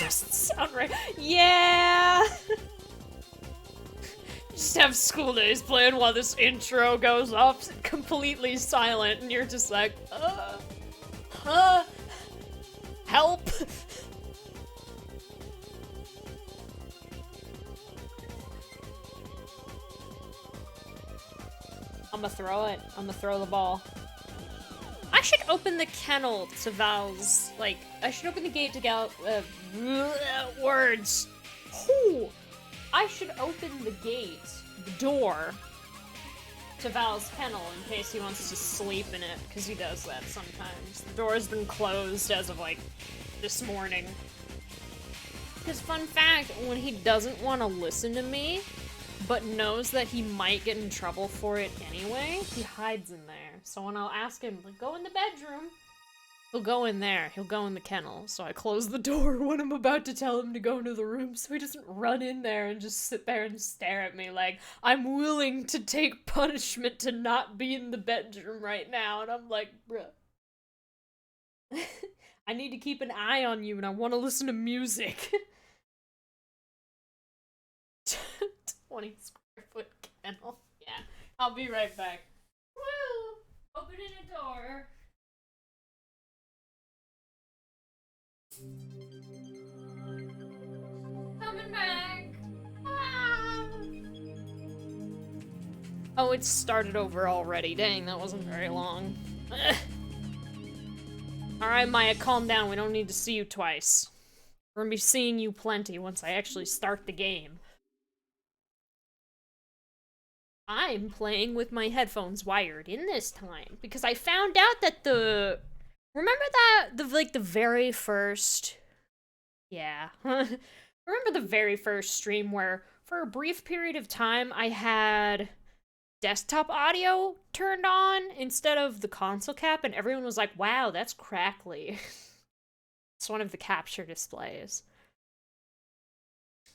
doesn't sound right. Yeah! Just have school days playing while this intro goes off completely silent, and you're just like, help! I'm gonna throw it. I'm gonna throw the ball. I should open the kennel to Val's, like, I should open the gate to Gal, words. Ooh. I should open the gate, the door, to Val's kennel in case he wants to sleep in it, because he does that sometimes. The door's been closed as of, like, this morning. Because, fun fact, when he doesn't want to listen to me, but knows that he might get in trouble for it anyway, he hides in there. So when I'll ask him, like, go in the bedroom, he'll go in there. He'll go in the kennel. So I close the door when I'm about to tell him to go into the room so he doesn't run in there and just sit there and stare at me like, I'm willing to take punishment to not be in the bedroom right now. And I'm like, bruh. I need to keep an eye on you and I want to listen to music. 20 square foot kennel. Yeah, I'll be right back. Woo! Opening a door. Coming back. Ah! Oh, it started over already. Dang, that wasn't very long. Alright, Maya, calm down. We don't need to see you twice. We're gonna be seeing you plenty once I actually start the game. I'm playing with my headphones wired in this time because I found out that remember that the very first, yeah, remember the very first stream where for a brief period of time I had desktop audio turned on instead of the console cap and everyone was like, wow, that's crackly. It's one of the capture displays.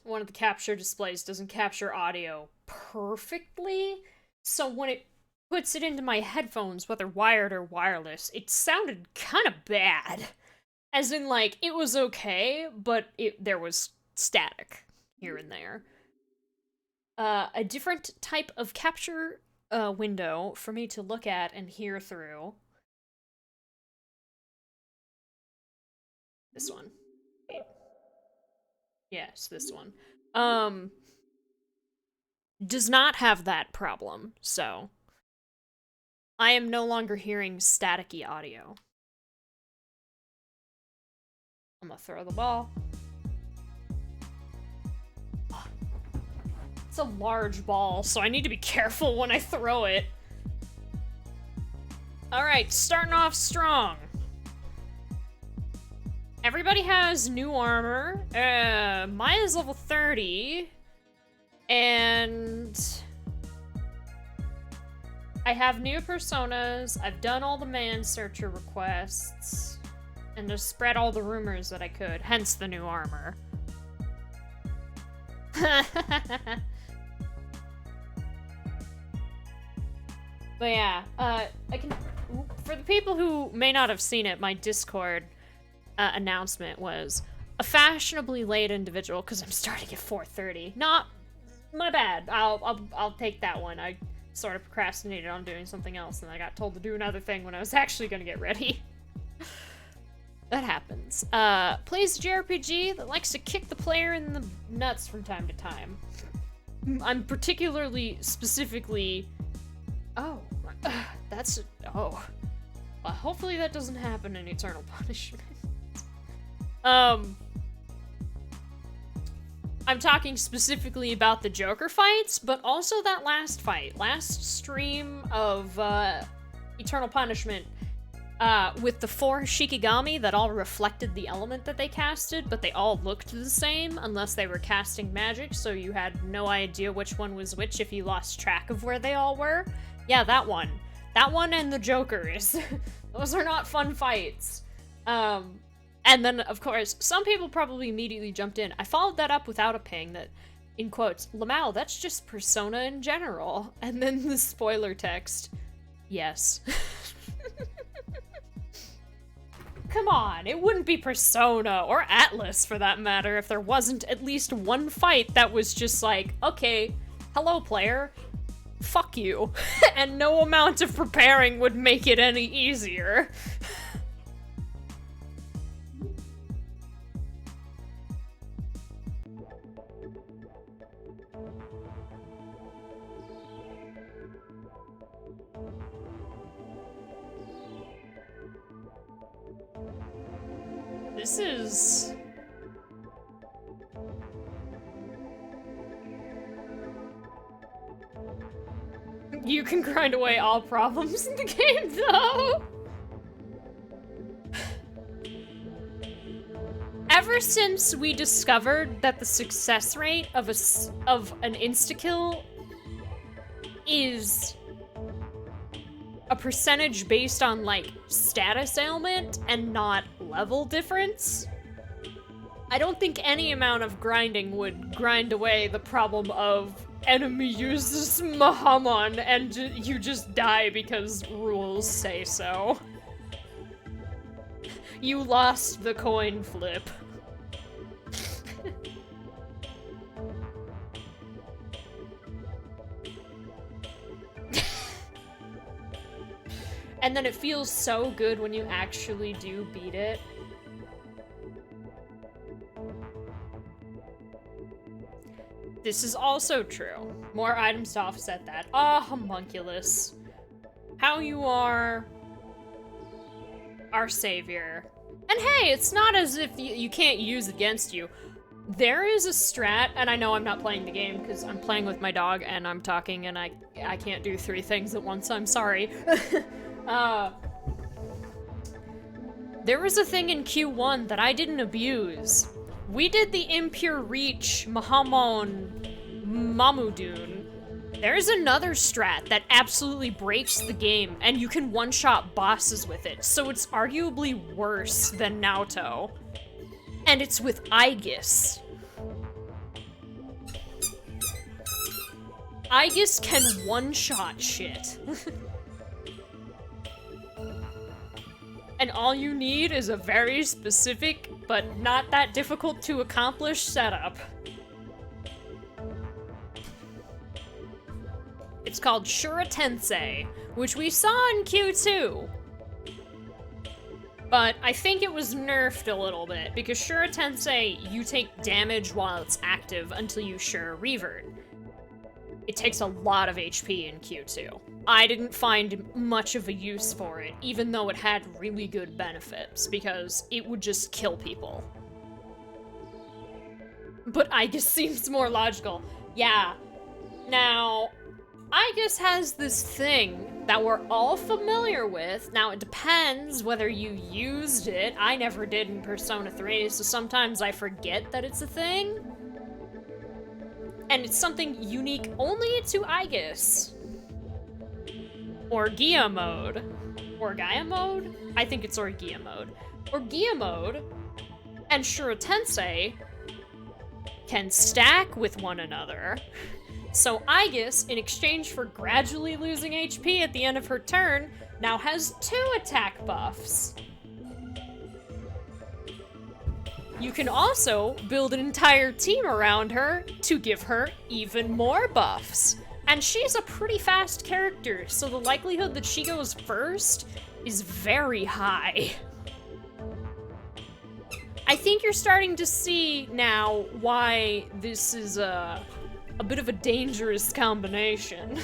One of the capture displays doesn't capture audio perfectly, so when it puts it into my headphones, whether wired or wireless, it sounded kind of bad. As in, like, it was okay, but there was static here and there. A different type of capture window for me to look at and hear through. This one. Wait. Yes, this one. Does not have that problem, so I am no longer hearing staticky audio. I'm gonna throw the ball. It's a large ball, so I need to be careful when I throw it. Alright, starting off strong. Everybody has new armor. Maya's level 30. And I have new personas. I've done all the man searcher requests. And just spread all the rumors that I could. Hence the new armor. But yeah, I can... For the people who may not have seen it, my Discord announcement was a fashionably late individual, because I'm starting at 4:30. Not my bad. I'll take that one. I sort of procrastinated on doing something else, and I got told to do another thing when I was actually gonna get ready. That happens. Plays a JRPG that likes to kick the player in the nuts from time to time. I'm particularly, specifically... Oh, that's... Oh. Well, hopefully that doesn't happen in Eternal Punishment. I'm talking specifically about the Joker fights, but also that last fight. Last stream of, Eternal Punishment, with the 4 Shikigami that all reflected the element that they casted, but they all looked the same unless they were casting magic, so you had no idea which one was which if you lost track of where they all were. Yeah, that one. That one and the Jokers. Those are not fun fights. And then, of course, some people probably immediately jumped in. I followed that up without a ping that, in quotes, Lamau, that's just Persona in general. And then the spoiler text. Yes. come on, it wouldn't be Persona, or Atlus for that matter, if there wasn't at least one fight that was just like, okay, hello player, fuck you, and no amount of preparing would make it any easier. This is... You can grind away all problems in the game, though! Ever since we discovered that the success rate of an insta-kill is a percentage based on, like, status ailment and not level difference, I don't think any amount of grinding would grind away the problem of enemy uses Mahamon and you just die because rules say so. You lost the coin flip. And then it feels so good when you actually do beat it. This is also true. More items to offset that. Ah, homunculus. How you are our savior. And hey, it's not as if you can't use it against you. There is a strat, and I know I'm not playing the game because I'm playing with my dog and I'm talking and I can't do 3 things at once, I'm sorry. There was a thing in Q1 that I didn't abuse. We did the Impure Reach Mahamon Mamudun. There's another strat that absolutely breaks the game, and you can one-shot bosses with it, so it's arguably worse than Naoto. And it's with Aegis. Aegis can one-shot shit. And all you need is a very specific, but not that difficult to accomplish setup. It's called Shuratense, which we saw in Q2. But I think it was nerfed a little bit, because Shuratense, you take damage while it's active until you Shura Revert. It takes a lot of HP in Q2. I didn't find much of a use for it, even though it had really good benefits, because it would just kill people. But Aegis seems more logical. Yeah. Now, Aegis has this thing that we're all familiar with. Now, it depends whether you used it. I never did in Persona 3, so sometimes I forget that it's a thing. And it's something unique only to Aegis. Orgia mode. Orgia mode? I think it's Orgia mode. Orgia mode and Shuratense can stack with one another. So Aegis, in exchange for gradually losing HP at the end of her turn, now has 2 attack buffs. You can also build an entire team around her to give her even more buffs. And she's a pretty fast character, so the likelihood that she goes first is very high. I think you're starting to see now why this is a bit of a dangerous combination.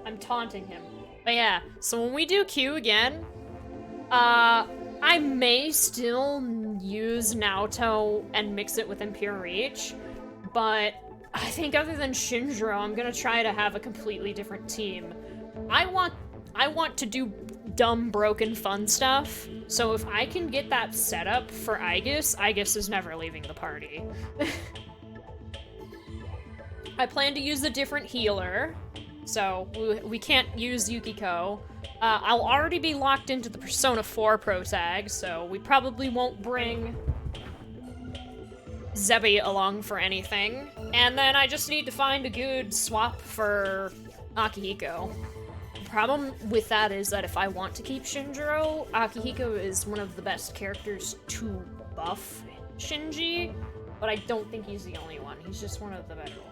I'm taunting him. But yeah, so when we do Q again, I may still use Naoto and mix it with Impure Reach, but I think other than Shinjiro, I'm gonna try to have a completely different team. I want to do dumb, broken, fun stuff, so if I can get that set up for Aegis, Aegis is never leaving the party. I plan to use a different healer. So, we can't use Yukiko. I'll already be locked into the Persona 4 Pro tag, so we probably won't bring Zebi along for anything. And then I just need to find a good swap for Akihiko. The problem with that is that if I want to keep Shinjiro, Akihiko is one of the best characters to buff Shinji, but I don't think he's the only one. He's just one of the better ones.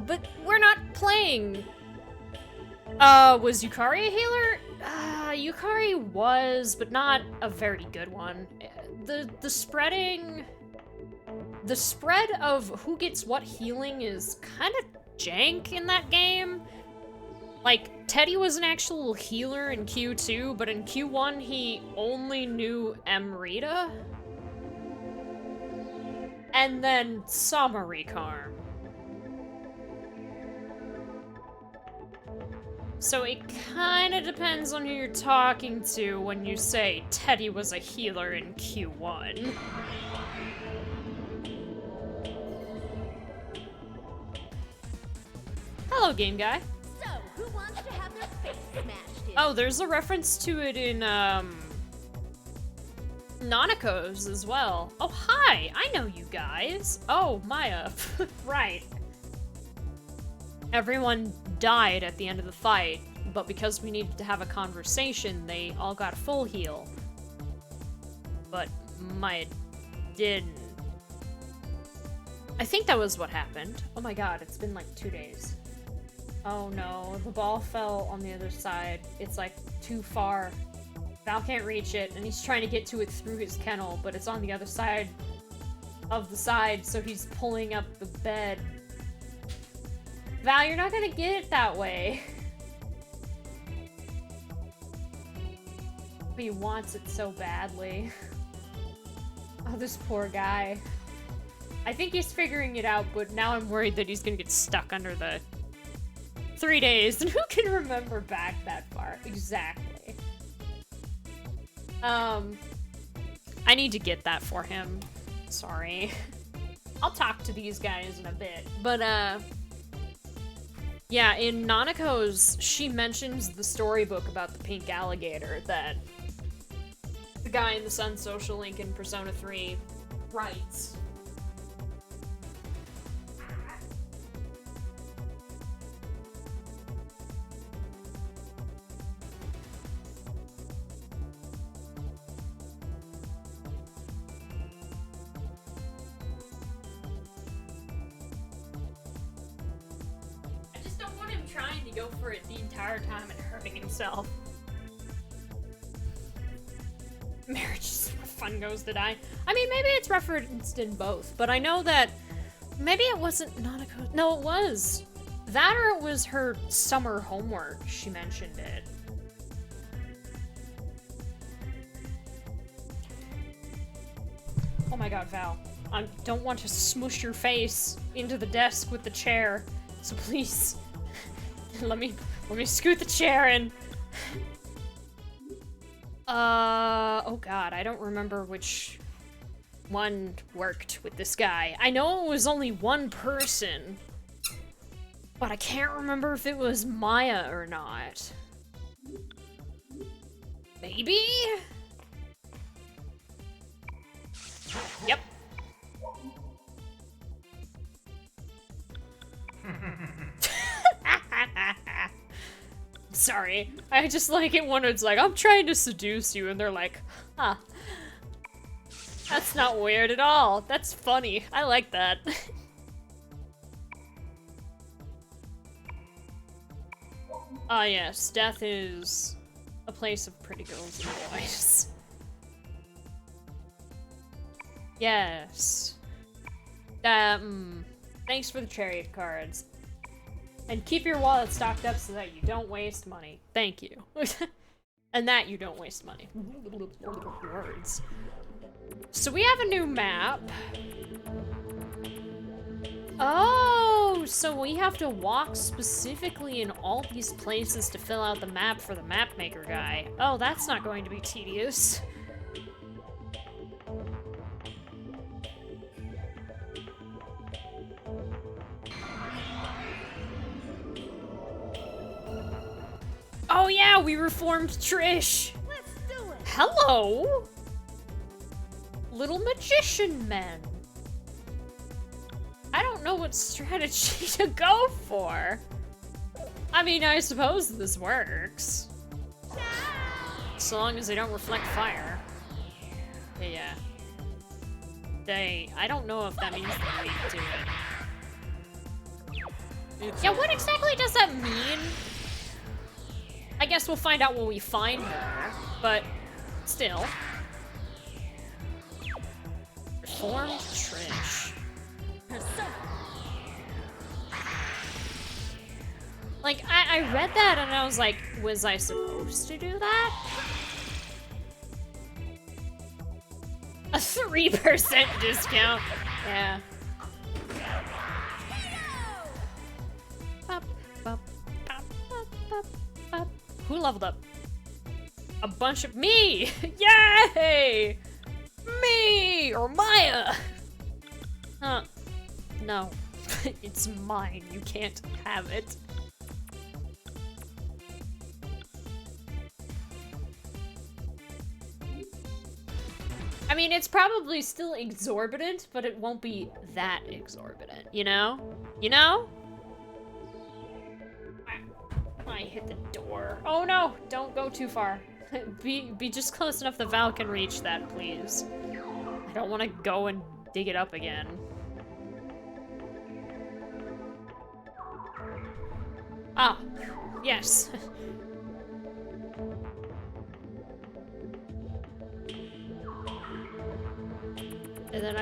But we're not playing. Was Yukari a healer? Yukari was, but not a very good one. The spread of who gets what healing is kind of jank in that game. Like, Teddy was an actual healer in Q2, but in Q1 he only knew Amrita. And then Samarikarm. So it kinda depends on who you're talking to when you say Teddy was a healer in Q1. Hello, game guy. So, who wants to have their face smashed in? Oh, there's a reference to it in, Nanako's as well. Oh, hi! I know you guys. Oh, Maya. Right. Everyone died at the end of the fight, but because we needed to have a conversation, they all got full heal. But Maya didn't. I think that was what happened. Oh my god, it's been like 2 days. Oh no, the ball fell on the other side. It's like too far. Val can't reach it, and he's trying to get to it through his kennel, but it's on the other side of the side, so he's pulling up the bed. Val, you're not gonna get it that way. But he wants it so badly. Oh, this poor guy. I think he's figuring it out, but now I'm worried that he's gonna get stuck under the 3 days. And who can remember back that far? Exactly. I need to get that for him. Sorry. I'll talk to these guys in a bit. But, yeah, in Nanako's, she mentions the storybook about the pink alligator that the guy in the Sun Social Link in Persona 3 writes. Trying to go for it the entire time and hurting himself. Marriage is where fun goes to die. I mean, maybe it's referenced in both, but I know that maybe it wasn't Nanako. No, it was. That or it was her summer homework. She mentioned it. Oh my god, Val. I don't want to smush your face into the desk with the chair, so please. Let me scoot the chair in. Oh god, I don't remember which one worked with this guy. I know it was only one person, but I can't remember if it was Maya or not. Maybe? Yep. Sorry. I just like it when it's like, I'm trying to seduce you, and they're like, huh. That's not weird at all. That's funny. I like that. Ah, yes. Death is a place of pretty girls and boys. Yes. Thanks for the chariot cards. And keep your wallet stocked up so that you don't waste money. Thank you. And that you don't waste money. Words. So we have a new map. Oh, so we have to walk specifically in all these places to fill out the map for the map maker guy. Oh, that's not going to be tedious. we reformed Trish. Let's do it. Hello, little magician men. I don't know what strategy to go for. I mean, I suppose this works. So long as they don't reflect fire. Yeah. I don't know if that means they're weak to it. Yeah, what exactly does that mean? I guess we'll find out when we find her, but still. Reformed Trish. Like, I read that and I was like, was I supposed to do that? A 3% discount. Yeah. Who leveled up? A bunch of me! Yay! Me or Maya! Huh. No. It's mine. You can't have it. I mean, it's probably still exorbitant, but it won't be that exorbitant, you know? You know? I hit the door. Oh no! Don't go too far. Be just close enough the Val can reach that, please. I don't want to go and dig it up again. Ah, yes. And then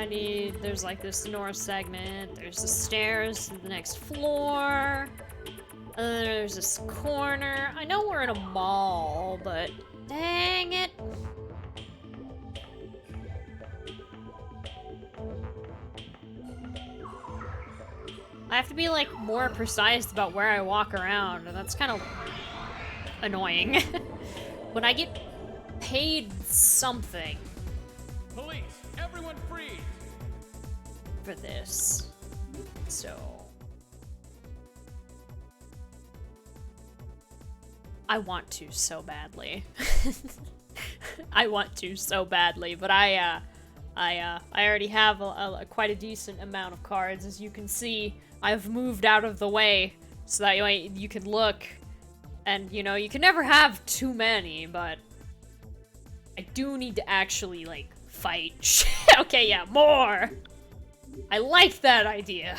there's like this north segment, there's the stairs to the next floor, and then there's this corner. I know we're in a mall, but dang it. I have to be like more precise about where I walk around, and that's kind of annoying. When I get paid something. Police, everyone freeze! For this. So I want to so badly. I want to so badly, but I already have quite a decent amount of cards. As you can see, I've moved out of the way so that way you can look, and you know, you can never have too many, but I do need to actually like fight. Okay, yeah, more! I like that idea.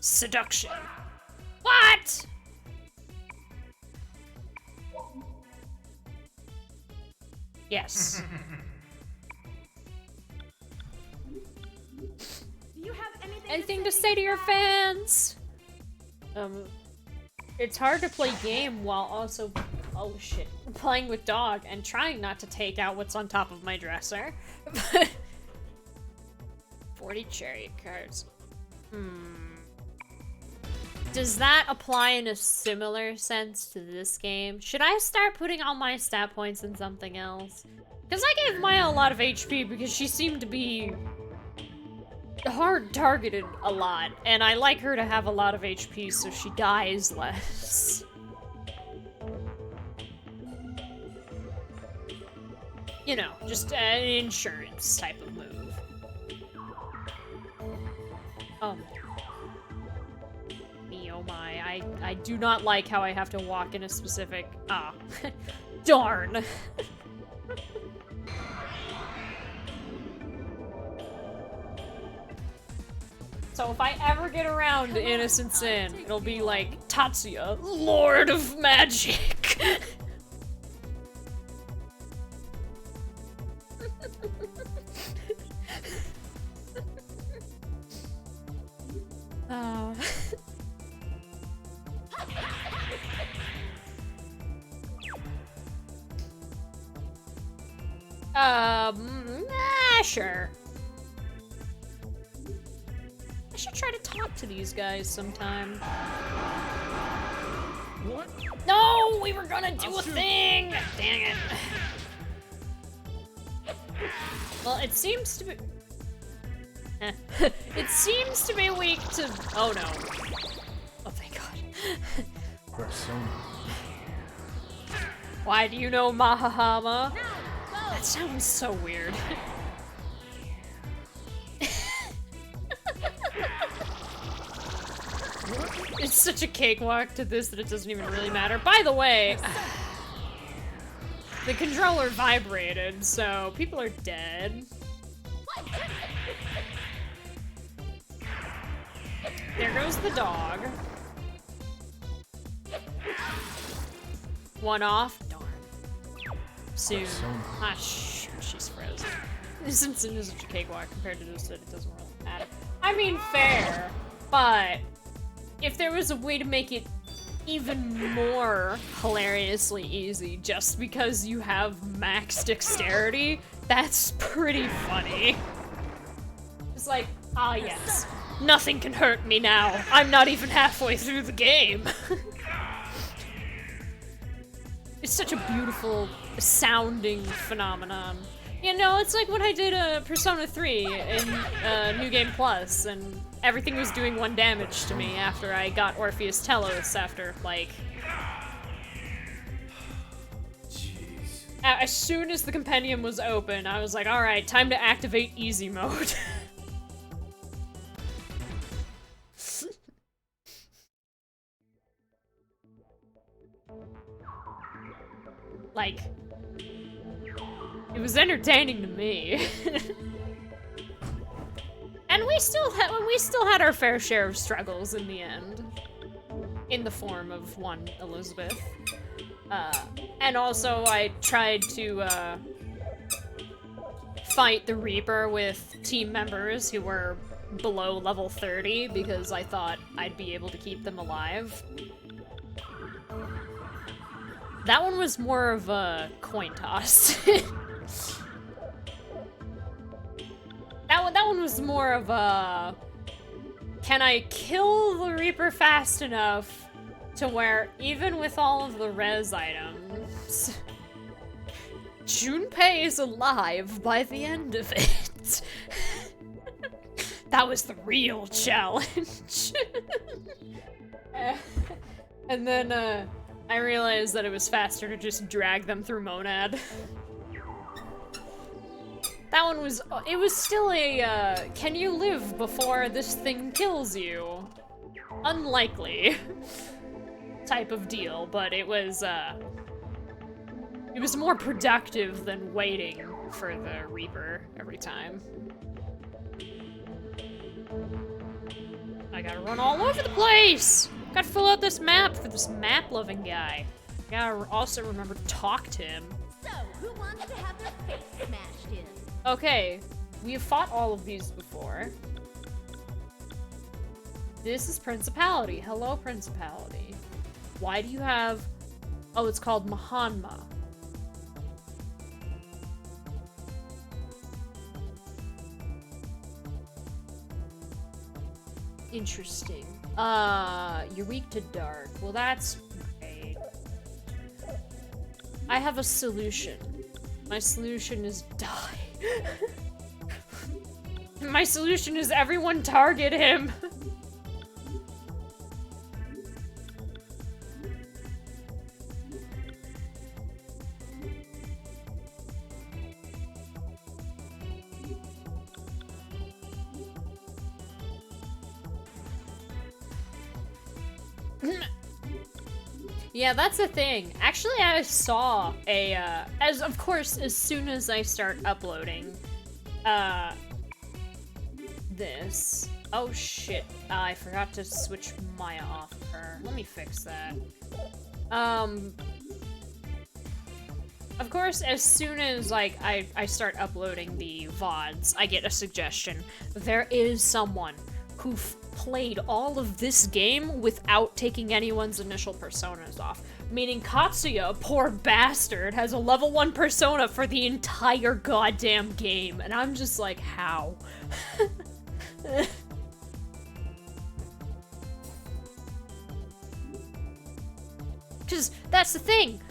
Seduction. What? Yes. Do you have Anything to say to your fans? It's hard to play game while also, oh shit, playing with dog and trying not to take out what's on top of my dresser. 40 chariot cards. Does that apply in a similar sense to this game? Should I start putting all my stat points in something else? Because I gave Maya a lot of HP because she seemed to be hard targeted a lot, and I like her to have a lot of HP so she dies less. You know, just an insurance type of move. Oh my, I do not like how I have to walk in a specific... Ah. Darn. So if I ever get around to Innocent Sin, it'll be like, Tatsuya, Lord of Magic! Sure. should try to talk to these guys sometime. What? No, we were gonna do I'll a shoot. thing! Dang it. Well, it seems to be... it seems to be weak to... Oh no. Oh, thank God. Persona. Why do you know Mahahama? Now, go! That sounds so weird. It's such a cakewalk to this that it doesn't even really matter. By the way, the controller vibrated, so people are dead. There goes the dog. One off. Darn. Soon. Ah, shoot, she's frozen. Simpson is such a cakewalk compared to this that it doesn't really matter. I mean, fair, but if there was a way to make it even more hilariously easy just because you have max dexterity, that's pretty funny. It's like, ah yes, nothing can hurt me now. I'm not even halfway through the game. It's such a beautiful sounding phenomenon. You know, it's like when I did Persona 3 in New Game Plus, and everything was doing 1 damage to me after I got Orpheus Telos after, like... Jeez. As soon as the compendium was open, I was like, alright, time to activate easy mode. Like... It was entertaining to me. And we still had our fair share of struggles in the end. In the form of one Elizabeth. And also I tried to fight the Reaper with team members who were below level 30 because I thought I'd be able to keep them alive. That one was more of a coin toss. That one was more of a... Can I kill the Reaper fast enough to where, even with all of the res items, Junpei is alive by the end of it? That was the real challenge. And then, I realized that it was faster to just drag them through Monad. That one was, it was still a, can you live before this thing kills you? Unlikely type of deal, but it was more productive than waiting for the Reaper every time. I gotta run all over the place! Gotta fill out this map for this map-loving guy. Gotta also remember to talk to him. So, who wants to have their face smashed in? Okay, we have fought all of these before. This is Principality. Hello, Principality. Why do you have... Oh, it's called Mahanma. Interesting. You're weak to dark. Well, that's great. I have a solution. My solution is die. My solution is everyone target him. Yeah, that's the thing. Actually, I saw a, as soon as I start uploading, this. Oh shit, I forgot to switch Maya off of her. Let me fix that. Of course, as soon as, like, I start uploading the VODs, I get a suggestion. There is someone who played all of this game without taking anyone's initial personas off. Meaning Katsuya, poor bastard, has a level 1 persona for the entire goddamn game. And I'm just like, how? Because that's the thing.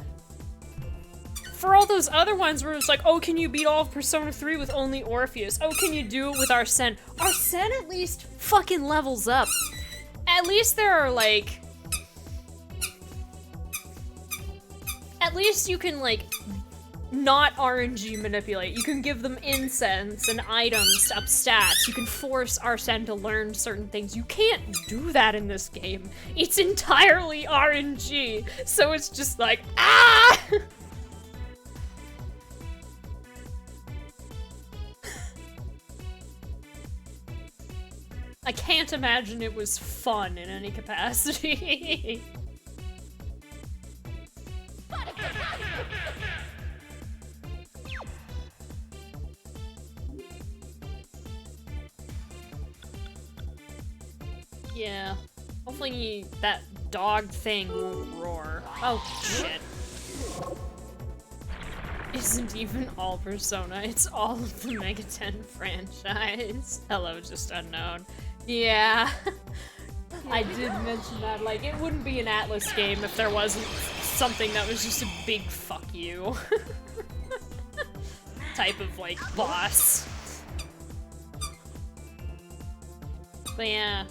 For all those other ones where it's like, oh, can you beat all of Persona 3 with only Orpheus? Oh, can you do it with Arsene? Arsene at least fucking levels up. At least there are, like... At least you can, like, not RNG manipulate. You can give them incense and items to up stats. You can force Arsene to learn certain things. You can't do that in this game. It's entirely RNG. So it's just like, ah! I can't imagine it was fun in any capacity. Yeah. Hopefully that dog thing won't roar. Oh, shit. Isn't even all Persona, it's all of the Mega 10 franchise. Hello, just unknown. Yeah. I did mention that, like, it wouldn't be an Atlus game if there wasn't something that was just a big fuck you. Type of, like, boss. But yeah.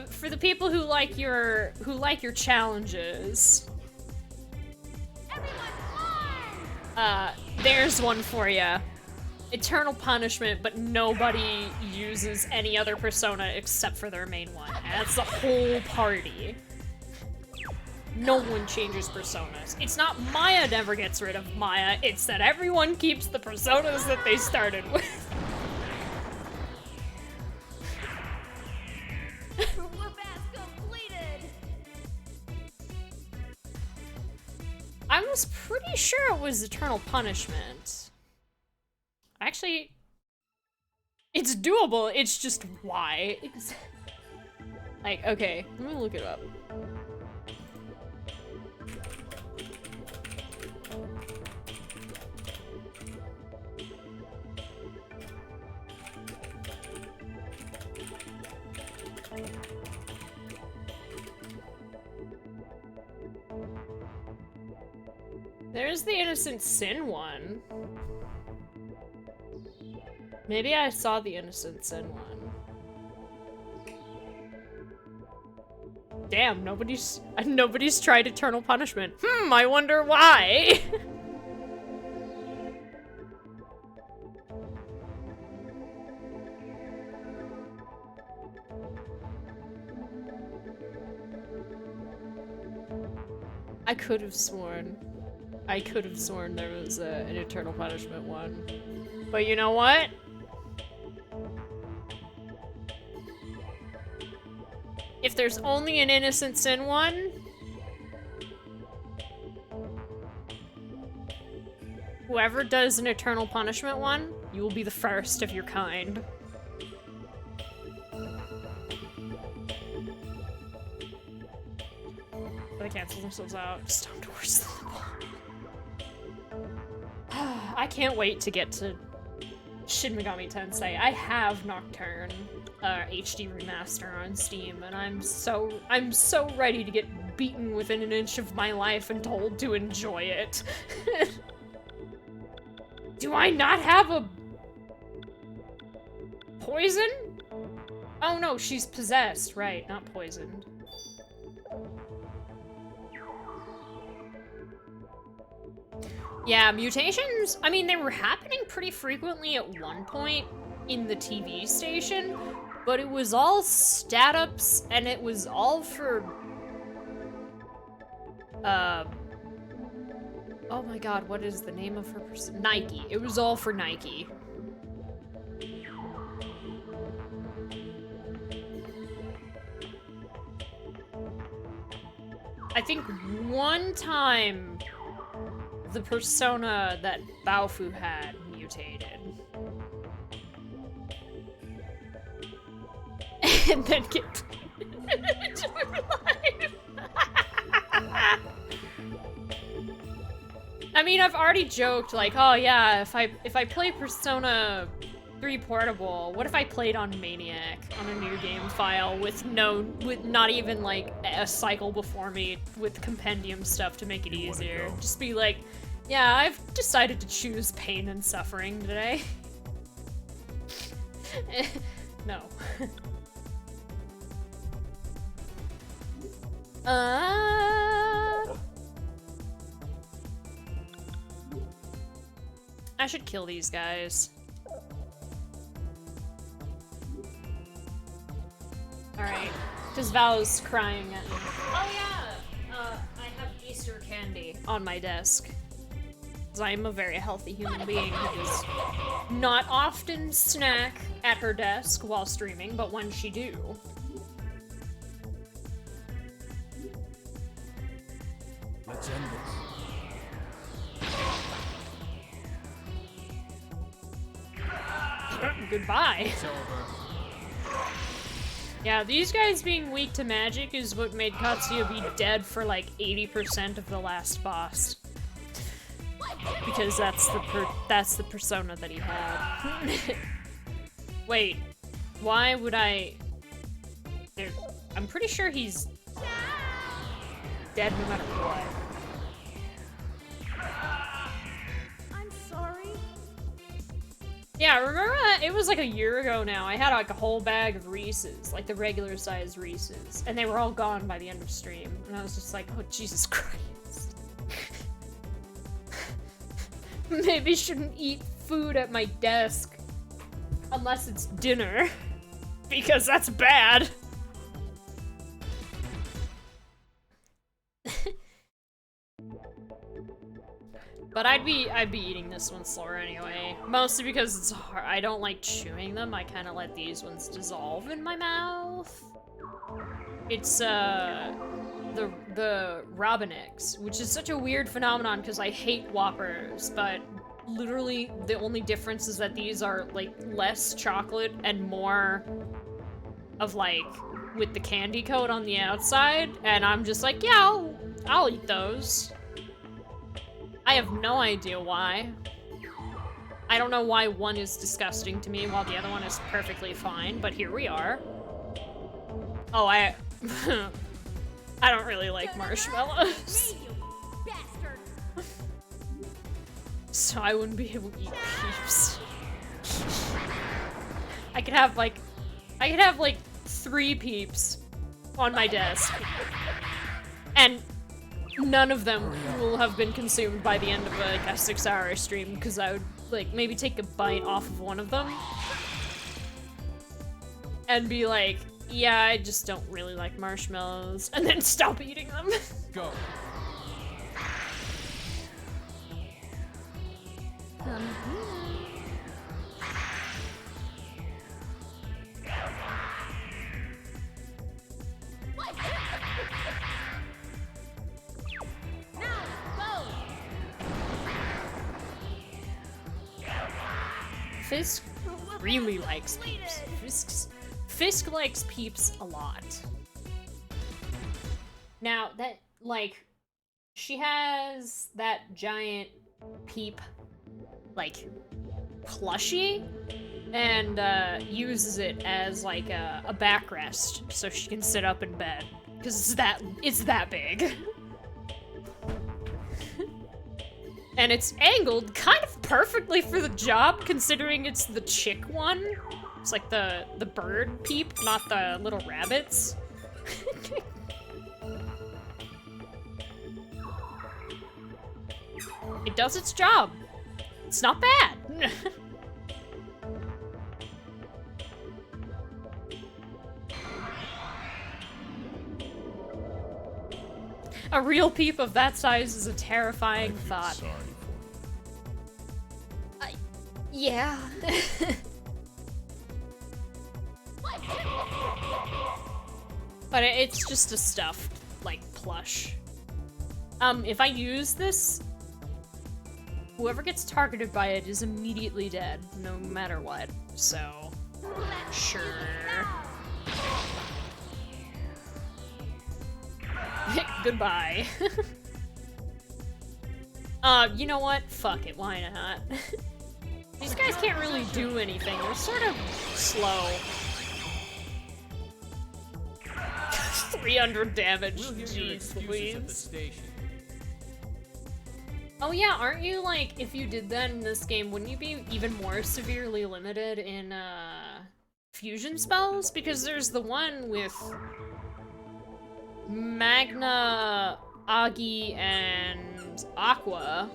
For the people who like your challenges. There's one for ya. Eternal punishment, but nobody uses any other persona except for their main one. And that's the whole party. No one changes personas. It's not Maya never gets rid of Maya, it's that everyone keeps the personas that they started with. I was pretty sure it was Eternal Punishment. Actually, it's doable, it's just why? Like, okay, let me look it up. There's the Innocent Sin one. Maybe I saw the Innocent Sin one. Damn, nobody's tried Eternal Punishment. I wonder why. I could have sworn there was an Eternal Punishment one. But you know what? If there's only an Innocent Sin one, whoever does an Eternal Punishment one, you will be the first of your kind. They cancel themselves out. Stone Doors. I can't wait to get to Shin Megami Tensei. I have Nocturne HD remaster on Steam, and I'm so ready to get beaten within an inch of my life and told to enjoy it. Do I not have a poison? Oh no, she's possessed, right, not poisoned. Yeah, mutations, I mean, they were happening pretty frequently at one point in the TV station, but it was all stat-ups, and it was all for, oh my god, what is the name of her person? Nike. It was all for Nike. I think one time the persona that Baofu had mutated. And then get into life. I mean, I've already joked, like, oh yeah, if I play Persona 3 portable. What if I played on Maniac on a new game file with not even like a cycle before me with compendium stuff to make it easier? Just be like, yeah, I've decided to choose pain and suffering today. No. I should kill these guys. Alright, because Val's crying at me. Oh yeah! I have Easter candy on my desk. Because I am a very healthy human being who does not often snack at her desk while streaming, but when she do. Let's end this. Goodbye. It's over. Yeah, these guys being weak to magic is what made Katsuya be dead for like 80% of the last boss. Because that's the persona that he had. Wait, why would I... I'm pretty sure he's dead no matter what. I'm sorry. Yeah, remember that? It was like a year ago now. I had like a whole bag of Reese's, like the regular size Reese's, and they were all gone by the end of stream. And I was just like, oh, Jesus Christ. Maybe shouldn't eat food at my desk. Unless it's dinner. Because that's bad. But I'd be eating this one slower anyway. Mostly because it's hard. I don't like chewing them. I kind of let these ones dissolve in my mouth. It's the Robin eggs, which is such a weird phenomenon because I hate Whoppers, but literally the only difference is that these are like less chocolate and more of like with the candy coat on the outside, and I'm just like, yeah, I'll eat those. I have no idea why. I don't know why one is disgusting to me while the other one is perfectly fine, but here we are. Oh, I don't really like marshmallows. So I wouldn't be able to eat Peeps. I could have like 3 Peeps on my desk. And none of them will have been consumed by the end of like a 6-hour stream, because I would like maybe take a bite off of one of them and be like, yeah, I just don't really like marshmallows, and then stop eating them. Go. Fisk really likes Peeps. Fisk likes Peeps a lot. Now, that, like, she has that giant Peep, like, plushie, and uses it as, like, a backrest so she can sit up in bed. Because it's that big. And it's angled kind of perfectly for the job, considering it's the chick one. It's like the bird Peep, not the little rabbits. It does its job. It's not bad. A real Peep of that size is a terrifying thought. Sorry for Yeah. But it's just a stuffed, like, plush. If I use this, whoever gets targeted by it is immediately dead, no matter what. So, sure. Goodbye. You know what? Fuck it, why not? These guys can't really do anything. They're sort of slow. 300 damage. We'll hear your Jeez excuses at the Louise. station. Oh yeah, aren't you, like, if you did that in this game, wouldn't you be even more severely limited in, fusion spells? Because there's the one with Magna, Agi, and Aqua,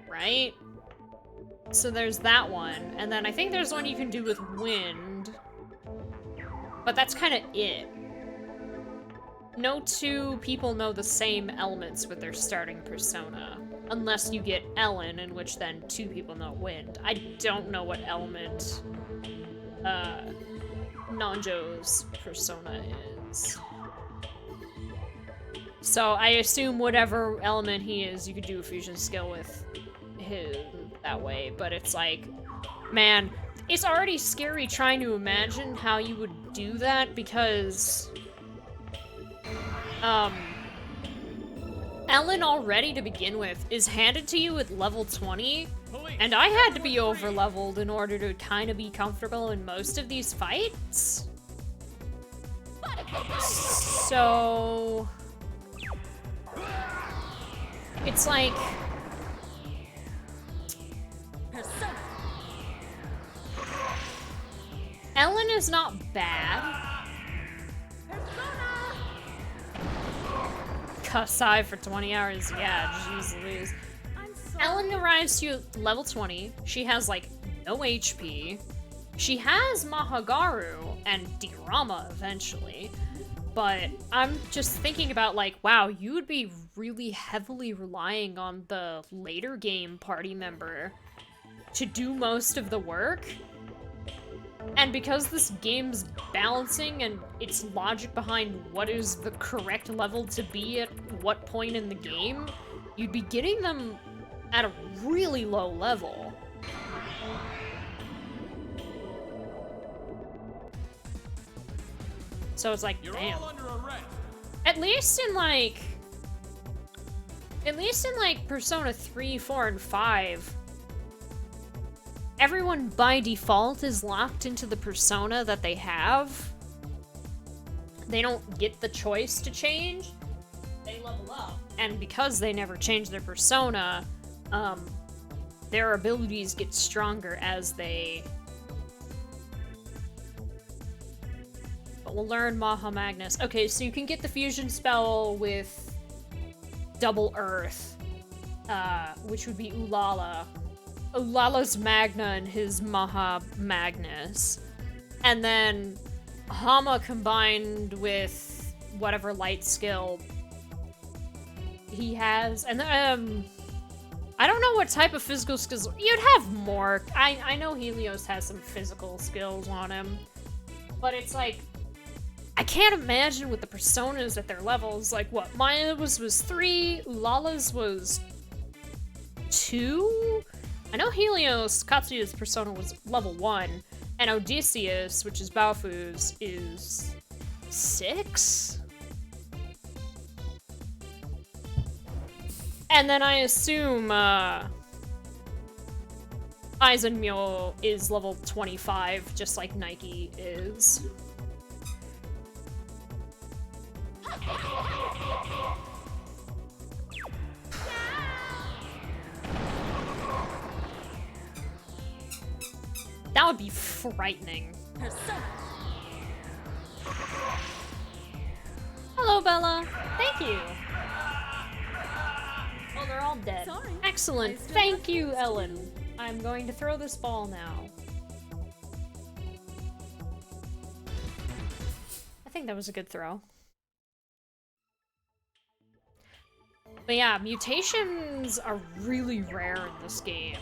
right? So there's that one, and then I think there's one you can do with Wind, but that's kind of it. No two people know the same elements with their starting persona, unless you get Ellen, in which then two people know Wind. I don't know what element Nanjo's persona is. So I assume whatever element he is, you could do a fusion skill with him that way, but it's like, man, it's already scary trying to imagine how you would do that, because Ellen already, to begin with, is handed to you at level 20, and I had to be over-leveled in order to kind of be comfortable in most of these fights. So it's like, Ellen is not bad. Kasai for 20 hours, yeah, jeez Louise. Ellen arrives to you at level 20. She has, like, no HP. She has Mahagaru and Diorama eventually. But I'm just thinking about, like, wow, you would be really heavily relying on the later game party member to do most of the work. And because this game's balancing and its logic behind what is the correct level to be at what point in the game, you'd be getting them at a really low level. So it's like, You're damn. all under arrest. At least in like Persona 3, 4, and 5, everyone by default is locked into the persona that they have. They don't get the choice to change. They level up. And because they never change their persona, their abilities get stronger as they... But we'll learn Maha Magnus. Okay, so you can get the fusion spell with Double Earth, which would be Ulala. Ulala's Magna and his Maha Magnus. And then Hama combined with whatever light skill he has. And I don't know what type of physical skills. You'd have more. I know Helios has some physical skills on him. But it's like, I can't imagine with the personas at their levels. Like, what? Maya's was 3, Ulala's was 2? I know Helios, Katsuya's persona, was level 1, and Odysseus, which is Baofu's, is 6? And then I assume, Aizenmyo is level 25, just like Nike is. That would be frightening. Hello, Bella. Thank you. Oh, they're all dead. Sorry. Excellent. Thank you, Ellen. I'm going to throw this ball now. I think that was a good throw. But yeah, mutations are really rare in this game.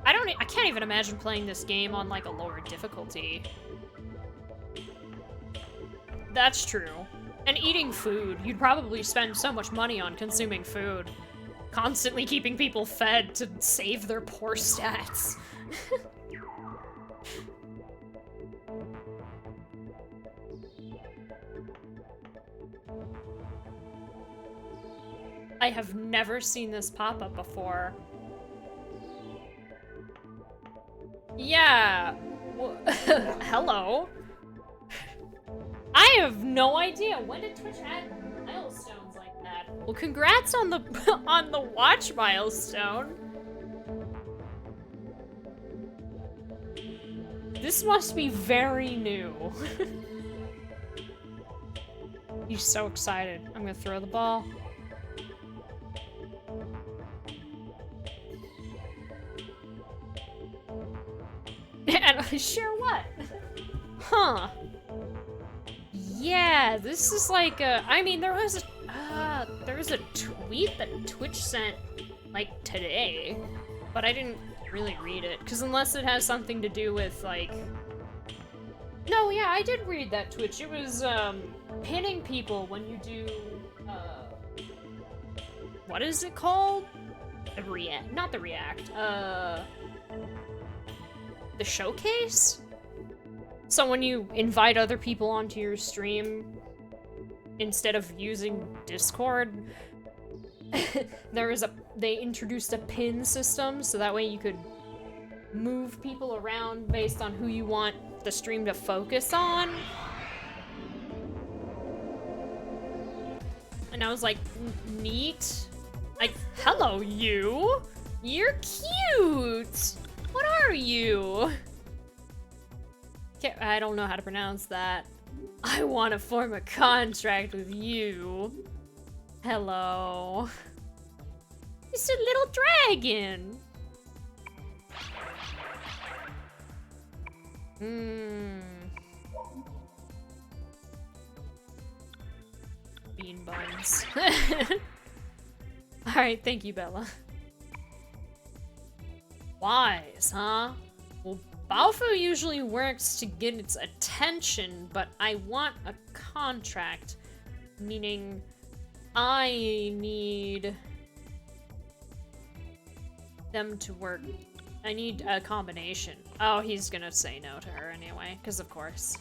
I can't even imagine playing this game on, like, a lower difficulty. That's true. And eating food. You'd probably spend so much money on consuming food. Constantly keeping people fed to save their poor stats. I have never seen this pop up before. Yeah. Well, hello. I have no idea. When did Twitch add milestones like that? Well, congrats on the on the watch milestone. This must be very new. He's so excited. I'm gonna throw the ball. And sure what? Huh. Yeah, this is like a, I mean, there was a tweet that Twitch sent like today, but I didn't really read it, because unless it has something to do with like, no, yeah, I did read that Twitch. It was pinning people when you do what is it called? The react, not the react, the showcase? So when you invite other people onto your stream instead of using Discord, they introduced a pin system, so that way you could move people around based on who you want the stream to focus on. And I was like, neat. Like, hello, you! You're cute! What are you? I don't know how to pronounce that. I want to form a contract with you. Hello. It's a little dragon. Bean buns. Alright, thank you, Bella. Wise, huh? Well, Baofu usually works to get its attention, but I want a contract. Meaning, I need them to work. I need a combination. Oh, he's gonna say no to her anyway, because of course.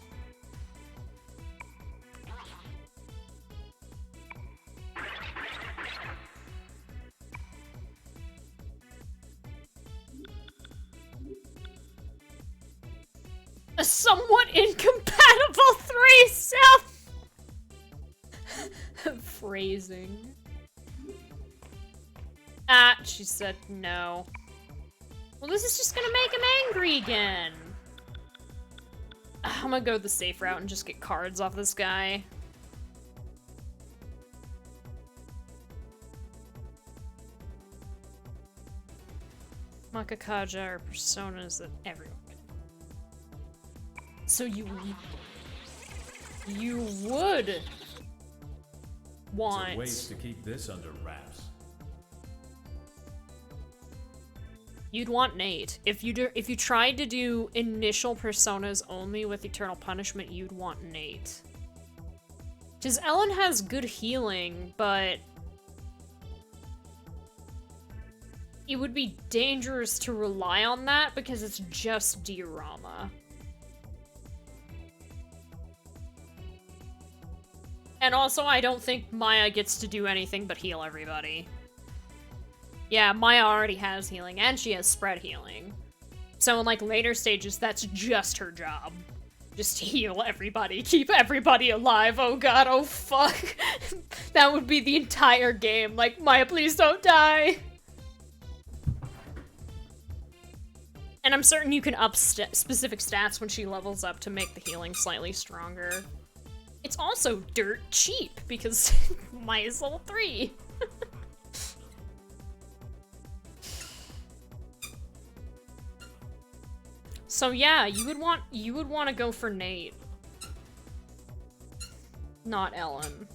A somewhat incompatible threesome! Phrasing. Ah, she said no. Well, this is just gonna make him angry again. I'm gonna go the safe route and just get cards off this guy. Makakaja are personas that everyone can. So you would want ways to keep this under wraps. You'd want Nate. If you tried to do initial personas only with Eternal Punishment, you'd want Nate. Because Ellen has good healing, but it would be dangerous to rely on that because it's just diorama. And also, I don't think Maya gets to do anything but heal everybody. Yeah, Maya already has healing, and she has spread healing. So in, like, later stages, that's just her job. Just heal everybody, keep everybody alive, oh god, oh fuck. That would be the entire game, like, Maya, please don't die! And I'm certain you can up specific stats when she levels up to make the healing slightly stronger. It's also dirt cheap, because Maya's level 3. So yeah, you would want to go for Nate. Not Ellen.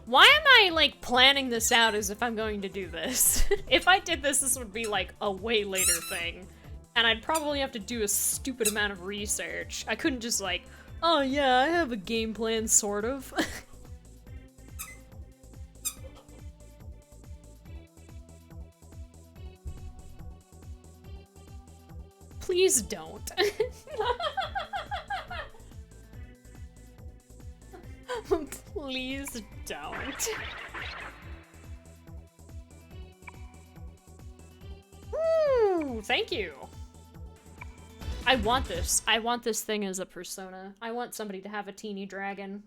Why am I, like, planning this out as if I'm going to do this? If I did this, this would be, like, a way later thing. And I'd probably have to do a stupid amount of research. I couldn't just, like, oh yeah, I have a game plan, sort of. Please don't. Please don't. Ooh, thank you. I want this. I want this thing as a persona. I want somebody to have a teeny dragon.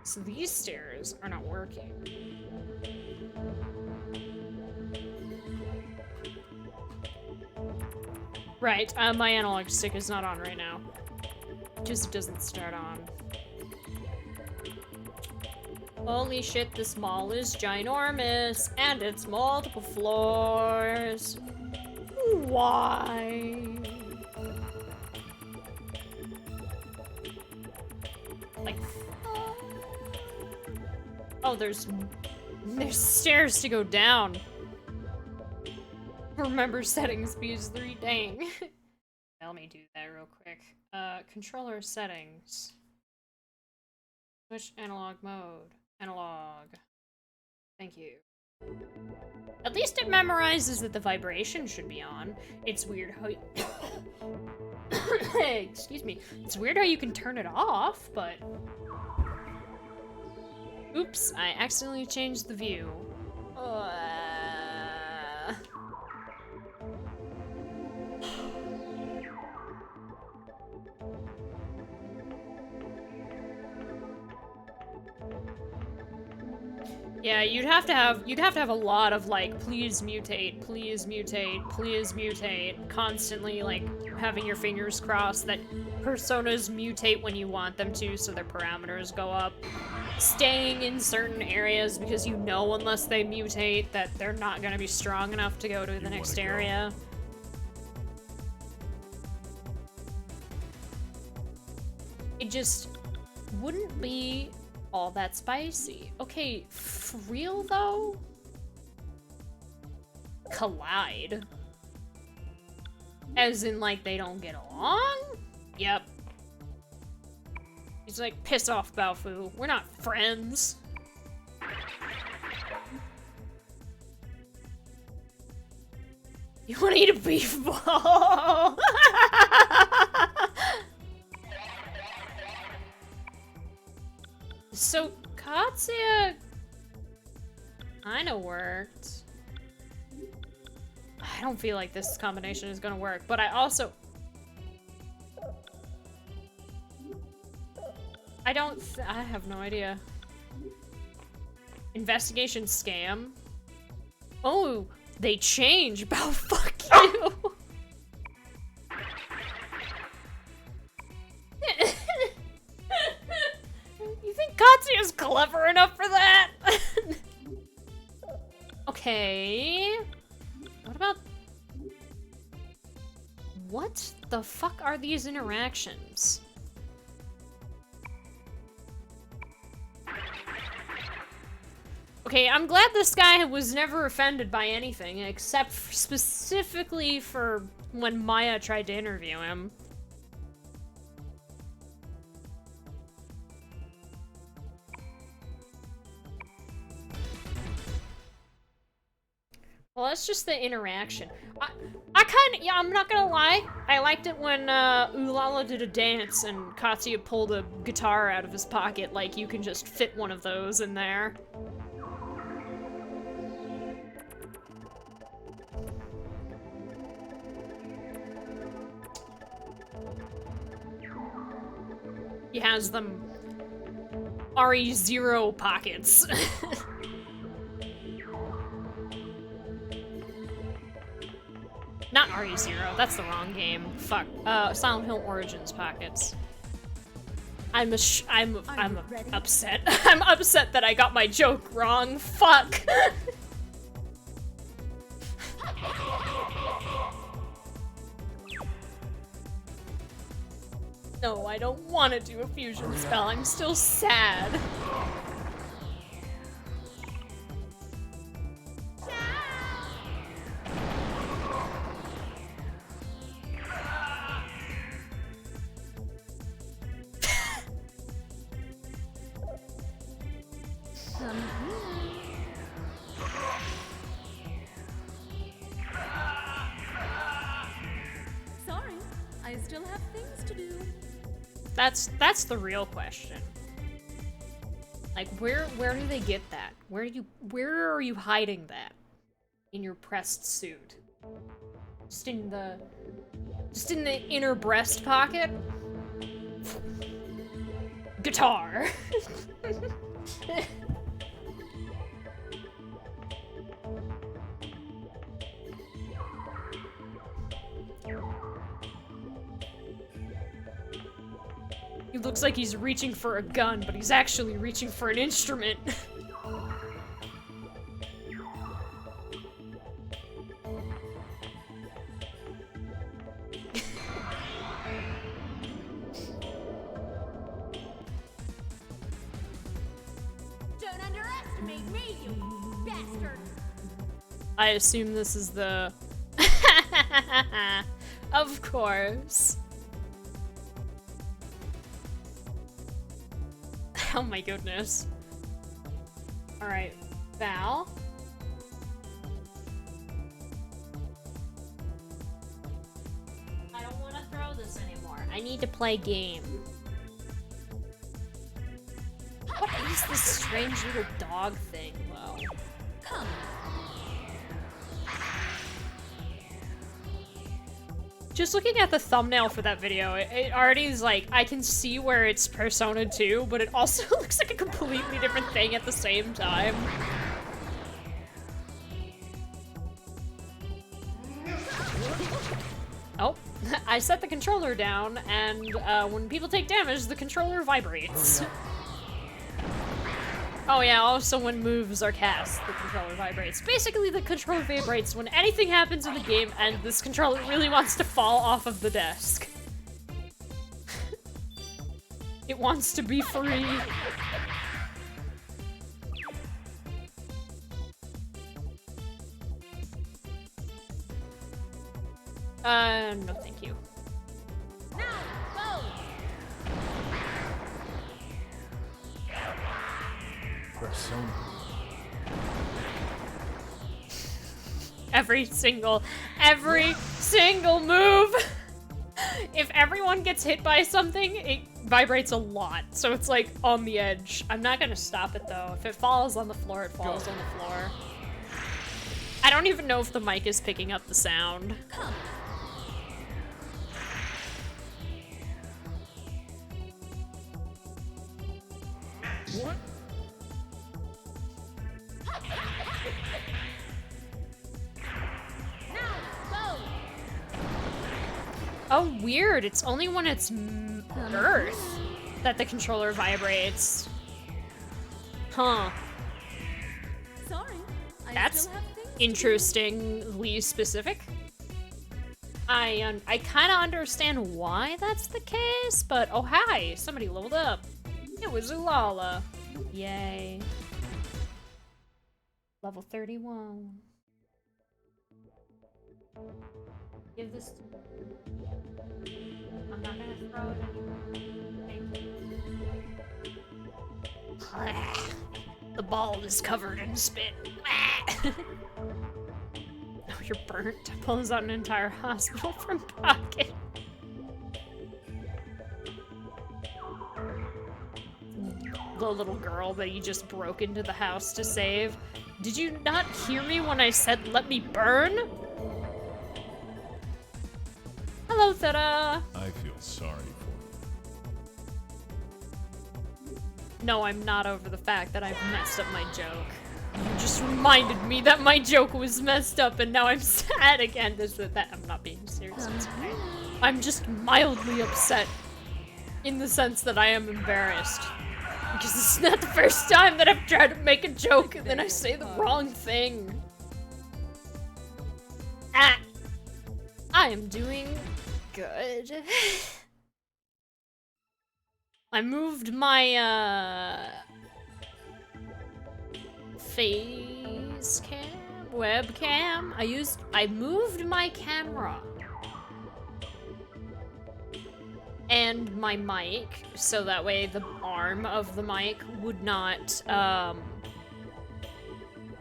So these stairs are not working. Right, my analog stick is not on right now. Just doesn't start on. Holy shit, this mall is ginormous, and it's multiple floors. Why? Like, oh, there's stairs to go down. Remember settings PS3, dang. Let me do that real quick. Controller settings. Switch analog mode. Analog. Thank you. At least it memorizes that the vibration should be on. It's weird how excuse me. It's weird how you can turn it off, but... Oops, I accidentally changed the view. Yeah, you'd have to have a lot of like, please mutate, please mutate, please mutate, constantly like having your fingers crossed that personas mutate when you want them to, so their parameters go up. Staying in certain areas because you know unless they mutate that they're not gonna be strong enough to go to the next area. It just wouldn't be all that spicy. Okay, for real though? Collide? As in like they don't get along? Yep. He's like, piss off, Baofu. We're not friends. You wanna eat a beef ball? So, Katsuya kinda worked. I don't feel like this combination is gonna work, but I also... I have no idea. Investigation scam? Oh, they change about fuck you! You think Katsuya's clever enough for that? Okay. What about... What the fuck are these interactions? Okay, I'm glad this guy was never offended by anything, except specifically for when Maya tried to interview him. Well, that's just the interaction. I kinda, yeah, I'm not gonna lie. I liked it when, Ulala did a dance and Katsuya pulled a guitar out of his pocket, like you can just fit one of those in there. He has them RE0 pockets. Not RE0, that's the wrong game. Fuck. Silent Hill Origins pockets. I'm upset. I'm upset that I got my joke wrong. Fuck. No, I don't want to do a fusion spell. I'm still sad. Sorry, I still have things to do. That's the real question. Like, where do they get that? Where are you hiding that? In your pressed suit? Just in the inner breast pocket. Guitar. He looks like he's reaching for a gun, but he's actually reaching for an instrument. Don't underestimate me, you bastard! I assume this is the... Of course. Oh my goodness. Alright, Val. I don't want to throw this anymore. I need to play game. What is this strange little dog thing, though? Come. Just looking at the thumbnail for that video, it already is like, I can see where it's Persona 2, but it also looks like a completely different thing at the same time. Oh, I set the controller down, and when people take damage, the controller vibrates. Oh yeah, also when moves are cast, the controller vibrates. Basically, the controller vibrates when anything happens in the game and this controller really wants to fall off of the desk. It wants to be free. No thank you. Now, go! Persona. Every single move! If everyone gets hit by something, it vibrates a lot, so it's like on the edge. I'm not gonna stop it though. If it falls on the floor, it falls on the floor. I don't even know if the mic is picking up the sound. Come. What? Now, go! Oh, weird. It's only when it's Earth that the controller vibrates. Huh. Sorry, I That's still have things to do. interestingly specific. I kind of understand why that's the case, but oh hi, somebody leveled up. It was Ulala. Yay. Level 31. Give this to... I'm not gonna throw it anymore. Thank you. The ball is covered in spit. Oh, you're burnt. Pulls out an entire hospital from pocket. The little girl that you just broke into the house to save. Did you not hear me when I said let me burn? Hello, Theta. I feel sorry for you. No, I'm not over the fact that I've messed up my joke. You just reminded me that my joke was messed up and now I'm sad again. I'm not being serious. It's okay. I'm just mildly upset in the sense that I am embarrassed. Because it's not the first time that I've tried to make a joke and then I say the wrong thing. Ah! I am doing good. I moved my, face cam? Webcam? I moved my camera. And my mic, so that way the arm of the mic would not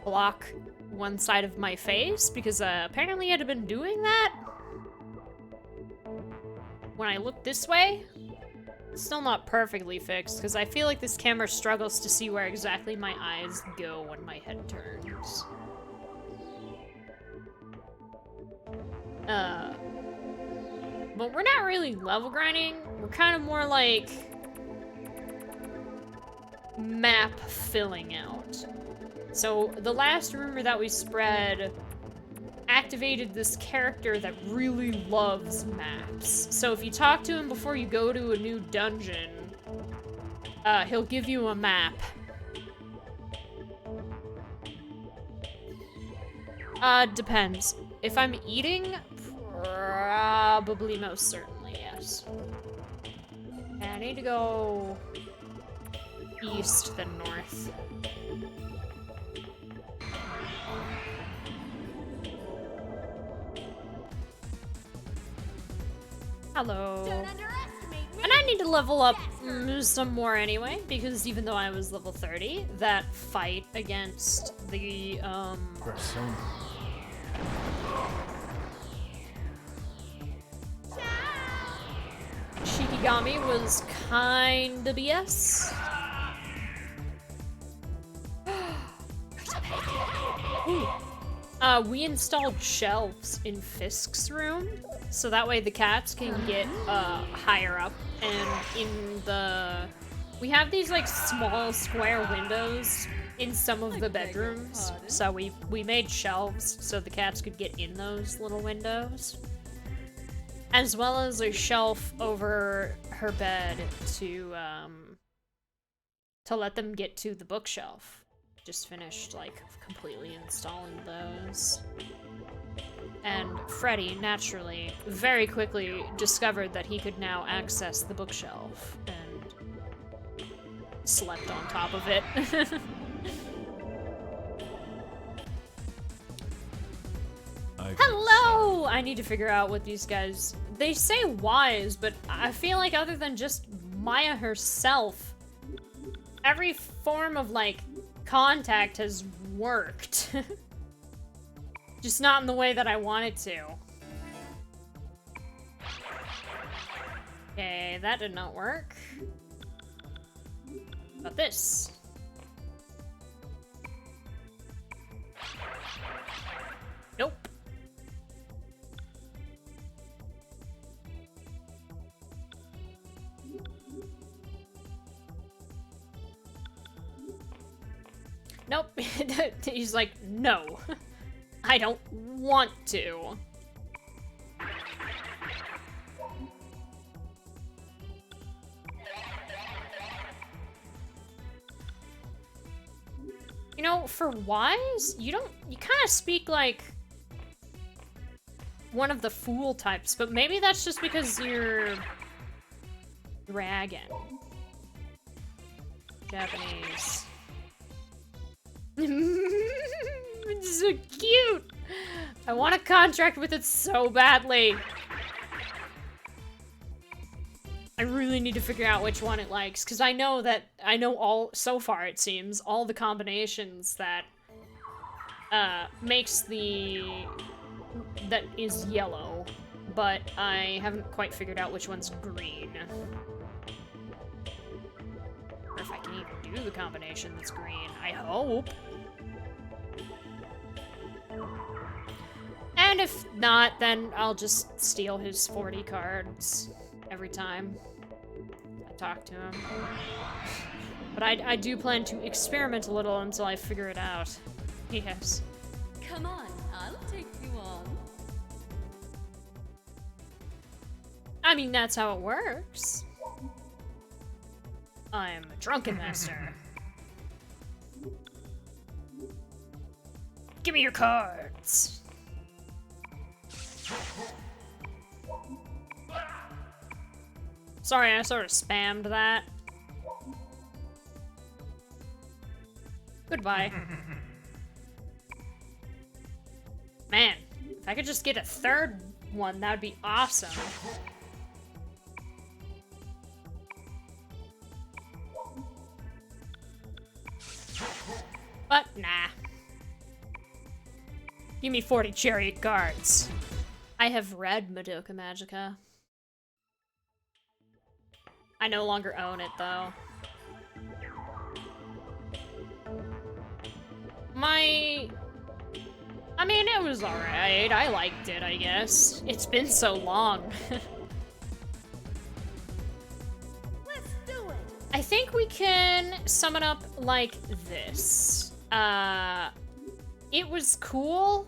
block one side of my face, because apparently it had been doing that. When I look this way, it's still not perfectly fixed, because I feel like this camera struggles to see where exactly my eyes go when my head turns. But we're not really level grinding. We're kind of more like map filling out. So the last rumor that we spread activated this character that really loves maps. So if you talk to him before you go to a new dungeon, he'll give you a map. Depends. If I'm eating, probably most certainly, yes. And I need to go east than north. Hello. Don't underestimate me. And I need to level up some more anyway, because even though I was level 30, that fight against the, Persona. Shikigami was kinda BS. Ooh. We installed shelves in Fisk's room, so that way the cats can get higher up. And in the... We have these like small square windows in some of the bedrooms, so we made shelves so the cats could get in those little windows. As well as a shelf over her bed to let them get to the bookshelf. Just finished, like, completely installing those. And Freddy, naturally, very quickly discovered that he could now access the bookshelf, and slept on top of it. Hello! I need to figure out what these guys... They say wise, but I feel like other than just Maya herself, every form of, like, contact has worked. Just not in the way that I want it to. Okay, that did not work. But this. Nope. Nope. He's like, no. I don't want to. You know, for wise, you kind of speak like one of the fool types, but maybe that's just because you're dragon. Japanese. It's so cute! I want a contract with it so badly. I really need to figure out which one it likes, because I know all, so far it seems, all the combinations that makes that is yellow, but I haven't quite figured out which one's green. Or if I can even do the combination that's green, I hope. And if not, then I'll just steal his 40 cards every time I talk to him. But I do plan to experiment a little until I figure it out. Yes. Come on, I'll take you on. I mean, that's how it works. I'm a drunken master. Give me your cards. Sorry, I sort of spammed that. Goodbye. Man, if I could just get a third one, that would be awesome. But, nah. Give me 40 chariot cards. I have read Madoka Magica. I no longer own it, though. I mean, it was alright. I liked it, I guess. It's been so long. Let's do it. I think we can sum it up like this. It was cool.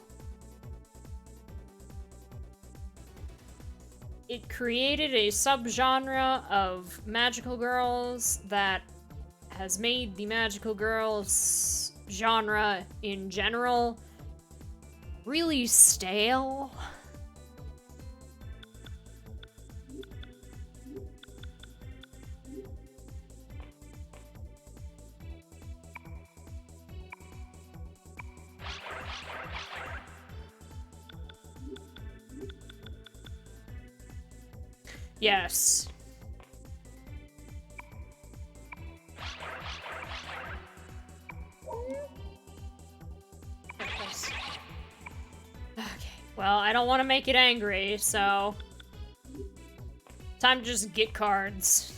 It created a subgenre of magical girls that has made the magical girls genre in general really stale. Yes. Okay, well, I don't want to make it angry, so... time to just get cards.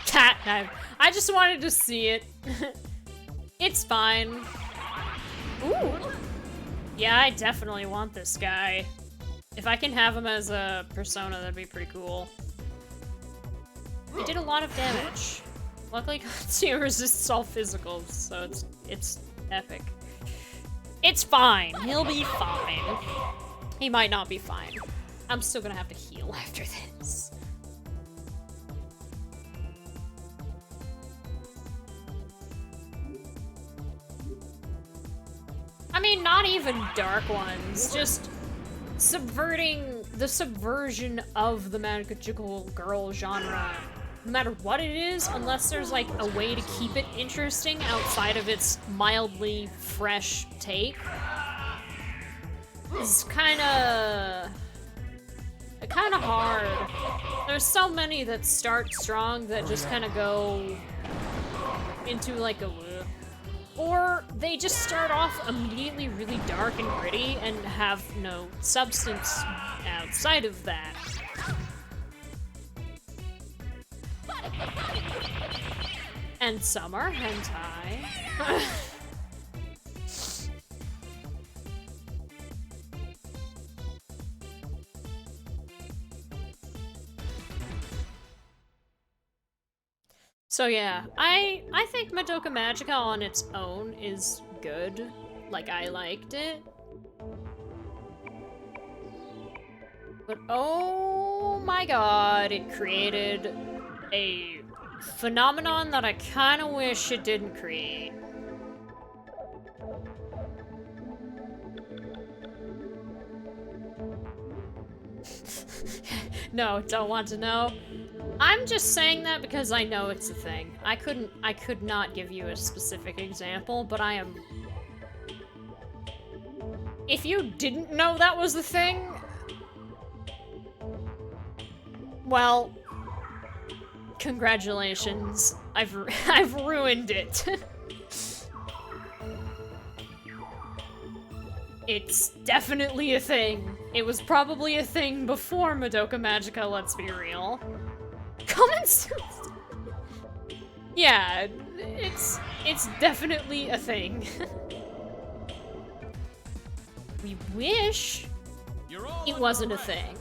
Cat knife. I just wanted to see it. It's fine. Ooh. Yeah, I definitely want this guy. If I can have him as a persona, that'd be pretty cool. He did a lot of damage. Luckily, Katsuya resists all physicals, so it's epic. It's fine. He'll be fine. He might not be fine. I'm still gonna have to heal after this. I mean, not even dark ones, just subverting the subversion of the magical girl genre. No matter what it is, unless there's like a way to keep it interesting outside of its mildly fresh take. It's kinda hard. There's so many that start strong that just kinda go into like a or they just start off immediately really dark and gritty and have no substance outside of that. And some are hentai. So yeah, I think Madoka Magica on its own is good. Like, I liked it. But oh my god, it created a phenomenon that I kinda wish it didn't create. No, don't want to know. I'm just saying that because I know it's a thing. I could not give you a specific example, but I am... If you didn't know that was the thing... Well... Congratulations. I've ruined it. It's definitely a thing. It was probably a thing before Madoka Magica, let's be real. Common sense. Yeah, it's definitely a thing. We wish it wasn't a thing.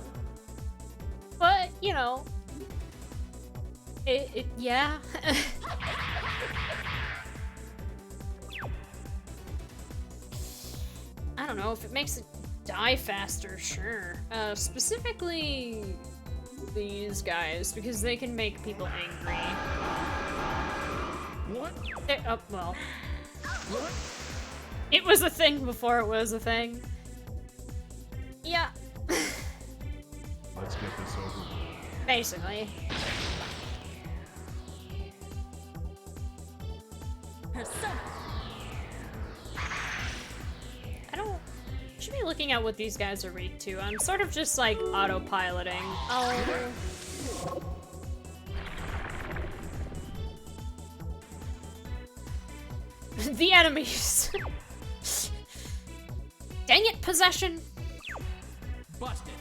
But, you know, yeah. I don't know, if it makes it die faster, sure. Specifically these guys, because they can make people angry. What? Oh, well. What? It was a thing before it was a thing. Yeah. Let's get this over with. Basically. Persona. I don't... should be looking at what these guys are weak to. I'm sort of just like autopiloting. Oh. The enemies. Dang it, possession. Busted.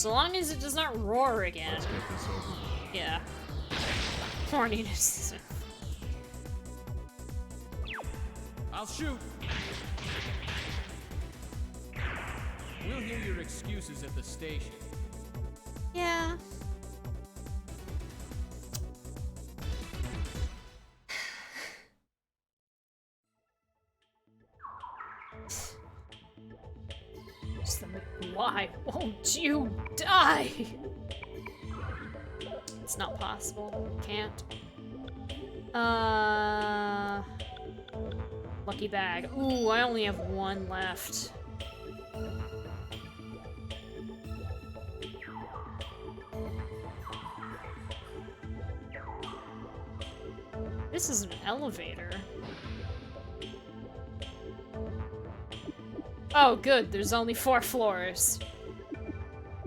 So long as it does not roar again. Let's get this over with. Yeah. Horniness. I'll shoot. We'll hear your excuses at the station. Yeah. Why won't you die? It's not possible. Can't. Lucky bag. Ooh, I only have one left. This is an elevator. Oh, good. There's only 4 floors.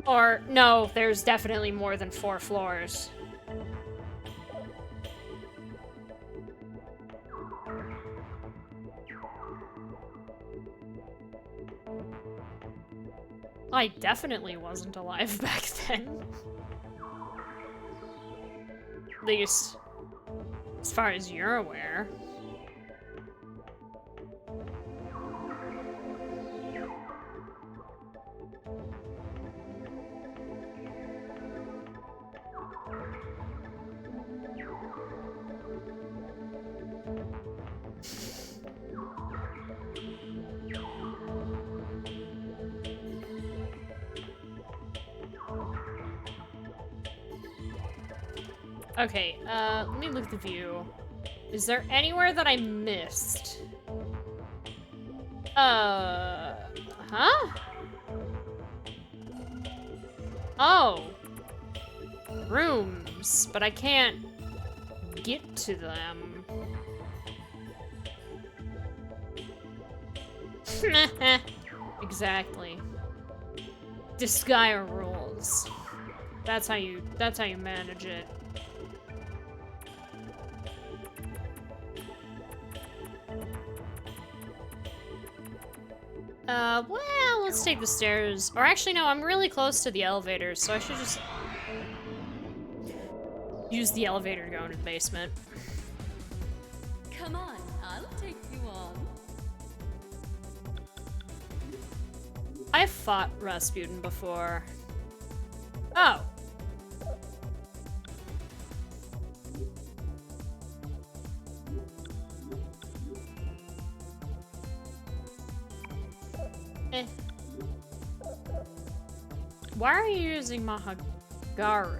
Or, no, there's definitely more than 4 floors. I definitely wasn't alive back then. At least, as far as you're aware. Okay, let me look at the view. Is there anywhere that I missed? Huh? Oh. Rooms, but I can't get to them. Exactly. Disgaea rules. That's how you manage it. Well, let's take the stairs. Or actually, no, I'm really close to the elevator, so I should just use the elevator to go into the basement. Come on, I'll take you on. I've fought Rasputin before. Oh. Why are you using Mahagaru?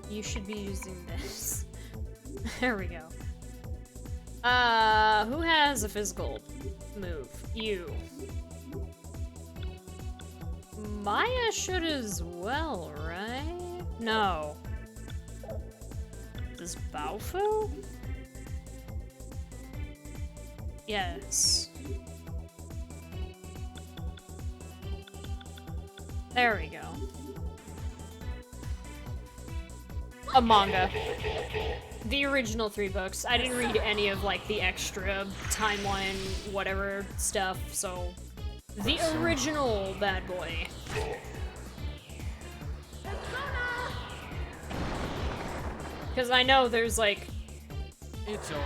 You should be using this. There we go. Who has a physical move? You. Maya should as well, right? No. Does Baofu? Yes. There we go. A manga. The original 3 books. I didn't read any of, like, the extra timeline, whatever stuff, so... The original bad boy. Because I know there's, like,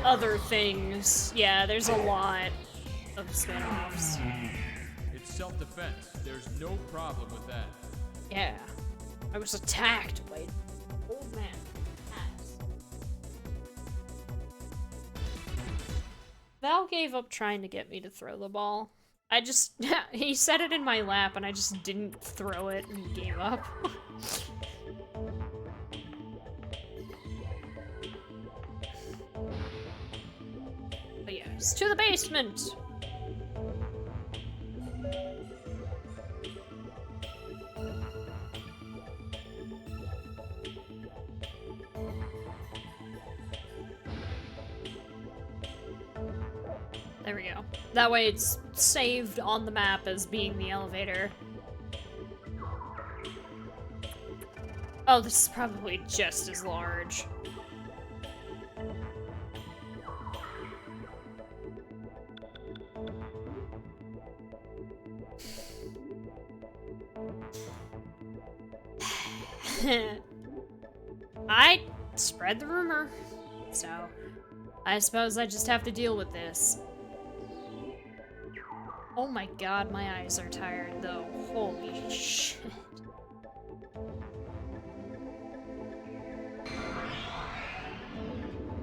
other things. Yeah, there's a lot of spin-offs. It's self-defense. There's no problem with that. Yeah. I was attacked by an old man. Val gave up trying to get me to throw the ball. I just... he set it in my lap and I just didn't throw it and gave up. But yes, to the basement! There we go. That way it's saved on the map as being the elevator. Oh, this is probably just as large. I spread the rumor, so I suppose I just have to deal with this. Oh my god, my eyes are tired though. Holy shit.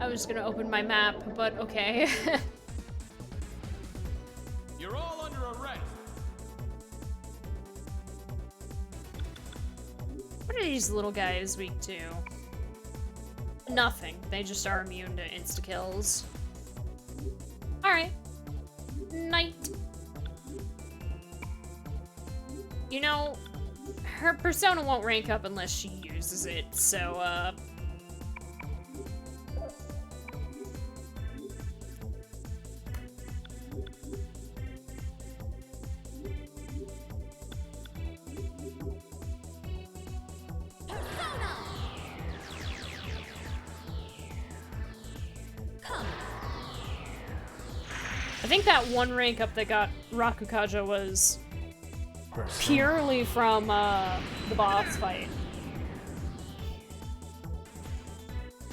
I was gonna open my map, but okay. You're all under arrest. What are these little guys weak to? Nothing. They just are immune to insta-kills. Alright. Night. You know, her persona won't rank up unless she uses it, so, I think that one rank up that got Rakukaja was purely from the boss fight.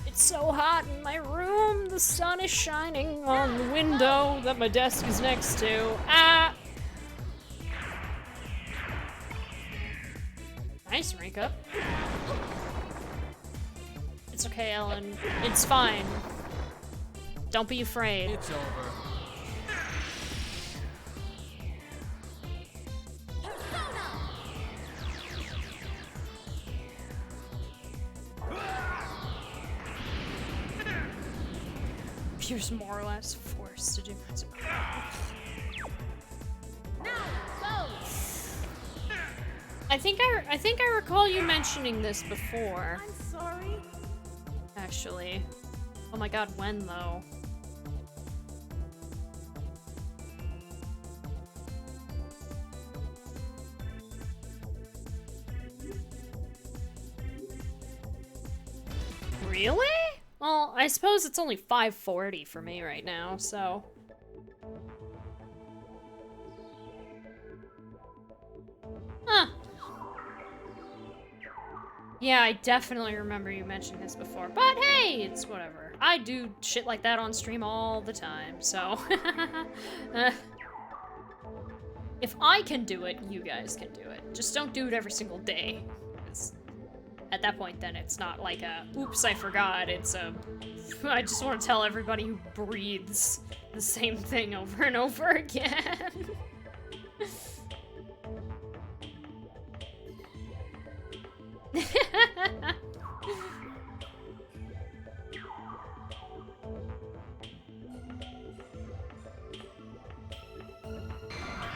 It's so hot in my room. The sun is shining on the window that my desk is next to. Ah! Nice rank up. It's okay, Ellen. It's fine. Don't be afraid. It's over. You're more or less forced to do it. I think I recall you mentioning this before. I'm sorry. Actually. Oh my god, when though? Really? Well, I suppose it's only 5:40 for me right now, so... Huh. Yeah, I definitely remember you mentioning this before, but hey, it's whatever. I do shit like that on stream all the time, so... If I can do it, you guys can do it. Just don't do it every single day. At that point, then, it's not like a, oops, I forgot, it's a, I just want to tell everybody who breathes the same thing over and over again.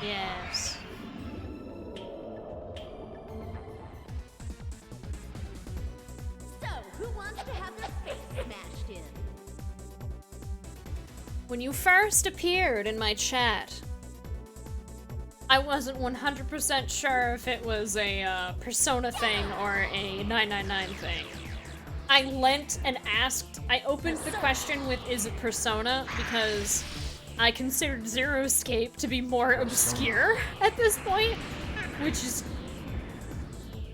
Yes. Who wants to have their face smashed in? When you first appeared in my chat, I wasn't 100% sure if it was a Persona thing or a 999 thing. I lent and asked, I opened the question with, is it Persona? Because I considered Zero Escape to be more obscure at this point, which is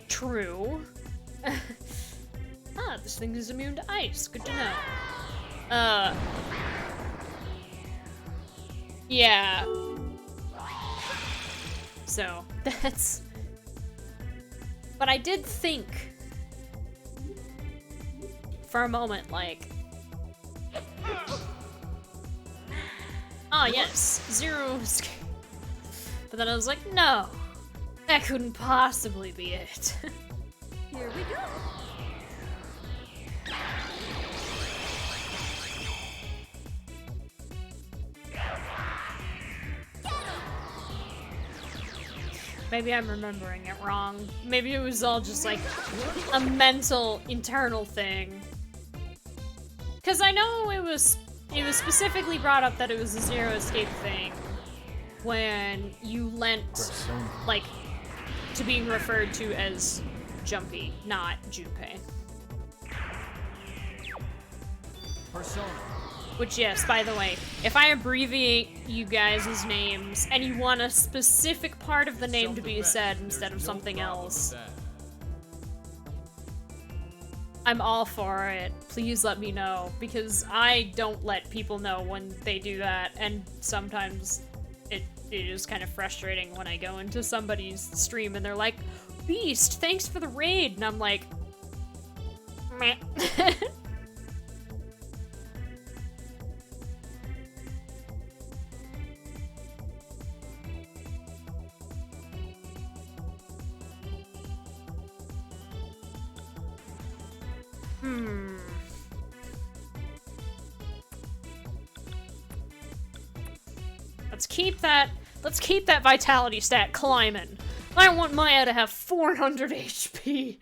true. Ah, this thing is immune to ice. Good to know. Yeah. So, that's... But I did think, for a moment, like... Ah, yes, Zero Escape. But then I was like, no, that couldn't possibly be it. Here we go. Maybe I'm remembering it wrong. Maybe it was all just like a mental, internal thing. Because I know it was specifically brought up that it was a Zero Escape thing when you lent, like, to being referred to as Jumpy, not Junpei. Persona. Which, yes, by the way, if I abbreviate you guys' names and you want a specific part of the name to be said instead of something else, I'm all for it. Please let me know, because I don't let people know when they do that, and sometimes it is kind of frustrating when I go into somebody's stream and they're like, Beast, thanks for the raid, and I'm like, meh. Let's keep that vitality stat climbing. I want Maya to have 400 HP.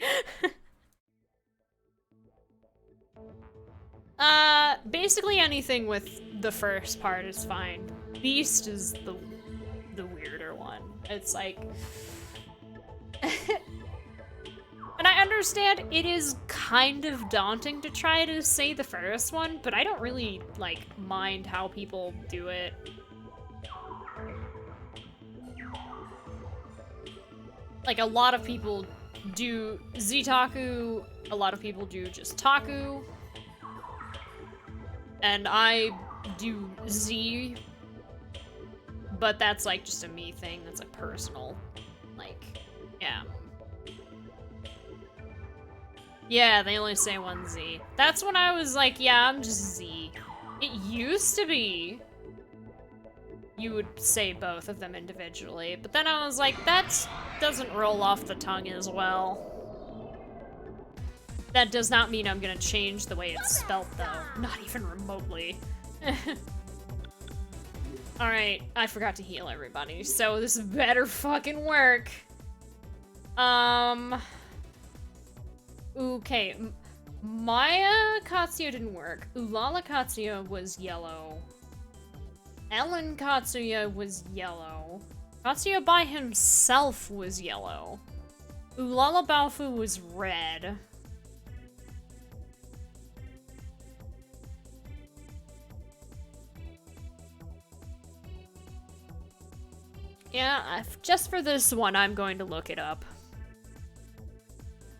Basically anything with the first part is fine. Beast is the weirder one. It's like... And I understand it is kind of daunting to try to say the first one, but I don't really, like, mind how people do it. Like, a lot of people do Z-Taku, a lot of people do just Taku, and I do Z, but that's, like, just a me thing, that's, like, personal, like, yeah. Yeah, they only say one Z. That's when I was like, yeah, I'm just Z. It used to be you would say both of them individually, but then I was like, that doesn't roll off the tongue as well. That does not mean I'm gonna change the way it's spelt, though. Not even remotely. Alright, I forgot to heal everybody, so this better fucking work. Okay, Maya Katsuya didn't work. Ulala Katsuya was yellow. Ellen Katsuya was yellow. Katsuya by himself was yellow. Ulala Baofu was red. Yeah, just for this one, I'm going to look it up.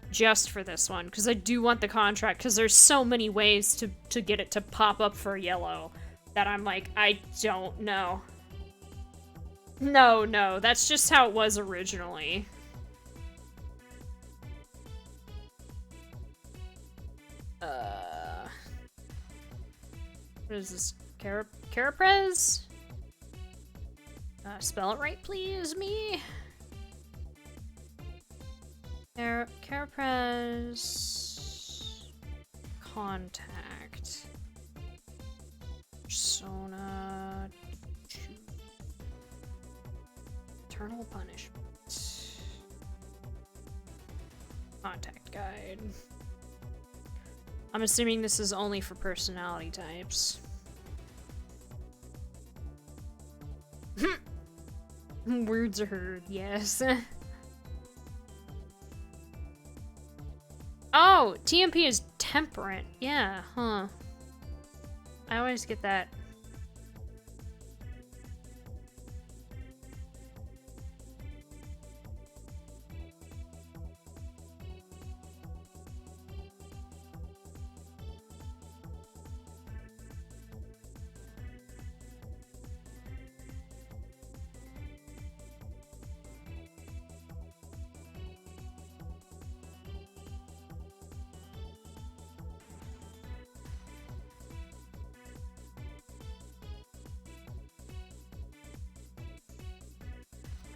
Just for this one, because I do want the contract, because there's so many ways to get it to pop up for yellow that I'm like, I don't know. No, that's just how it was originally. What is this? Caraprez? Spell it right, please, me? Caraprez... Contact... Persona... Eternal Punishment... Contact Guide... I'm assuming this is only for personality types. Words are heard, yes. Oh, TMP is temperate. Yeah, huh. I always get that.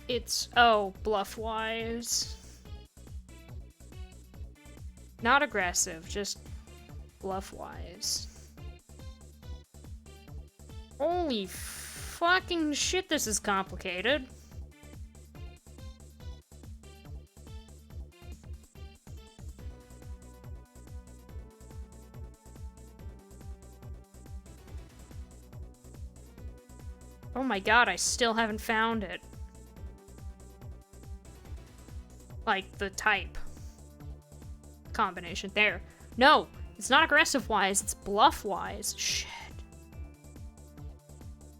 It's, oh, bluff-wise. Not aggressive, just bluff-wise. Holy fucking shit, this is complicated. Oh my god, I still haven't found it. Like, the type. Combination. There. No! It's not aggressive-wise, it's bluff-wise. Shit.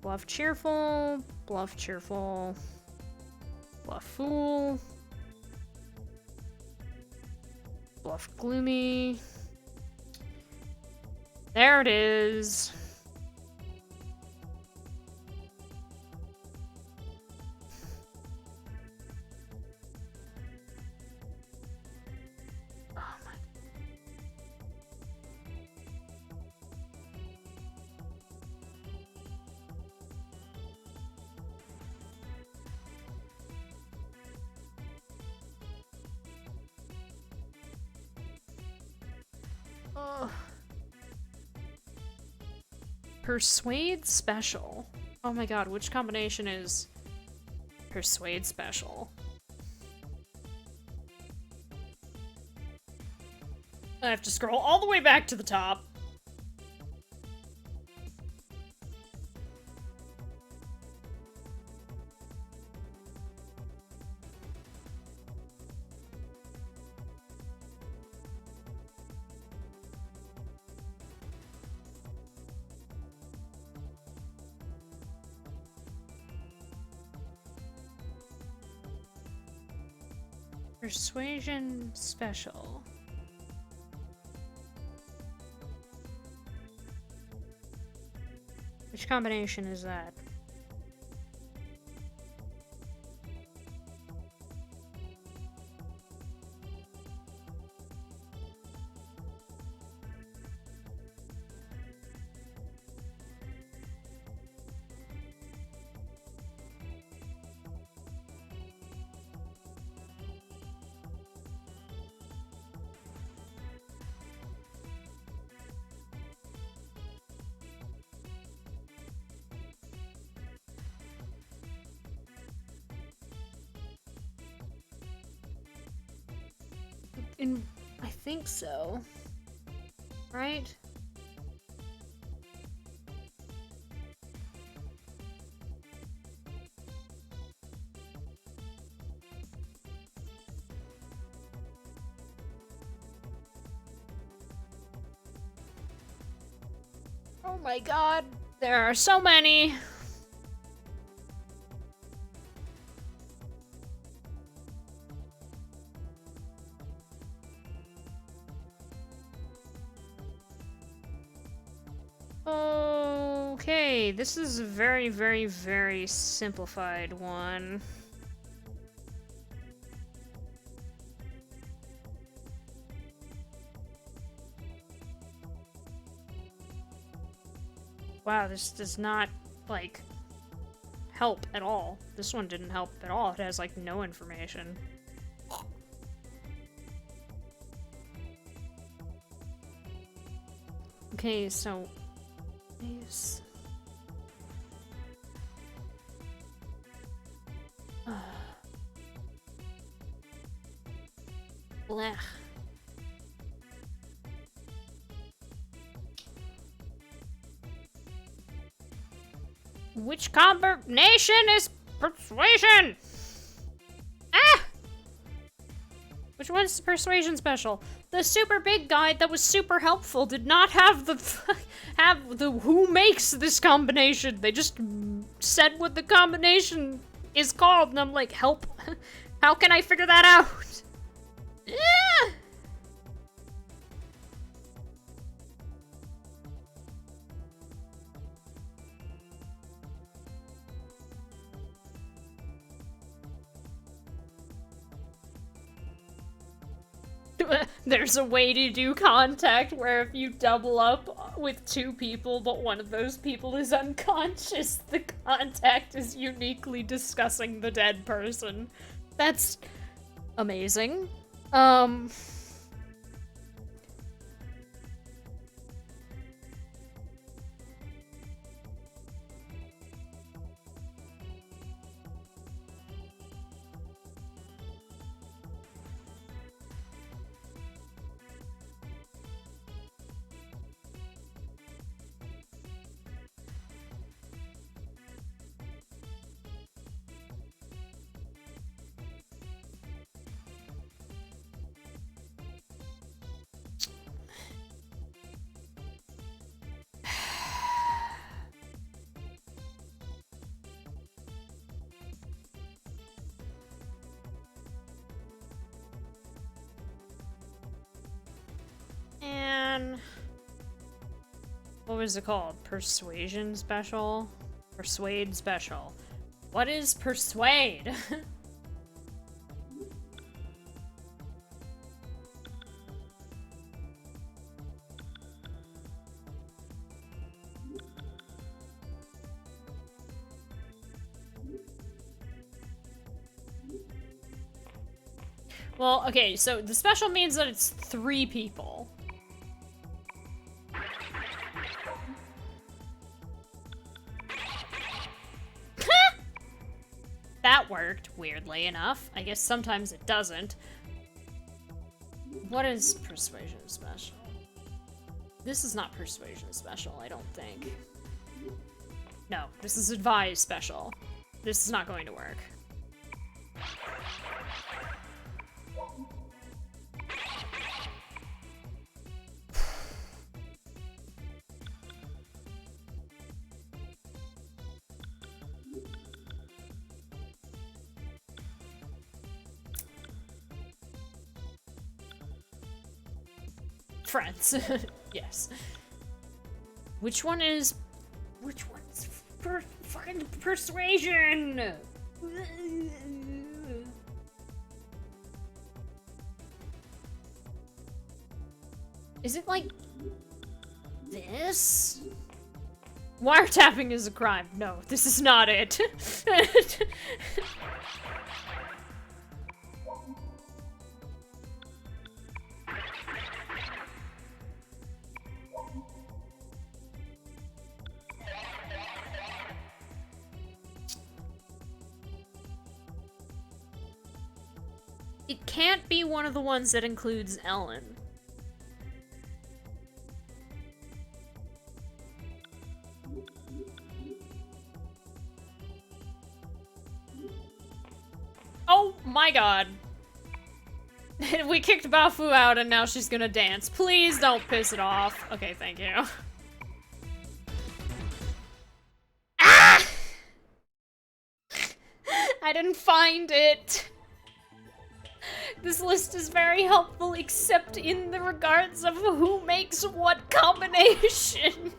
Bluff cheerful. Bluff cheerful. Bluff fool. Bluff gloomy. There it is. Oh my. Ugh. Persuade special. Oh my god, which combination is persuade special? I have to scroll all the way back to the top. Persuasion special. Which combination is that? I think so. Right? Oh my god, there are so many. Okay, this is a very, very, very simplified one. Wow, this does not, like, help at all. This one didn't help at all. It has, like, no information. Okay, so... these... Blech. Which combination is persuasion? Ah! Which one's the persuasion special? The super big guy that was super helpful did not have the who makes this combination. They just said what the combination is called, and I'm like, help. How can I figure that out? Yeah! There's a way to do contact where if you double up with two people, but one of those people is unconscious, the contact is uniquely discussing the dead person. That's amazing. And What was it called? Persuasion special? Persuade special. What is persuade? Well, okay, so the special means that it's 3 people. That worked, weirdly enough. I guess sometimes it doesn't. What is persuasion special? This is not persuasion special, I don't think. No, this is advise special. This is not going to work. Friends. Yes. Which one is fucking persuasion? Is it like this? Wiretapping is a crime. No, this is not it. It can't be one of the ones that includes Ellen. Oh my god. We kicked Baofu out and now she's gonna dance. Please don't piss it off. Okay, thank you. Ah! I didn't find it. This list is very helpful, except in the regards of who makes what combination.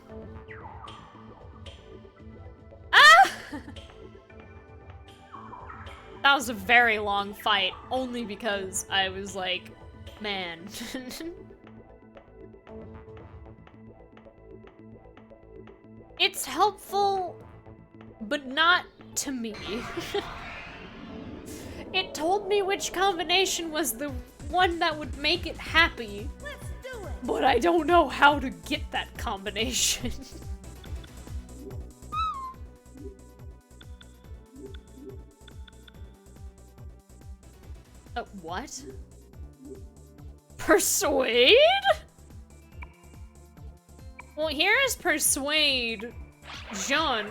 Ah! That was a very long fight, only because I was like, man. It's helpful, but not to me. It told me which combination was the one that would make it happy. Let's do it. But I don't know how to get that combination. What? Persuade? Well, here is persuade Jean.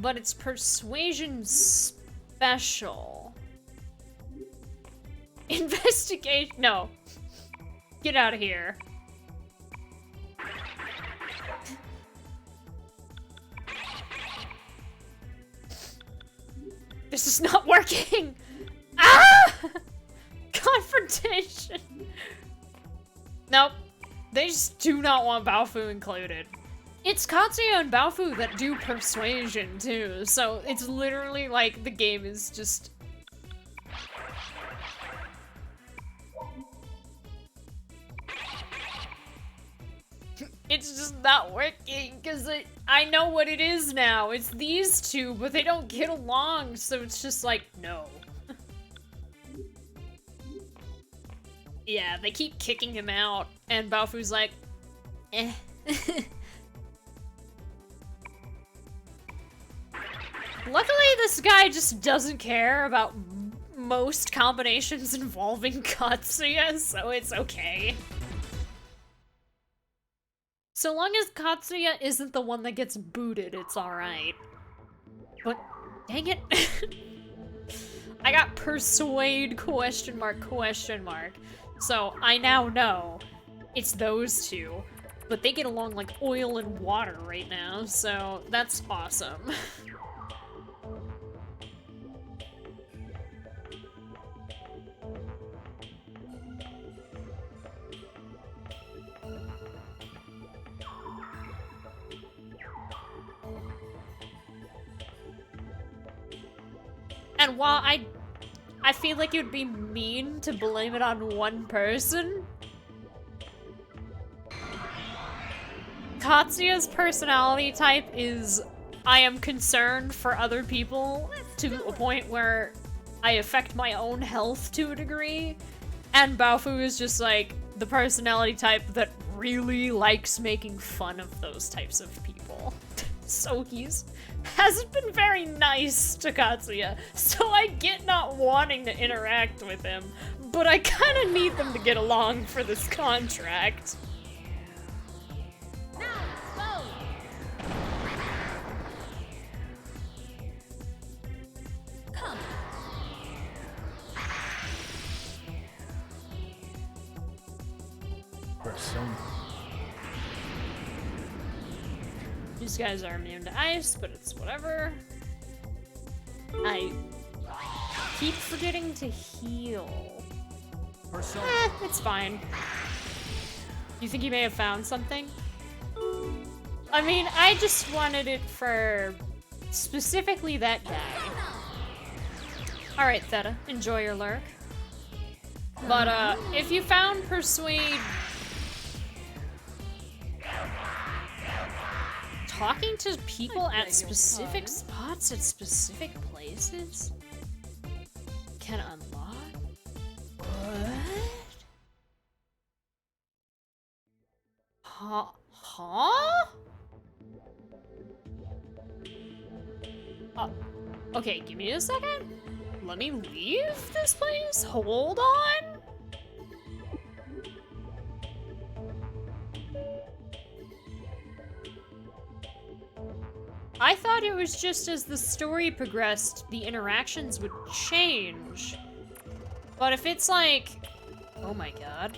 But it's persuasion special. Investigation. No. Get out of here. This is not working. Ah! Confrontation. Nope. They just do not want Baofu included. It's Katsuya and Baofu that do persuasion too, so it's literally like the game is just... It's just not working, because I know what it is now. It's these two, but they don't get along, so it's just like, no. Yeah, they keep kicking him out, and Baofu's like, eh. Luckily, this guy just doesn't care about most combinations involving Katsuya, so it's okay. So long as Katsuya isn't the one that gets booted, it's alright. But, dang it. I got persuade question mark. So I now know it's those two. But they get along like oil and water right now, so that's awesome. And while I feel like it would be mean to blame it on one person, Katsuya's personality type is I am concerned for other people to a point where I affect my own health to a degree, and Baofu is just like the personality type that really likes making fun of those types of people. So hasn't been very nice to Katsuya, so I get not wanting to interact with him, but I kind of need them to get along for this contract. Come. Persona. These guys are immune to ice, but it's whatever. I keep forgetting to heal. Persona. It's fine. You think you may have found something? I mean, I just wanted it for specifically that guy. Alright, Theta, enjoy your lurk. But, if you found Persuade... talking to people at specific spots at specific places can unlock? What? Huh? Okay, give me a second. Let me leave this place? Hold on. I thought it was just as the story progressed, the interactions would change. But if it's like... oh my god.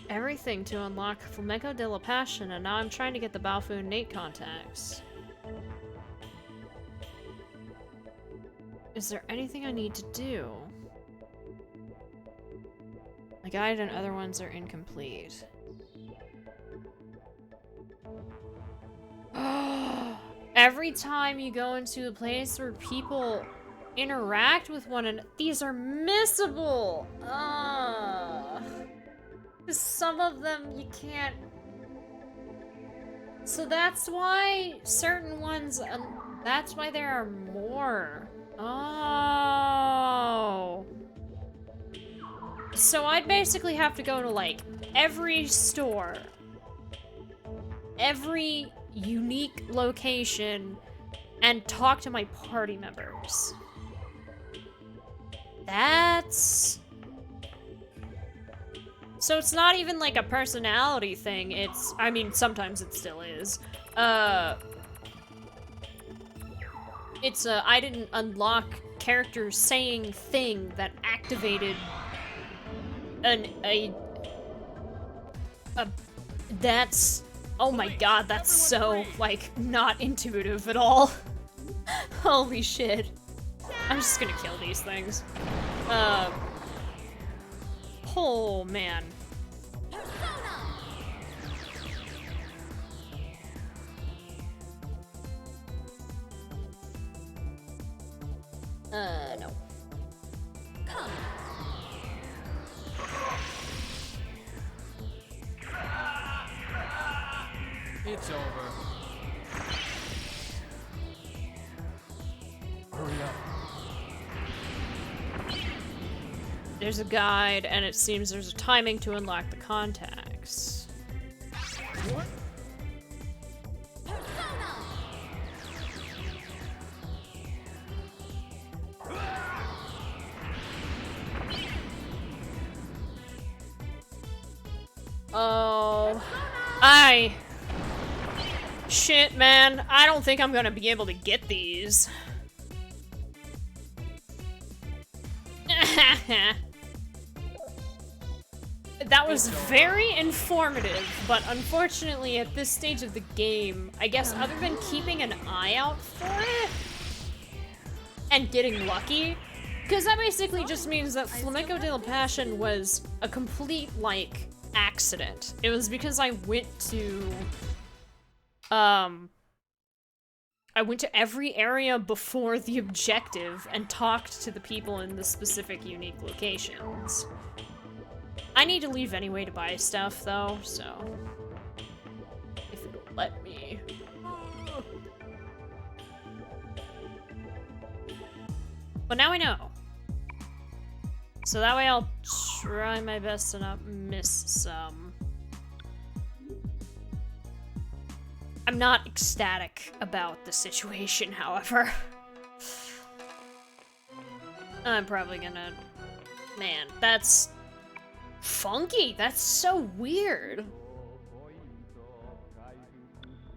Everything to unlock Flamenco de la Passion, and now I'm trying to get the Baofu and Nate contacts. Is there anything I need to do? The guide and other ones are incomplete. Every time you go into a place where people interact with one another, these are missable! Some of them you can't... So that's why certain ones... that's why there are more. Oh. So I'd basically have to go to, like, every store, every unique location, and talk to my party members. That's... So it's not even like a personality thing, it's... I mean, sometimes it still is. It's a I didn't unlock character saying thing that activated that's... oh my god, that's so, like, not intuitive at all. Holy shit. I'm just gonna kill these things. Oh, man. No. Come. It's over. Hurry up. There's a guide, and it seems there's a timing to unlock the contacts. What? Oh. Shit, man. I don't think I'm gonna be able to get these. That was very informative, but unfortunately at this stage of the game, I guess other than keeping an eye out for it and getting lucky, Because that basically just means that Flamenco de la Passion was a complete, like, accident. It was because I went to every area before the objective and talked to the people in the specific unique locations. I need to leave anyway to buy stuff, though, so... if it'll let me. But now I know. So that way I'll try my best to not miss some. I'm not ecstatic about the situation, however. I'm probably gonna... Man, that's... funky! That's so weird!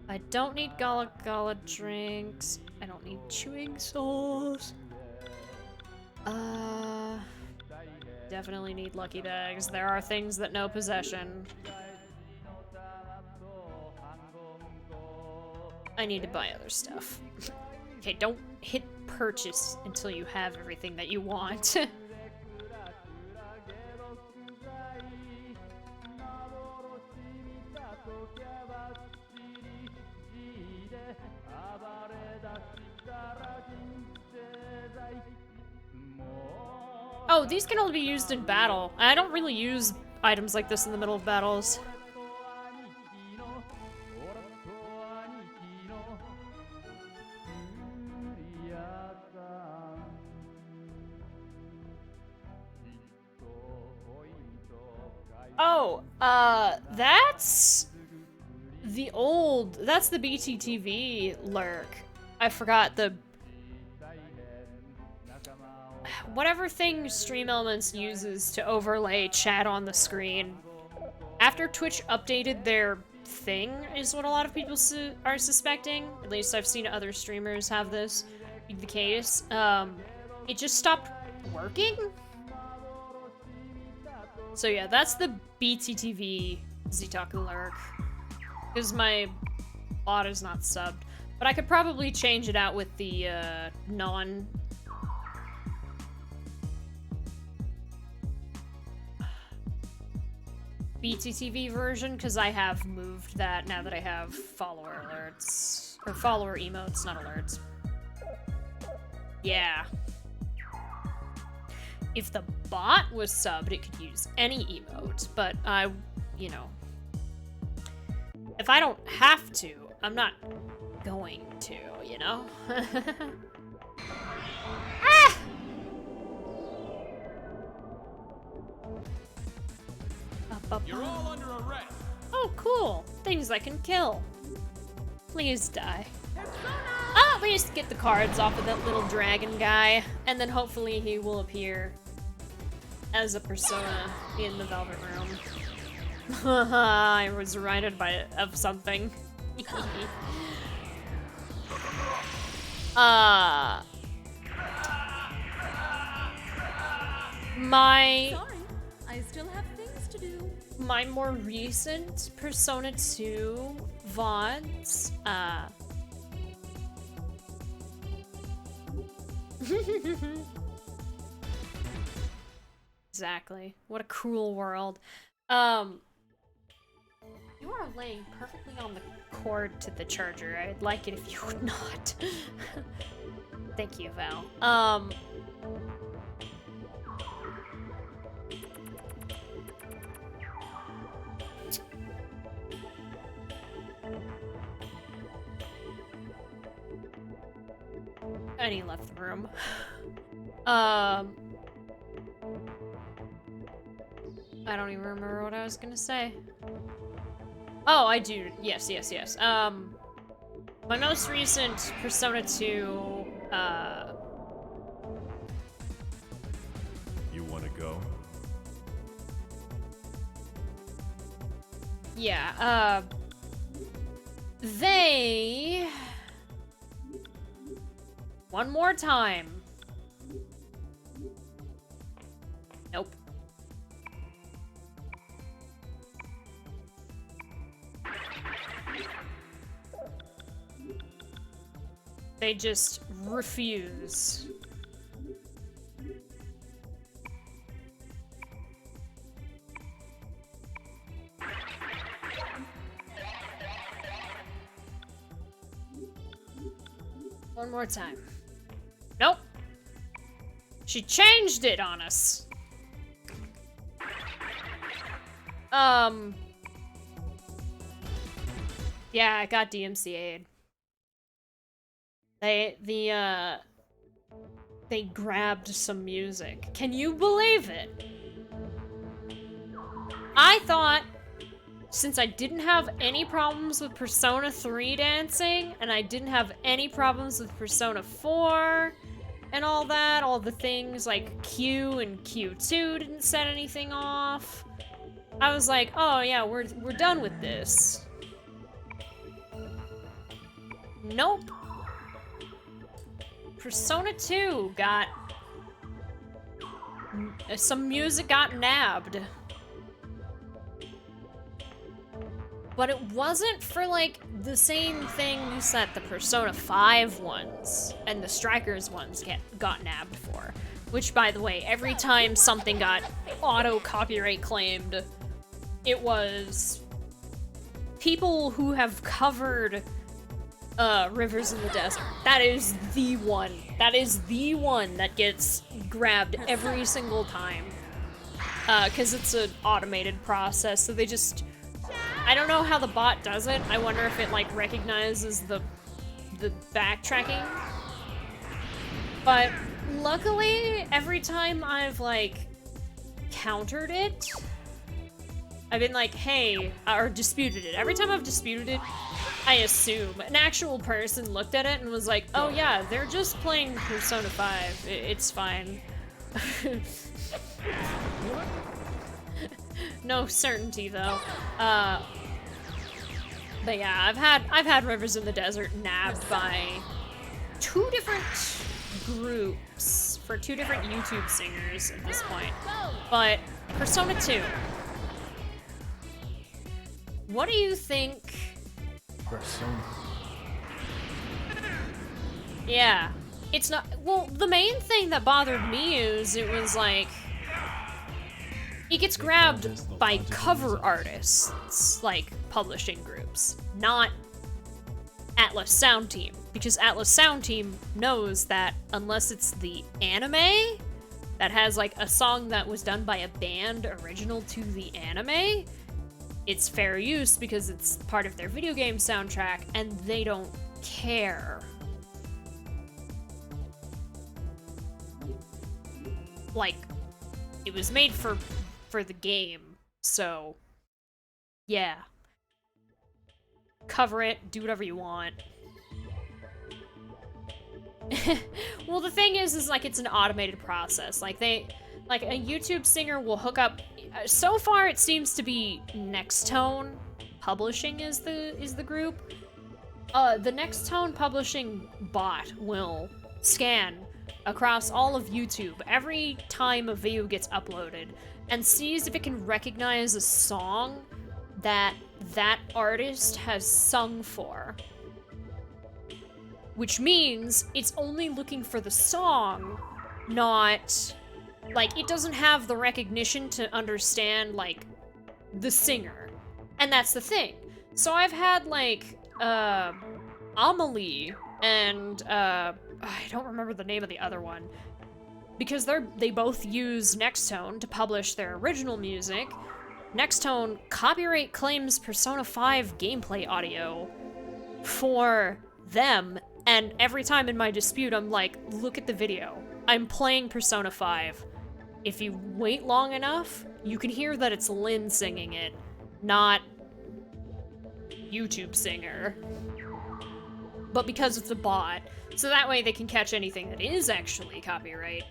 I don't need Gala Gala drinks. I don't need chewing sauce. Definitely need lucky bags. There are things that know possession. I need to buy other stuff. Okay, don't hit purchase until you have everything that you want. Oh, these can only be used in battle. I don't really use items like this in the middle of battles. Oh, that's that's the BTTV lurk. I forgot the... whatever thing Stream Elements uses to overlay chat on the screen. After Twitch updated their thing, is what a lot of people are suspecting. At least I've seen other streamers have this be the case. It just stopped working? So yeah, that's the BTTV Zitaku lurk. Because my bot is not subbed. But I could probably change it out with the non... BTTV version, because I have moved that now that I have follower alerts. Or follower emotes, not alerts. Yeah. If the bot was subbed, it could use any emote, but you know. If I don't have to, I'm not going to, you know? Ah! You're all under arrest. Oh, cool. Things I can kill. Please die. Ah, we just get the cards off of that little dragon guy, and then hopefully he will appear as a persona in the Velvet Room. I was reminded of something. My... Sorry, I still have things to do. My more recent Persona 2 VODs, Exactly. What a cruel world. You are laying perfectly on the cord to the charger. I'd like it if you would not. Thank you, Val. And he left the room. I don't even remember what I was gonna say. Oh, I do. Yes. My most recent Persona 2, You wanna go? yeah, they... One more time. Nope. They just refuse. One more time. Nope. She changed it on us. Yeah, I got DMCA'd. They grabbed some music. Can you believe it? I thought, since I didn't have any problems with Persona 3 dancing, and I didn't have any problems with Persona 4, and all that, all the things like Q and Q2 didn't set anything off, I was like, oh yeah, we're done with this. Nope. Persona 2 got... some music got nabbed. But it wasn't for, like, the same things that the Persona 5 ones and the Strikers ones got nabbed for. Which, by the way, every time something got auto-copyright claimed, it was people who have covered Rivers in the Desert. That is the one. That is the one that gets grabbed every single time. Because it's an automated process, so they just... I don't know how the bot does it. I wonder if it, like, recognizes the backtracking. But luckily, every time I've, like, countered it, I've been like, hey, or disputed it. Every time I've disputed it, I assume an actual person looked at it and was like, oh yeah, they're just playing Persona 5. It's fine. No certainty though. But yeah, I've had Rivers in the Desert nabbed by 2 different groups for 2 different YouTube singers at this point. But Persona 2. What do you think? Persona. Yeah. It's not, well, the main thing that bothered me is it was like, it gets grabbed by cover artists, like publishing groups, not Atlus Sound Team, because Atlus Sound Team knows that unless it's the anime that has like a song that was done by a band original to the anime, it's fair use because it's part of their video game soundtrack and they don't care. Like, it was made for the game, so yeah. Cover it, do whatever you want. Well, the thing is like it's an automated process. Like a YouTube singer will hook up. So far, it seems to be Nextone Publishing is the group. The Nextone Publishing bot will scan across all of YouTube every time a video gets uploaded and sees if it can recognize a song that artist has sung for. Which means it's only looking for the song, not... like, it doesn't have the recognition to understand, like, the singer. And that's the thing. So I've had, like, Amelie and, I don't remember the name of the other one. Because they both use Nextone to publish their original music. Nextone copyright claims Persona 5 gameplay audio for them, and every time in my dispute I'm like, look at the video. I'm playing Persona 5. If you wait long enough, you can hear that it's Lynn singing it, not YouTube singer. But because it's a bot, so that way they can catch anything that is actually copyright.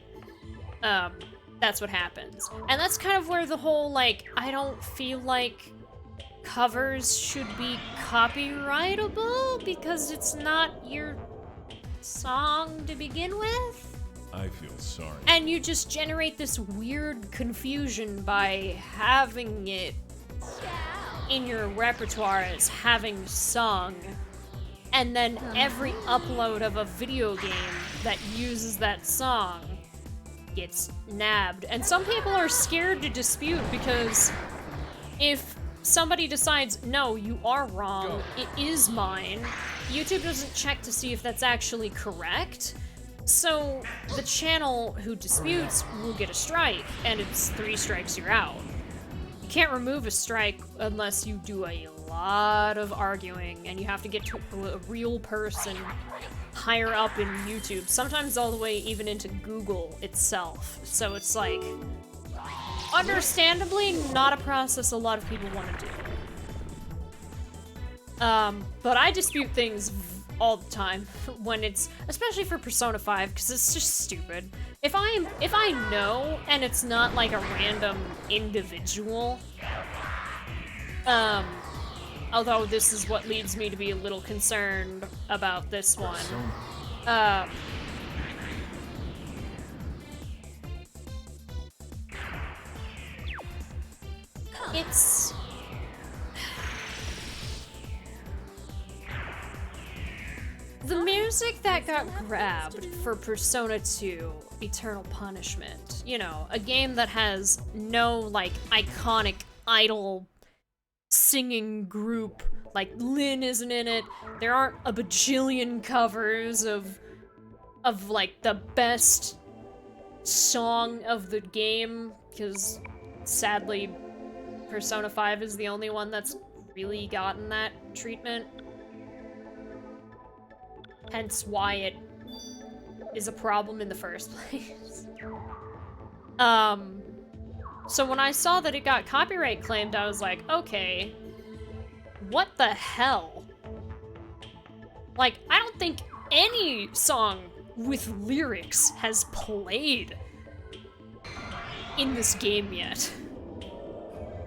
That's what happens. And that's kind of where the whole, like, I don't feel like covers should be copyrightable because it's not your song to begin with. I feel sorry. And you just generate this weird confusion by having it in your repertoire as having sung. And then every upload of a video game that uses that song gets nabbed. And some people are scared to dispute because if somebody decides, no, you are wrong, it is mine, YouTube doesn't check to see if that's actually correct. So the channel who disputes will get a strike, and it's 3 strikes, you're out. You can't remove a strike unless you do a lot of arguing, and you have to get to a real person higher up in YouTube, sometimes all the way even into Google itself. So it's like, understandably, not a process a lot of people want to do. But I dispute things all the time when it's, especially for Persona 5, because it's just stupid. If I know, and it's not like a random individual, although this is what leads me to be a little concerned about this one. It's... The music that got grabbed for Persona 2 Eternal Punishment, you know, a game that has no, like, iconic idol singing group, like Lyn isn't in it, there aren't a bajillion covers of like, the best song of the game, because sadly, Persona 5 is the only one that's really gotten that treatment. Hence why it is a problem in the first place. So when I saw that it got copyright claimed, I was like, okay, what the hell? Like, I don't think any song with lyrics has played in this game yet.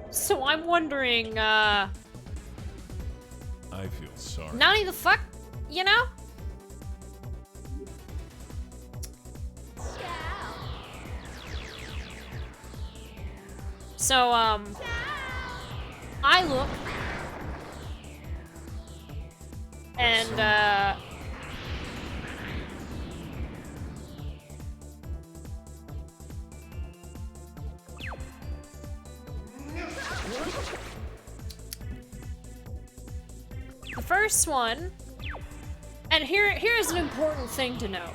So I'm wondering, I feel sorry. Nani the fuck, you know? So, I look, and, the first one, and here's an important thing to note.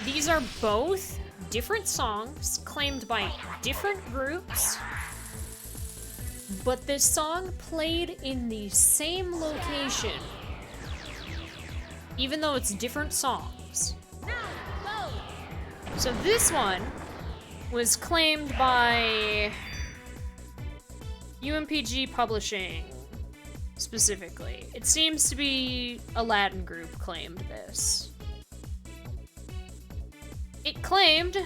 These are both different songs claimed by different groups, but this song played in the same location, even though it's different songs. So this one was claimed by UMPG Publishing, specifically. It seems to be a Latin group claimed this. It claimed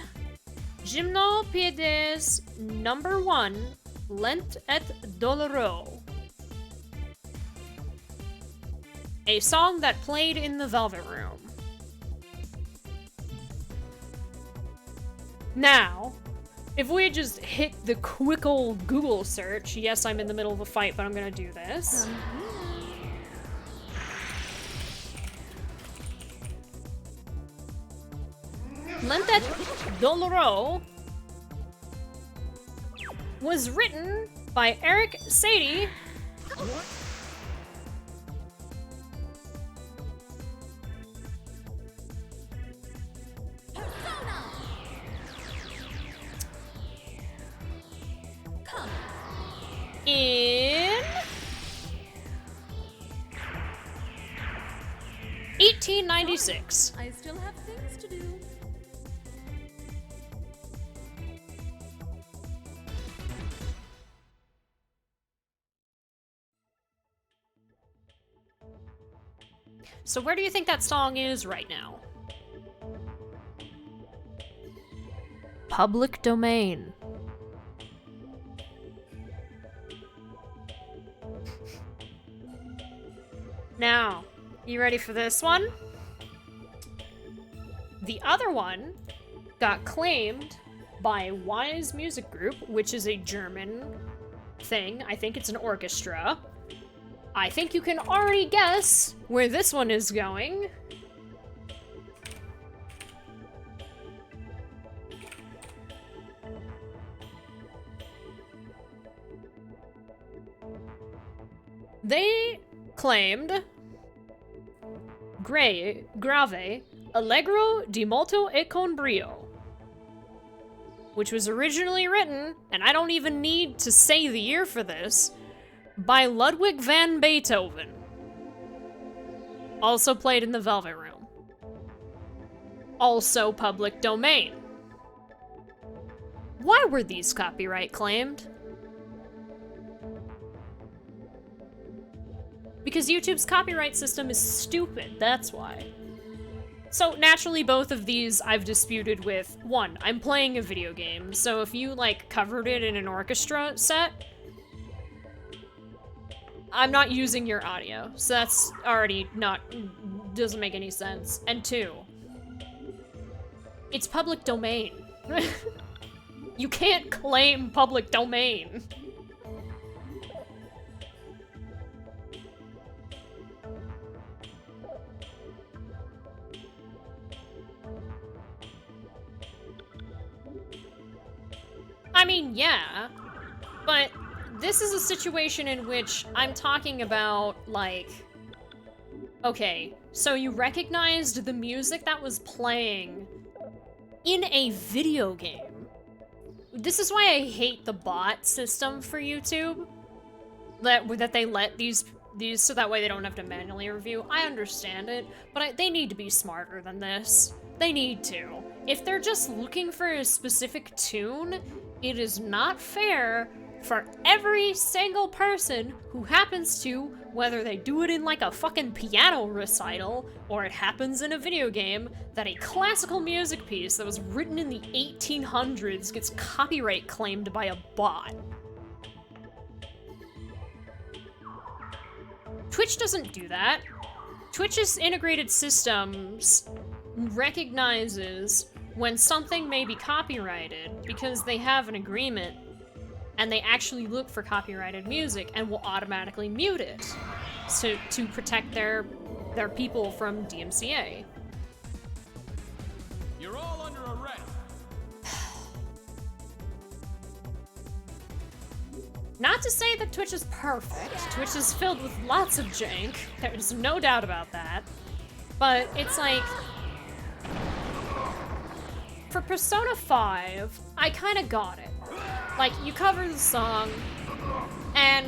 Gymnopédies #1, Lent et Doloro. A song that played in the Velvet Room. Now, if we just hit the quick old Google search, yes, I'm in the middle of a fight, but I'm gonna do this. Lent et Doloro was written by Eric Satie in 1896. I still have things to do. So where do you think that song is right now? Public domain. Now, you ready for this one? The other one got claimed by Wise Music Group, which is a German thing. I think it's an orchestra. I think you can already guess where this one is going. They claimed grave, allegro di molto e con brio, which was originally written, and I don't even need to say the year for this, by Ludwig van Beethoven. Also played in the Velvet Room. Also public domain. Why were these copyright claimed? Because YouTube's copyright system is stupid, that's why. So naturally both of these I've disputed with. One, I'm playing a video game, so if you like covered it in an orchestra set, I'm not using your audio, so that's already doesn't make any sense. And two, it's public domain. You can't claim public domain. I mean, yeah, but this is a situation in which I'm talking about, like, okay, so you recognized the music that was playing in a video game. This is why I hate the bot system for YouTube, that they let these so that way they don't have to manually review. I understand it, but they need to be smarter than this. They need to. If they're just looking for a specific tune, it is not fair for every single person who happens to, whether they do it in like a fucking piano recital or it happens in a video game, that a classical music piece that was written in the 1800s gets copyright claimed by a bot. Twitch doesn't do that. Twitch's integrated systems recognizes when something may be copyrighted because they have an agreement and they actually look for copyrighted music and will automatically mute it to protect their people from DMCA. You're all under arrest. Not to say that Twitch is perfect. Twitch is filled with lots of jank. There's no doubt about that. But it's like, for Persona 5, I kind of got it. Like, you cover the song, and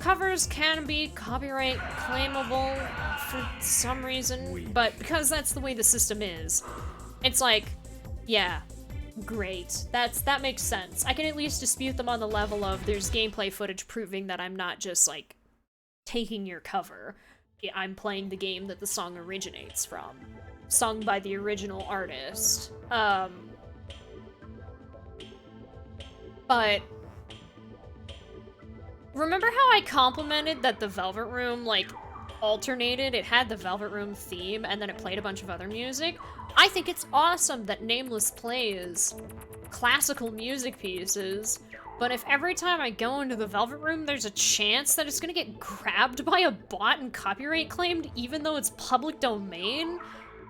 covers can be copyright claimable for some reason, but because that's the way the system is, it's like, yeah, great. That makes sense. I can at least dispute them on the level of there's gameplay footage proving that I'm not just, like, taking your cover. I'm playing the game that the song originates from. Sung by the original artist. But remember how I complimented that the Velvet Room, like, alternated? It had the Velvet Room theme, and then it played a bunch of other music? I think it's awesome that Nameless plays classical music pieces, but if every time I go into the Velvet Room there's a chance that it's gonna get grabbed by a bot and copyright claimed even though it's public domain,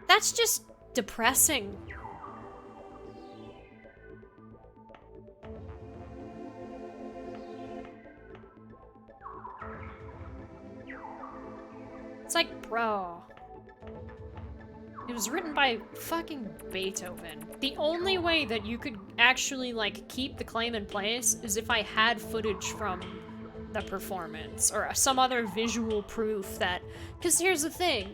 that's just depressing. It's like, bro. It was written by fucking Beethoven. The only way that you could actually, like, keep the claim in place is if I had footage from the performance or some other visual proof that... Because here's the thing.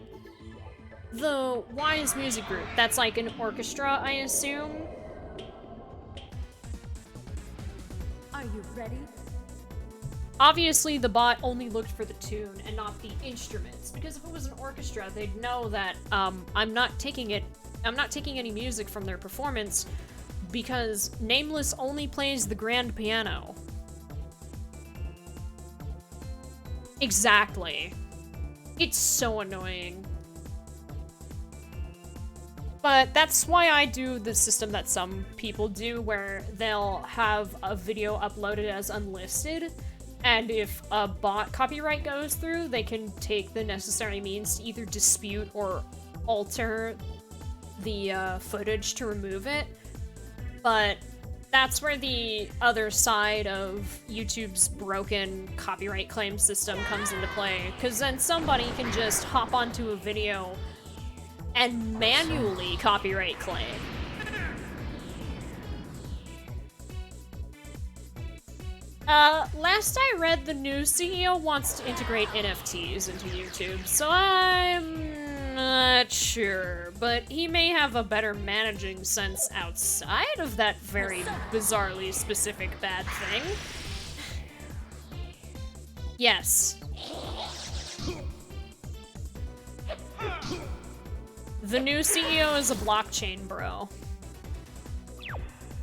The Wise Music Group, that's like an orchestra, I assume. Are you ready? Obviously, the bot only looked for the tune and not the instruments, because if it was an orchestra, they'd know that I'm not taking any music from their performance, because Nameless only plays the grand piano. Exactly. It's so annoying. But that's why I do the system that some people do, where they'll have a video uploaded as unlisted, and if a bot copyright goes through, they can take the necessary means to either dispute or alter the footage to remove it. But that's where the other side of YouTube's broken copyright claim system comes into play, because then somebody can just hop onto a video and manually copyright claim. Last I read, the new CEO wants to integrate NFTs into YouTube, so I'm not sure, but he may have a better managing sense outside of that very bizarrely specific bad thing. Yes. The new CEO is a blockchain bro.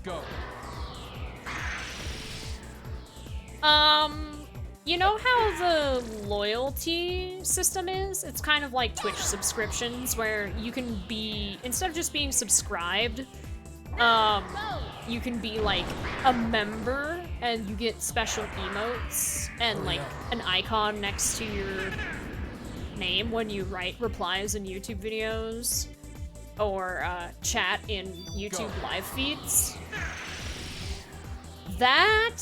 Go. You know how the loyalty system is? It's kind of like Twitch subscriptions, where you can be, instead of just being subscribed, you can be like a member and you get special emotes and like an icon next to your name when you write replies in YouTube videos or chat in YouTube live feeds. That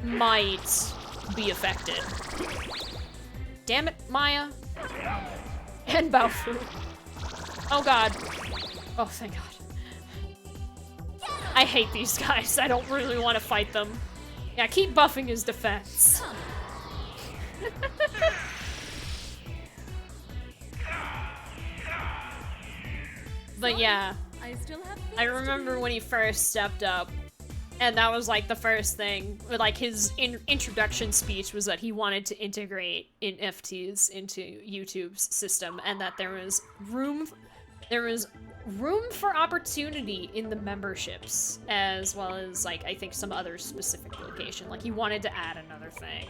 might be affected. Damn it, Maya. And Baofu. Oh god. Oh, thank god. I hate these guys. I don't really want to fight them. Yeah, keep buffing his defense. But yeah, I remember when he first stepped up, and that was like the first thing, like his introduction speech was that he wanted to integrate NFTs into YouTube's system, and that there was room for opportunity in the memberships, as well as like I think some other specific location. Like he wanted to add another thing.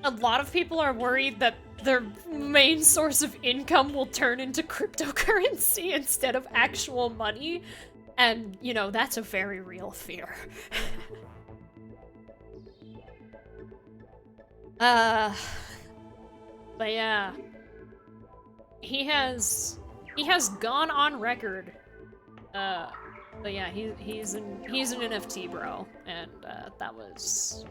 A lot of people are worried that their main source of income will turn into cryptocurrency instead of actual money. And, you know, that's a very real fear. But yeah. He has gone on record. But yeah, he's an NFT bro, and that was.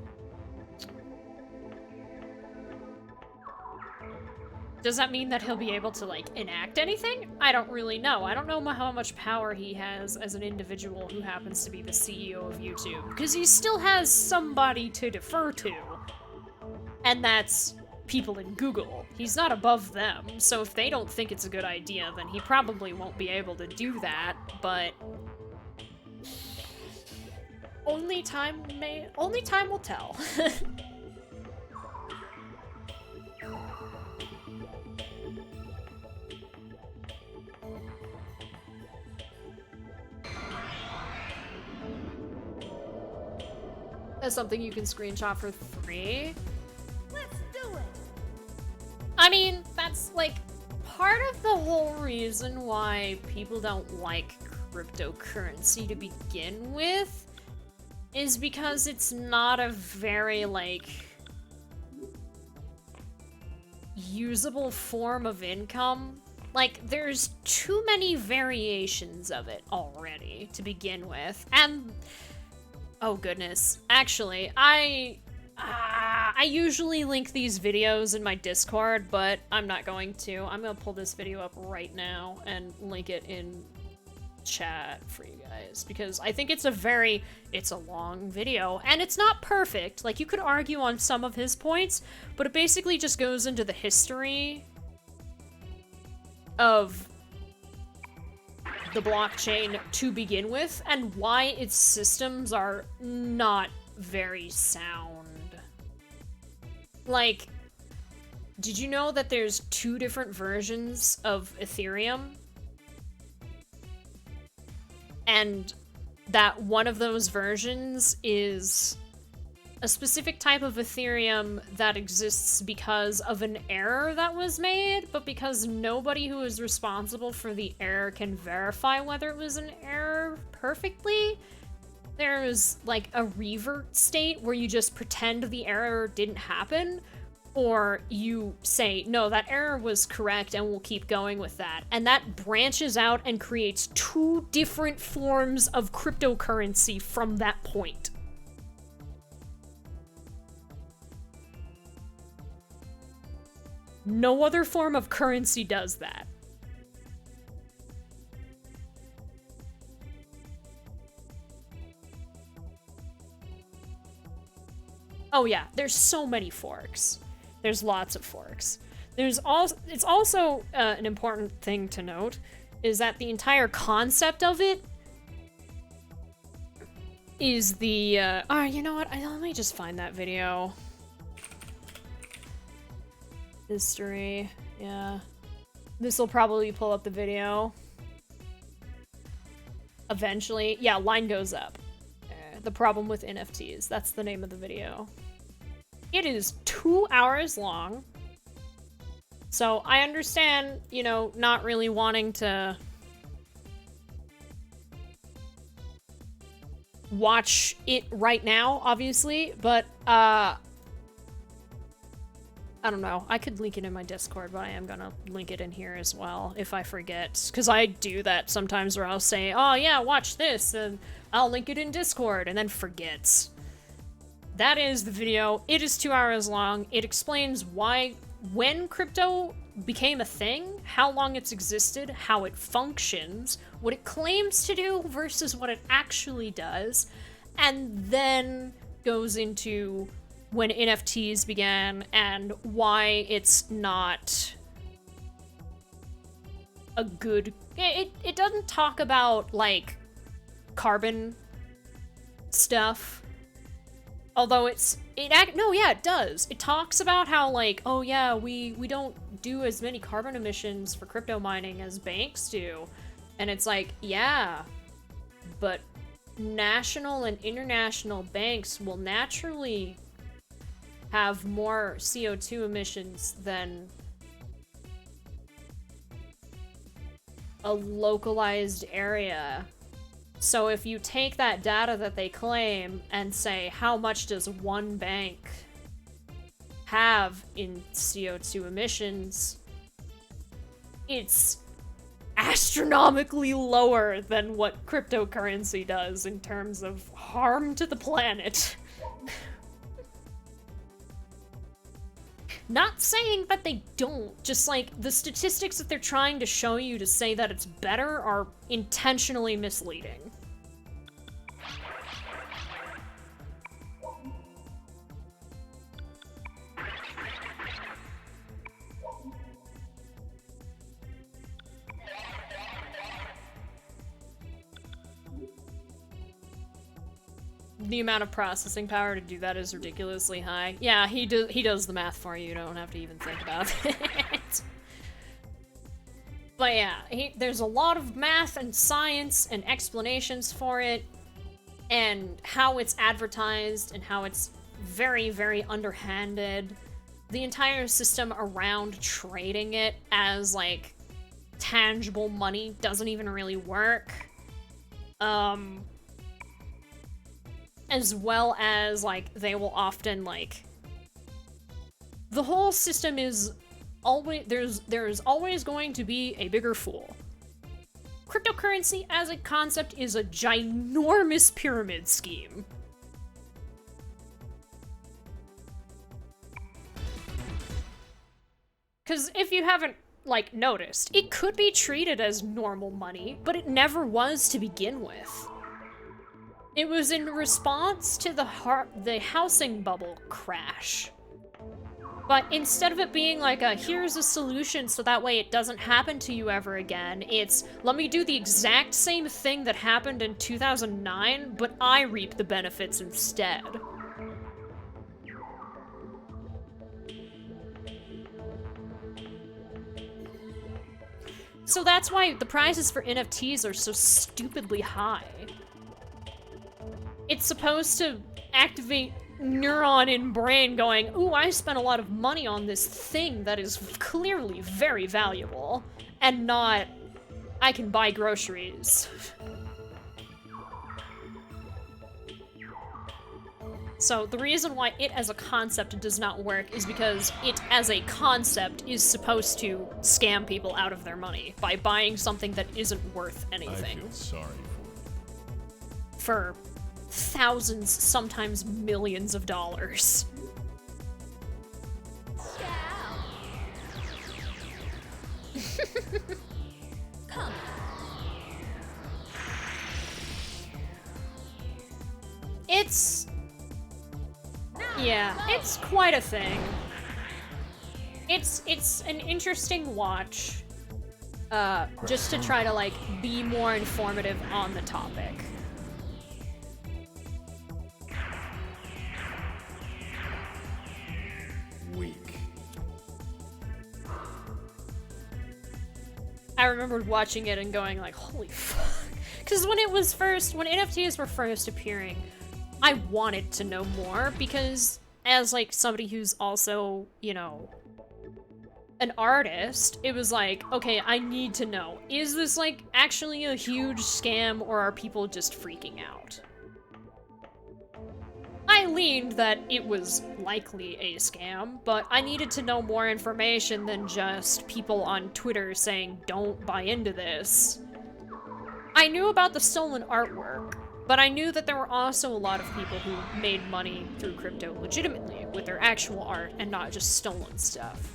Does that mean that he'll be able to, like, enact anything? I don't really know. I don't know how much power he has as an individual who happens to be the CEO of YouTube, because he still has somebody to defer to, and that's people in Google. He's not above them, so if they don't think it's a good idea, then he probably won't be able to do that, but only time will tell. That's something you can screenshot for free. Let's do it. I mean, that's like part of the whole reason why people don't like cryptocurrency to begin with, is because it's not a very like usable form of income. Like, there's too many variations of it already to begin with, and oh goodness. Actually, I usually link these videos in my Discord, but I'm not going to. I'm gonna pull this video up right now and link it in chat for you guys, because I think it's a long video, and it's not perfect. Like, you could argue on some of his points, but it basically just goes into the history of the blockchain to begin with, and why its systems are not very sound. Like, did you know that there's 2 different versions of Ethereum? And that one of those versions is a specific type of Ethereum that exists because of an error that was made, but because nobody who is responsible for the error can verify whether it was an error perfectly, there's like a revert state where you just pretend the error didn't happen, or you say, no, that error was correct and we'll keep going with that. And that branches out and creates two different forms of cryptocurrency from that point. No other form of currency does that. Oh yeah, there's so many forks. There's lots of forks. There's also, it's also an important thing to note is that the entire concept of it is the, you know what? Let me just find that video. History, yeah. This will probably pull up the video. Eventually. Yeah, line goes up. The problem with NFTs. That's the name of the video. It is 2 hours long. So I understand, you know, not really wanting to watch it right now, obviously, but I don't know. I could link it in my Discord, but I am gonna link it in here as well if I forget. Because I do that sometimes where I'll say, oh yeah, watch this, and I'll link it in Discord, and then forget. That is the video. It is 2 hours long. It explains when crypto became a thing, how long it's existed, how it functions, what it claims to do versus what it actually does, and then goes into when NFTs began and why it's not a good... It doesn't talk about, like, carbon stuff. Although it does. It talks about how, like, oh yeah, we don't do as many carbon emissions for crypto mining as banks do. And it's like, yeah, but national and international banks will naturally have more CO2 emissions than a localized area. So if you take that data that they claim and say, how much does one bank have in CO2 emissions, it's astronomically lower than what cryptocurrency does in terms of harm to the planet. Not saying that they don't, just like the statistics that they're trying to show you to say that it's better are intentionally misleading. The amount of processing power to do that is ridiculously high. Yeah, he does the math for you. You don't have to even think about it. But yeah, there's a lot of math and science and explanations for it, and how it's advertised and how it's very, very underhanded. The entire system around trading it as, like, tangible money doesn't even really work. As well as, like, they will often, like... The whole system is always... There's always going to be a bigger fool. Cryptocurrency as a concept is a ginormous pyramid scheme. Because if you haven't, like, noticed, it could be treated as normal money, but it never was to begin with. It was in response to the housing bubble crash. But instead of it being like here's a solution so that way it doesn't happen to you ever again, it's, let me do the exact same thing that happened in 2009, but I reap the benefits instead. So that's why the prices for NFTs are so stupidly high. It's supposed to activate neuron in brain going, ooh, I spent a lot of money on this thing that is clearly very valuable, and not, I can buy groceries. So the reason why it as a concept does not work is because it as a concept is supposed to scam people out of their money by buying something that isn't worth anything. I feel sorry For thousands, sometimes millions of dollars. Come. Yeah, it's quite a thing. It's an interesting watch, just to try to, like, be more informative on the topic. Weak. I remembered watching it and going like, holy fuck. Because when NFTs were first appearing, I wanted to know more because as, like, somebody who's also, you know, an artist, it was like, okay, I need to know. Is this, like, actually a huge scam or are people just freaking out? I leaned that it was likely a scam, but I needed to know more information than just people on Twitter saying, don't buy into this. I knew about the stolen artwork, but I knew that there were also a lot of people who made money through crypto legitimately with their actual art and not just stolen stuff.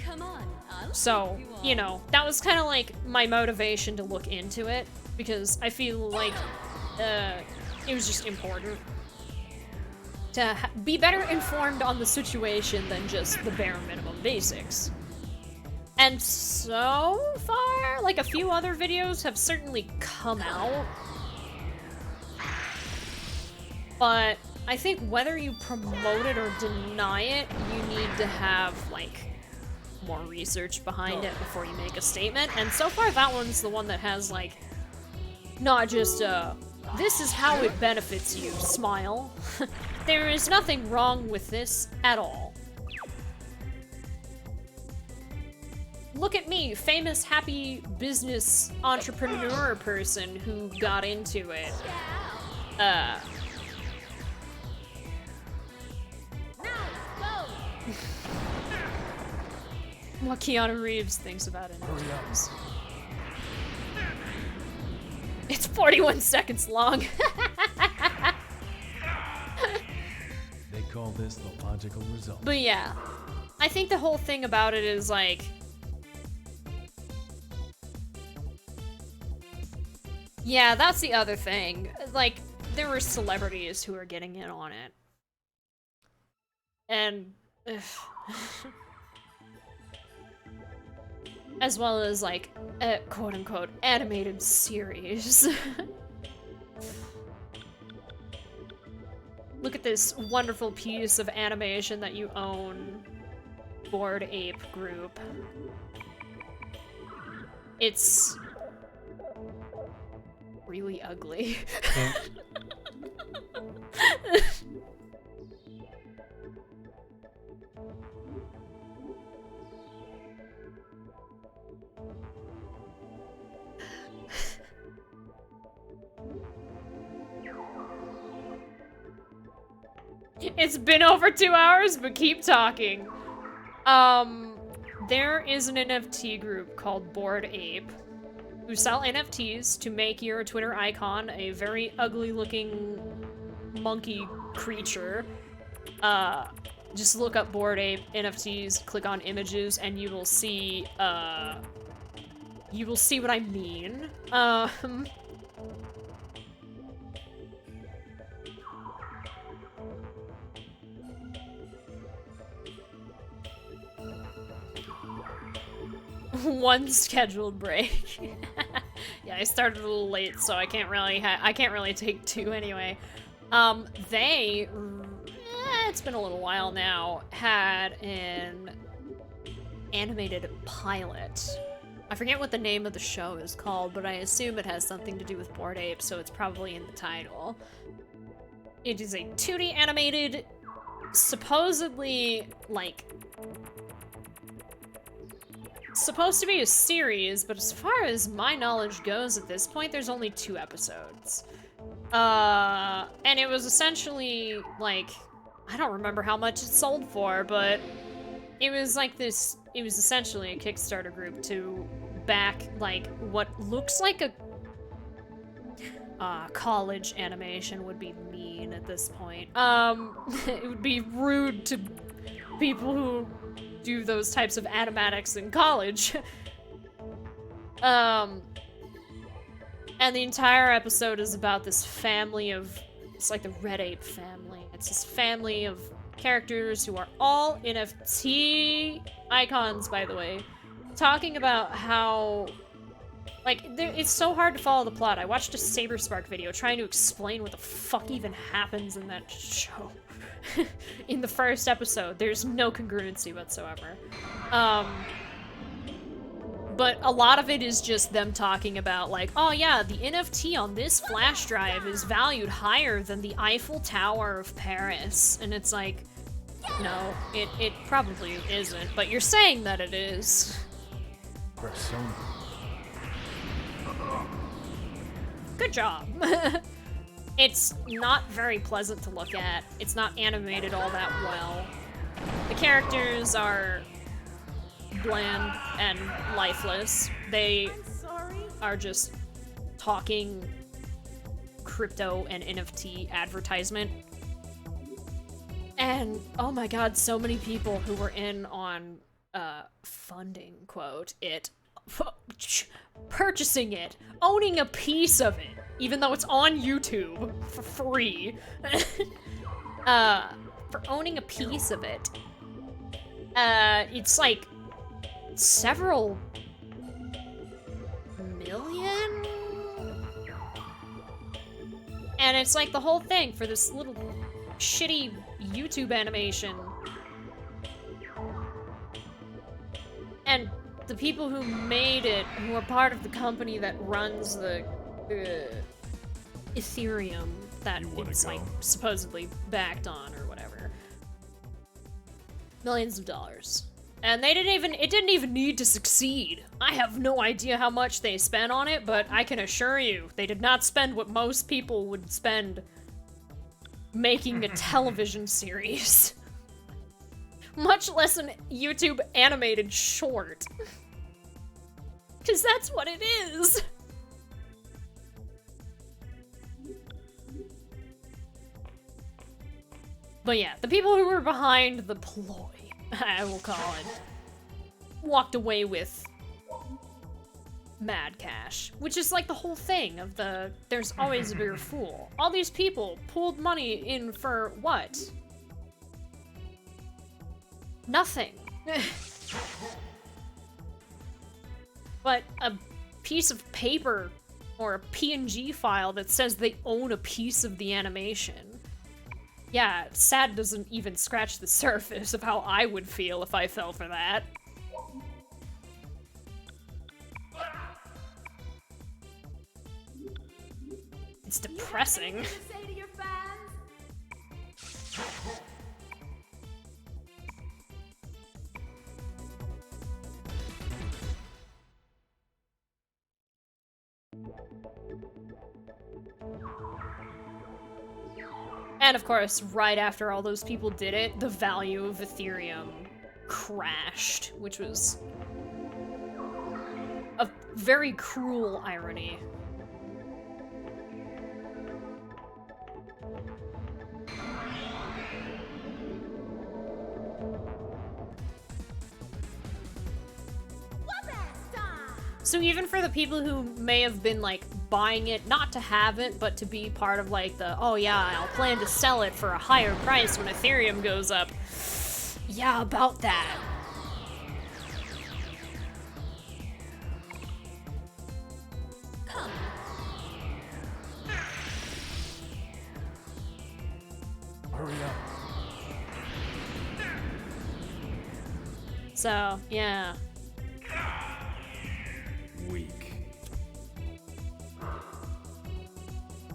Come on, I'll So, take you on. know, that was kind of like my motivation to look into it, because I feel like it was just important to be better informed on the situation than just the bare minimum basics. And so far, like, a few other videos have certainly come out. But I think whether you promote it or deny it, you need to have, like, more research behind it before you make a statement. And so far, that one's the one that has, like, not just, this is how it benefits you, smile. There is nothing wrong with this at all. Look at me, famous, happy business entrepreneur person who got into it. What Keanu Reeves thinks about it. It's 41 seconds long. They call this the logical result. But yeah, I think the whole thing about it is like, yeah, that's the other thing. Like, there were celebrities who were getting in on it. And as well as, like, a quote-unquote animated series. Look at this wonderful piece of animation that you own, Bored Ape Group. It's really ugly. It's been over 2 hours, but keep talking. There is an NFT group called Bored Ape who sell NFTs to make your Twitter icon a very ugly looking monkey creature. Just look up Bored Ape NFTs, click on images, and you will see what I mean. One scheduled break. Yeah, I started a little late, so I can't really take two anyway. It's been a little while now, had an animated pilot. I forget what the name of the show is called, but I assume it has something to do with Bored Ape, so it's probably in the title. It is a 2D animated, supposedly, like, supposed to be a series, but as far as my knowledge goes at this point, there's only 2 episodes. And it was essentially, like, I don't remember how much it sold for, but it was like this, it was essentially a Kickstarter group to back, like, what looks like a college animation would be mean at this point. It would be rude to people who do those types of animatics in college. And the entire episode is about this family of, it's like the Red Ape family. It's this family of characters who are all NFT icons, by the way, talking about how, like, it's so hard to follow the plot. I watched a Saberspark video trying to explain what the fuck even happens in that show. In the first episode, there's no congruency whatsoever. But a lot of it is just them talking about, like, oh yeah, the NFT on this flash drive is valued higher than the Eiffel Tower of Paris. And it's like, no, it probably isn't, but you're saying that it is. Persona. Good job. It's not very pleasant to look at. It's not animated all that well. The characters are bland and lifeless. They are just talking crypto and NFT advertisement. And oh my god, so many people who were in on funding, quote, it, purchasing it, owning a piece of it, even though it's on YouTube for free. For owning a piece of it. It's like several million? And it's like the whole thing for this little shitty YouTube animation. And the people who made it, who are part of the company that runs the Ethereum that it's like supposedly backed on or whatever. Millions of dollars. And they it didn't even need to succeed. I have no idea how much they spent on it, but I can assure you, they did not spend what most people would spend making a television series. Much less an YouTube animated short. 'Cause that's what it is. But yeah, the people who were behind the ploy, I will call it, walked away with mad cash, which is like the whole thing of the there's always a bigger fool. All these people pooled money in for what? Nothing. But a piece of paper or a PNG file that says they own a piece of the animation. Yeah, sad doesn't even scratch the surface of how I would feel if I fell for that. It's depressing. And of course, right after all those people did it, the value of Ethereum crashed, which was a very cruel irony. So even for the people who may have been, like, buying it, not to have it, but to be part of, like, the, oh yeah, I'll plan to sell it for a higher price when Ethereum goes up. Yeah, about that. Come. Hurry up. So, yeah. Weak.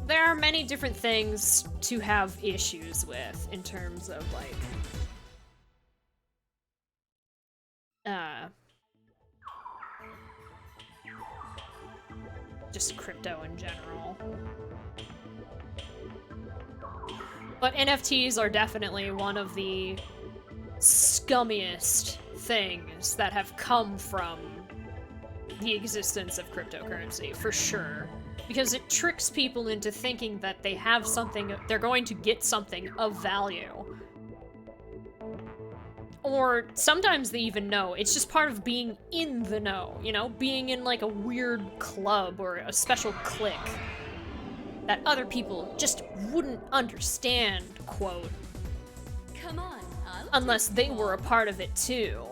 There are many different things to have issues with in terms of, like, just crypto in general. But NFTs are definitely one of the scummiest things that have come from the existence of cryptocurrency, for sure. Because it tricks people into thinking that they have something, they're going to get something of value. Or sometimes they even know. It's just part of being in the know, you know? Being in like a weird club or a special clique that other people just wouldn't understand, quote. Come on, Unless they were a part of it too.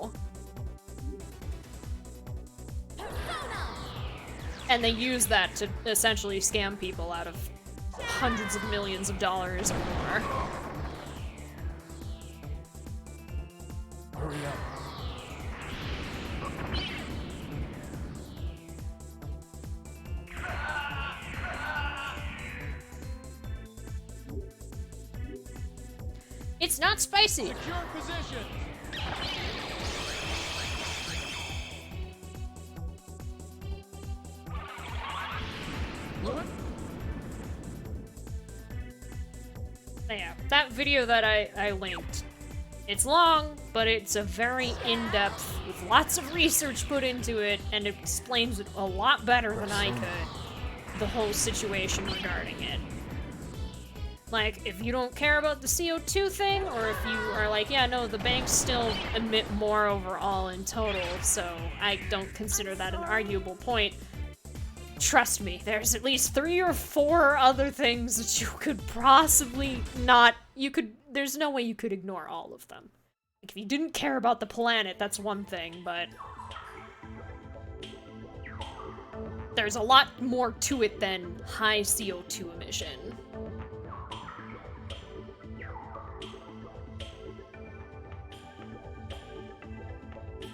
And they use that to essentially scam people out of hundreds of millions of dollars or more. Hurry up. It's not spicy. Secure position. What? Yeah, that video that I linked. It's long, but it's a very in-depth, with lots of research put into it, and it explains it a lot better than I could, the whole situation regarding it. Like, if you don't care about the CO2 thing, or if you are like, yeah, no, the banks still emit more overall in total, so I don't consider that an arguable point. Trust me, there's at least 3 or 4 other things that you could possibly not, there's no way you could ignore all of them. Like, if you didn't care about the planet, that's one thing, but there's a lot more to it than high CO2 emission.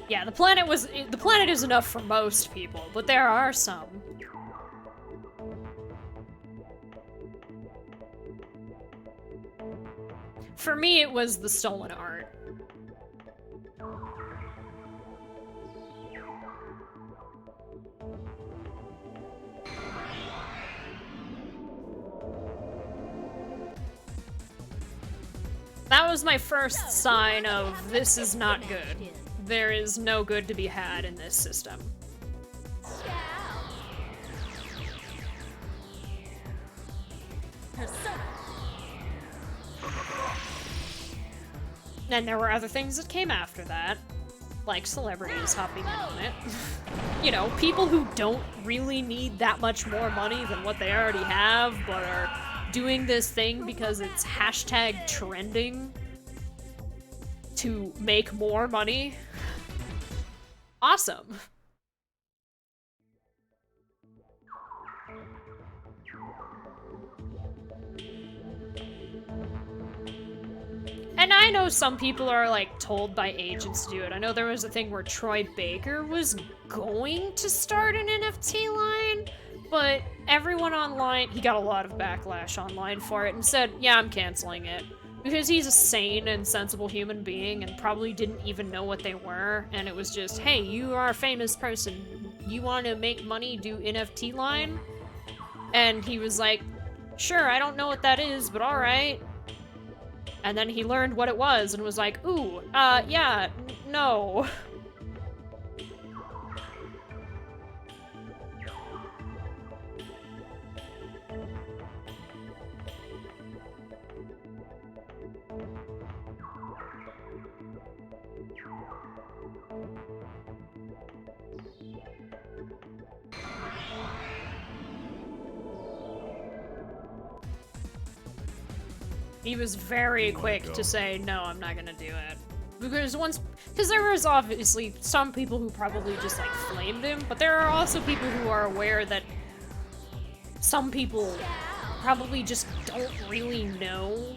Yeah, the planet is enough for most people, but there are some. For me, it was the stolen art. That was my first sign of this is not good. There is no good to be had in this system. And there were other things that came after that, like celebrities hopping in on it. You know, people who don't really need that much more money than what they already have, but are doing this thing because it's hashtag trending to make more money. Awesome. And I know some people are, like, told by agents to do it. I know there was a thing where Troy Baker was going to start an NFT line, but everyone online, he got a lot of backlash online for it and said, yeah, I'm canceling it. Because he's a sane and sensible human being and probably didn't even know what they were, and it was just, hey, you are a famous person. You want to make money, do NFT line? And he was like, sure, I don't know what that is, but alright. And then he learned what it was and was like, ooh, yeah, no. He was very quick to say, no, I'm not gonna do it. Because there was obviously some people who probably just, like, flamed him, but there are also people who are aware that some people probably just don't really know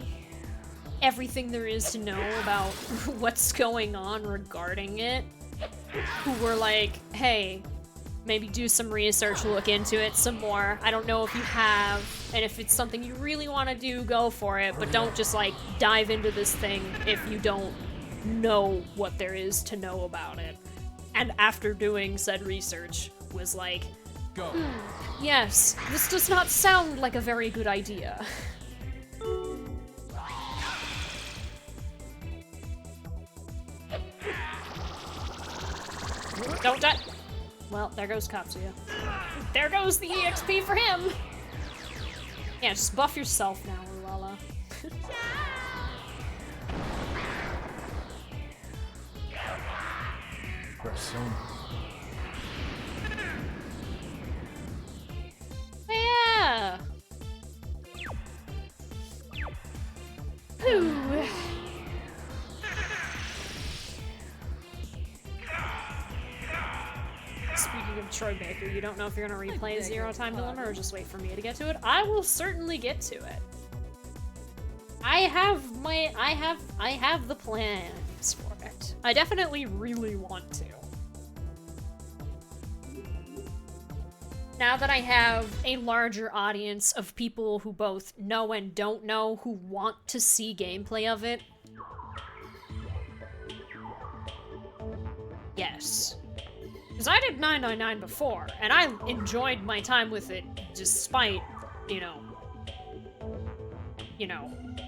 everything there is to know about what's going on regarding it, who were like, hey, maybe do some research, look into it some more. I don't know if you have, and if it's something you really want to do, go for it, but don't just, like, dive into this thing if you don't know what there is to know about it. And after doing said research, was like, Go. Yes, this does not sound like a very good idea. Don't die! Well, there goes Katsuya. There goes the EXP for him! Yeah, just buff yourself now, Lala. Persona. Yeah! Ooh. Speaking of Troy Baker, you don't know if you're gonna replay Zero Time Dilemma or just wait for me to get to it? I will certainly get to it. I have the plans for it. I definitely really want to. Now that I have a larger audience of people who both know and don't know who want to see gameplay of it. Yes. Because I did 999 before, and I enjoyed my time with it despite, you know,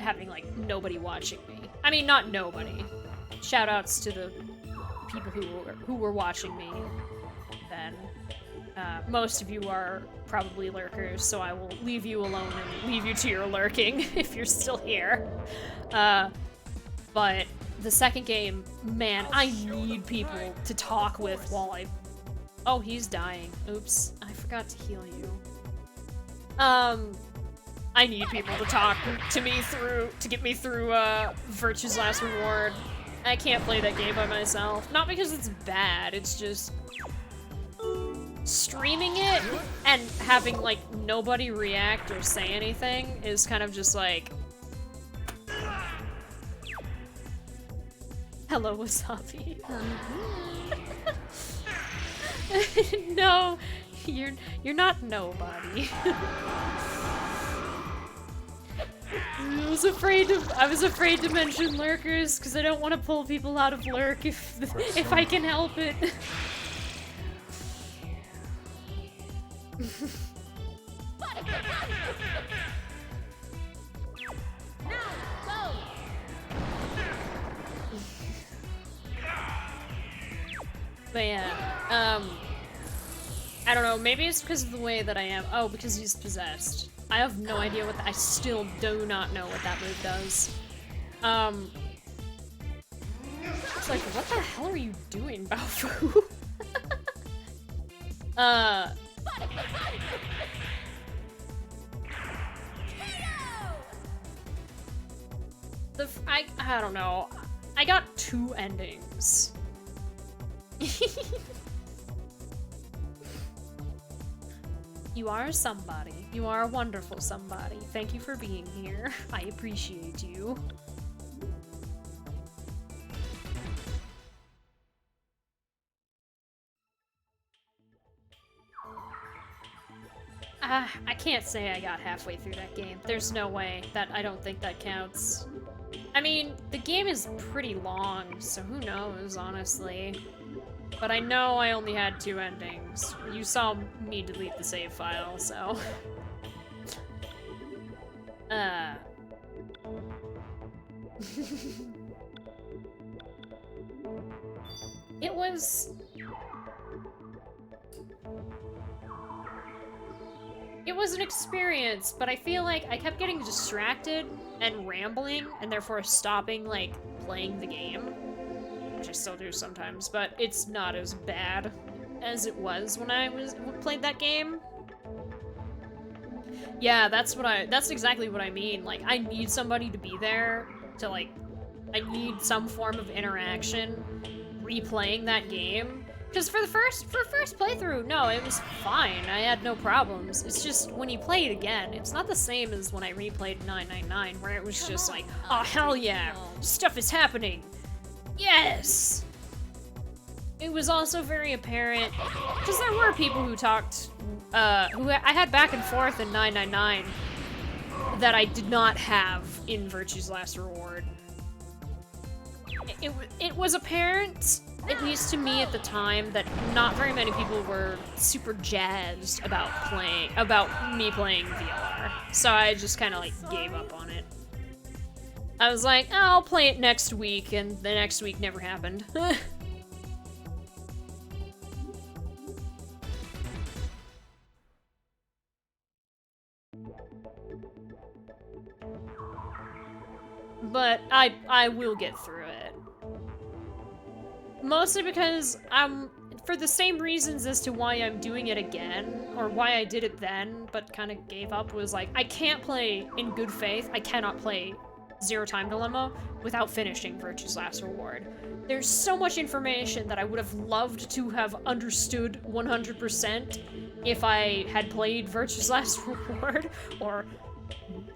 having, like, nobody watching me. I mean, not nobody. Shoutouts to the people who were watching me then. Most of you are probably lurkers, so I will leave you alone and leave you to your lurking if you're still here. But the second game, man, I need people to talk with while I... Oh, he's dying. Oops, I forgot to heal you. I need people to talk to me to get me through, Virtue's Last Reward. I can't play that game by myself. Not because it's bad, it's just... streaming it and having, like, nobody react or say anything is kind of just like... Hello, Wasabi. No, you're not nobody. I was afraid to mention lurkers because I don't want to pull people out of lurk if I can help it. But yeah, I don't know, maybe it's because of the way that I am. Oh, because he's possessed. I have no idea what I still do not know what that move does. It's like, what the hell are you doing, Baofu? I don't know. I got 2 endings. You are somebody. You are a wonderful somebody. Thank you for being here. I appreciate you. I can't say I got halfway through that game. There's no way. I don't think that counts. I mean, the game is pretty long, so who knows, honestly. But I know I only had 2 endings. You saw me delete the save file, so... It was an experience, but I feel like I kept getting distracted and rambling, and therefore stopping, like, playing the game. Which I still do sometimes, but it's not as bad as it was when I played that game. Yeah, that's exactly what I mean. Like, I need somebody to be there to, like, I need some form of interaction replaying that game. Because for first playthrough, no, it was fine. I had no problems. It's just, when you play it again, it's not the same as when I replayed 999, where it was just like, oh, hell yeah, stuff is happening. Yes! It was also very apparent, because there were people who talked, who I had back and forth in 999 that I did not have in Virtue's Last Reward. It was apparent, at least to me at the time, that not very many people were super jazzed about me playing VLR. So I just kind of, like, gave up on it. I was like, oh, I'll play it next week, and the next week never happened. I will get through it. Mostly because for the same reasons as to why I'm doing it again, or why I did it then, but kind of gave up, was like, I can't play in good faith, I cannot play Zero Time Dilemma without finishing Virtue's Last Reward. There's so much information that I would have loved to have understood 100% if I had played Virtue's Last Reward, or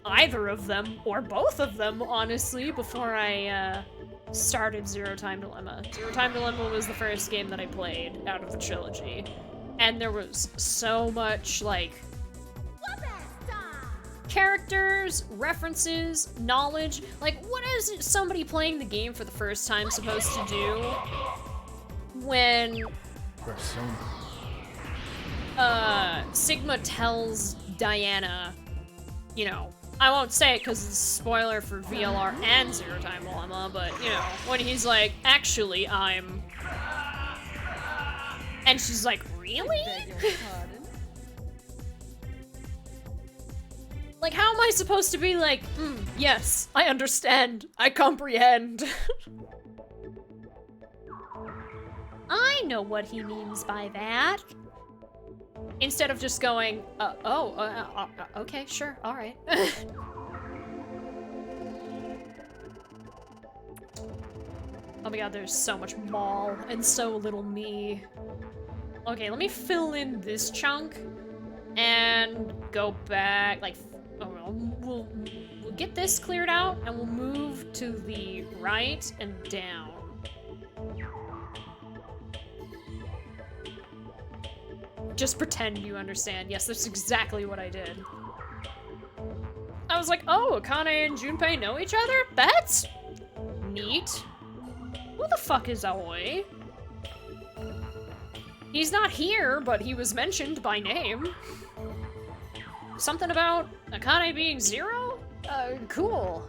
either of them, or both of them, honestly, before I started Zero Time Dilemma. Zero Time Dilemma was the first game that I played out of the trilogy, and there was so much, like, characters, references, knowledge. Like, what is somebody playing the game for the first time supposed to do when Sigma tells Diana, you know, I won't say it because it's a spoiler for VLR and Zero Time Dilemma, but, you know, when he's like, actually, I'm... And she's like, really? Like, how am I supposed to be like, yes, I understand, I comprehend. I know what he means by that. Instead of just going, okay, sure, all right. Oh my god, there's so much Maul and so little me. Okay, let me fill in this chunk and go back, like, we'll get this cleared out and we'll move to the right and down. Just pretend you understand. Yes, that's exactly what I did. I was like, oh, Akane and Junpei know each other? That's neat. Who the fuck is Aoi? He's not here, but he was mentioned by name. Something about Akane being Zero? Cool.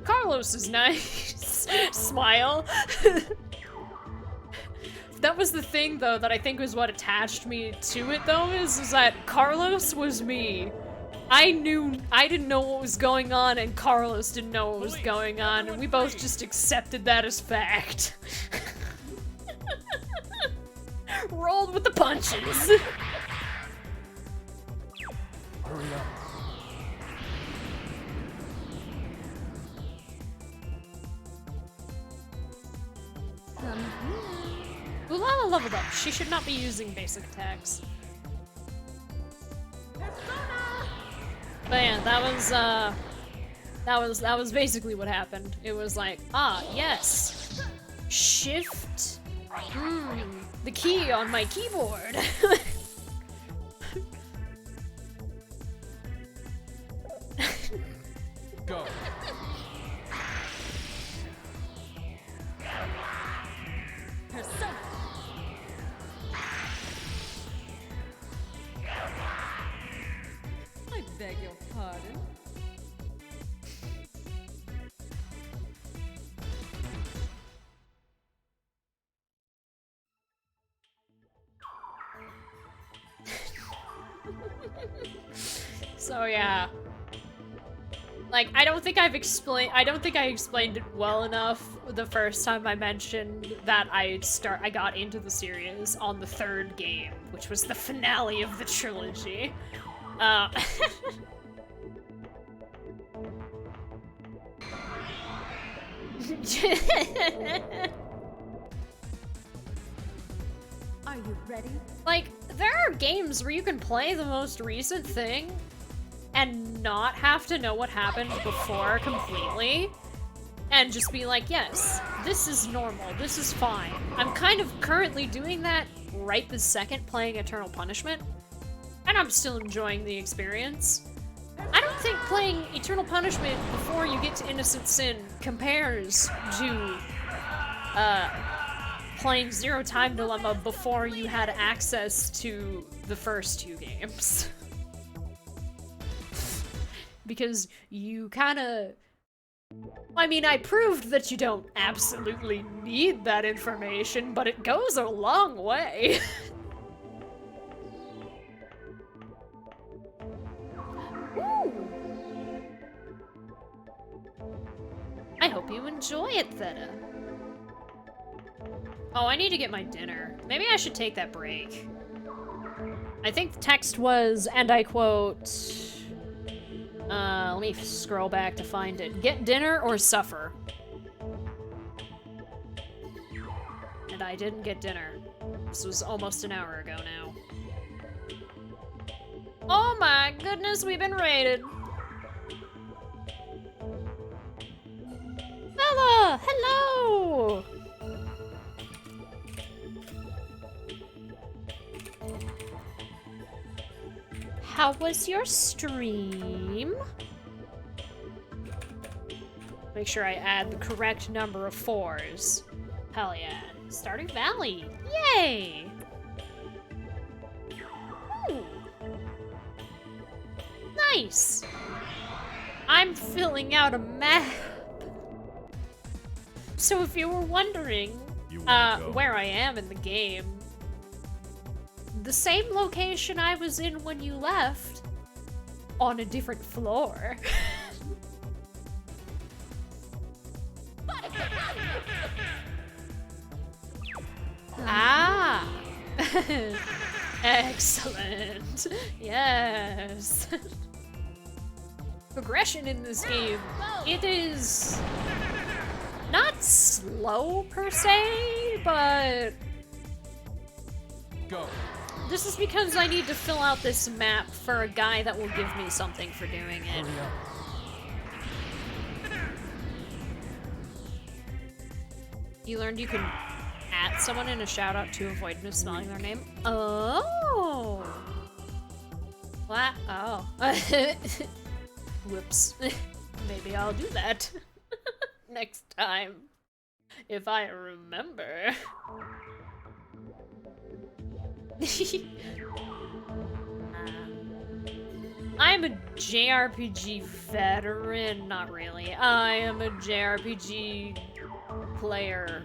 Carlos is nice. Smile. That was the thing, though, that I think was what attached me to it, though, is that Carlos was me. I didn't know what was going on, and Carlos didn't know what was going on, and we both just accepted that as fact. Rolled with the punches. Hurry up. Ulala leveled up. She should not be using basic attacks. But yeah, that was basically what happened. It was like, ah, yes. Shift. The key on my keyboard. Go. Persona. I beg your pardon. So yeah. Like, I don't think I explained it well enough the first time I mentioned that I got into the series on the third game, which was the finale of the trilogy. Are you ready? Like, there are games where you can play the most recent thing and not have to know what happened before completely, and just be like, yes, this is normal, this is fine. I'm kind of currently doing that right this second, playing Eternal Punishment, and I'm still enjoying the experience. I don't think playing Eternal Punishment before you get to Innocent Sin compares to playing Zero Time Dilemma before you had access to the first two games. Because you kinda... I mean, I proved that you don't absolutely need that information, but it goes a long way. Ooh. enjoy it, Theta. Oh, I need to get my dinner. Maybe I should take that break. I think the text was, and I quote... let me scroll back to find it. Get dinner or suffer. And I didn't get dinner. This was almost an hour ago now. Oh my goodness, we've been raided. Bella, hello! How was your stream? Make sure I add the correct number of 4s. Hell yeah. Stardew Valley. Yay! Ooh. Nice! I'm filling out a map. So if you were wondering where I am in the game, the same location I was in when you left, on a different floor. Ah! Excellent. Yes. Progression in this game, it is not slow per se, but Go. this is because I need to fill out this map for a guy that will give me something for doing it. You learned you can at someone in a shout out to avoid misspelling their name. Oh. What? Oh. Whoops. Maybe I'll do that next time if I remember. I'm a JRPG veteran. Not really. I am a JRPG player.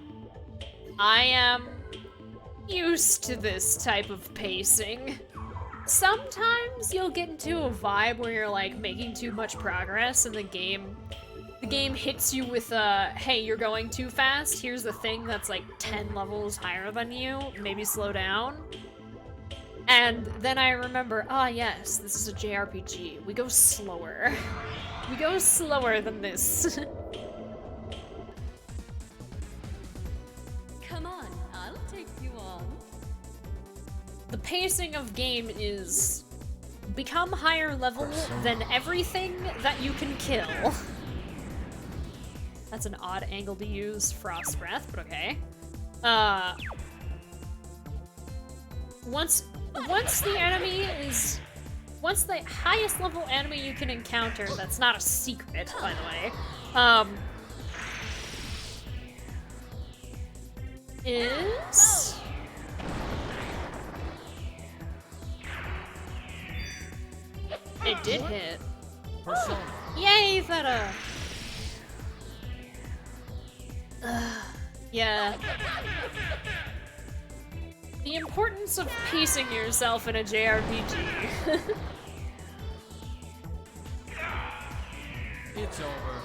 I am used to this type of pacing. Sometimes you'll get into a vibe where you're like making too much progress and the game hits you with a, hey, you're going too fast. Here's the thing that's like 10 levels higher than you. Maybe slow down. And then I remember, ah, yes, this is a JRPG. We go slower. We go slower than this. Come on, I'll take you on. The pacing of game is become higher level than everything that you can kill. That's an odd angle to use Frost Breath, but okay. Once the highest level enemy you can encounter, that's not a secret, by the way, is... It did hit. Persona. Yay, Theta! Yeah. The importance of pacing yourself in a JRPG. It's over.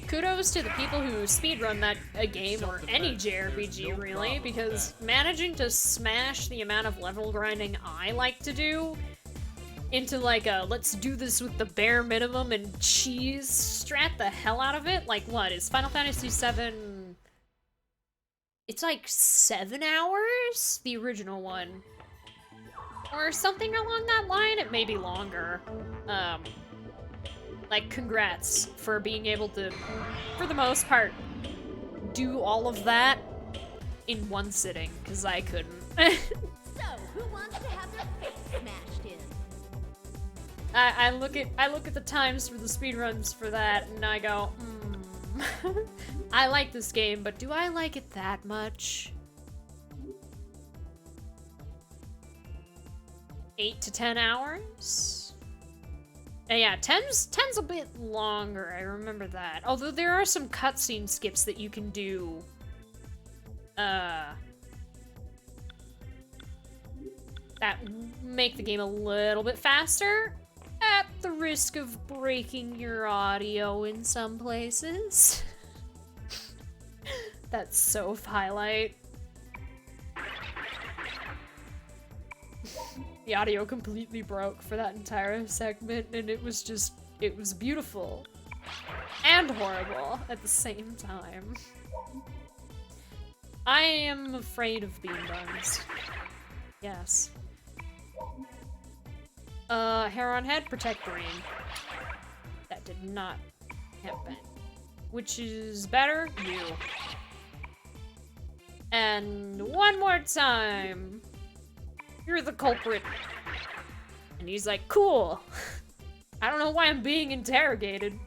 Kudos to the people who speedrun that a game or any JRPG, really, because managing to smash the amount of level grinding I like to do into like a let's do this with the bare minimum and cheese strat the hell out of it. Like, what is Final Fantasy VII? It's like 7 hours? The original one. Or something along that line? It may be longer. Like, congrats for being able to, for the most part, do all of that in one sitting, because I couldn't. So, who wants to have their face smashed in? I look at the times for the speedruns for that, and I go, I like this game, but do I like it that much? 8 to 10 hours? Yeah, 10's a bit longer, I remember that. Although there are some cutscene skips that you can do. That make the game a little bit faster. at the risk of breaking your audio in some places. That's so highlight. The audio completely broke for that entire segment, and it was beautiful. And horrible at the same time. I am afraid of bean buns. Yes. Hair on head, protect brain. That did not happen. Which is better? You. And one more time. You're the culprit. And he's like, cool. I don't know why I'm being interrogated.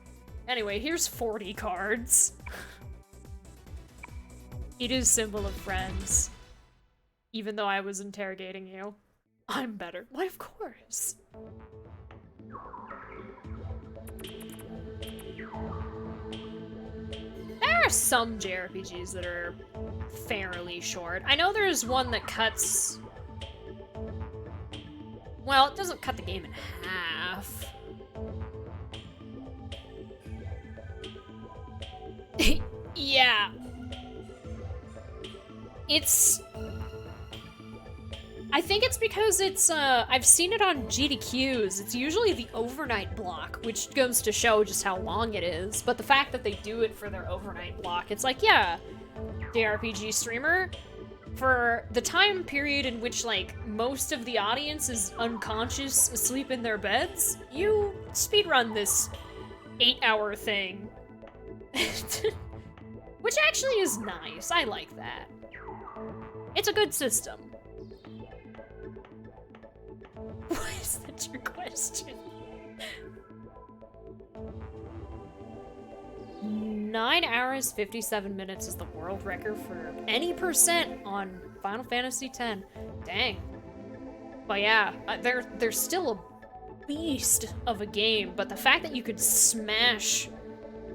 Anyway, here's 40 cards. It is symbol of friends. Even though I was interrogating you. I'm better. Why, of course. There are some JRPGs that are fairly short. I know there's one that cuts... Well, it doesn't cut the game in half. Yeah. It's... I think it's because it's, I've seen it on GDQs. It's usually the overnight block, which goes to show just how long it is. But the fact that they do it for their overnight block, it's like, yeah, JRPG streamer, for the time period in which, like, most of the audience is unconscious, asleep in their beds, you speedrun this 8-hour thing. Which actually is nice. I like that. It's a good system. Why is that your question? 9 hours, 57 minutes is the world record for any percent on Final Fantasy X. Dang. But yeah, they're still a beast of a game, but the fact that you could smash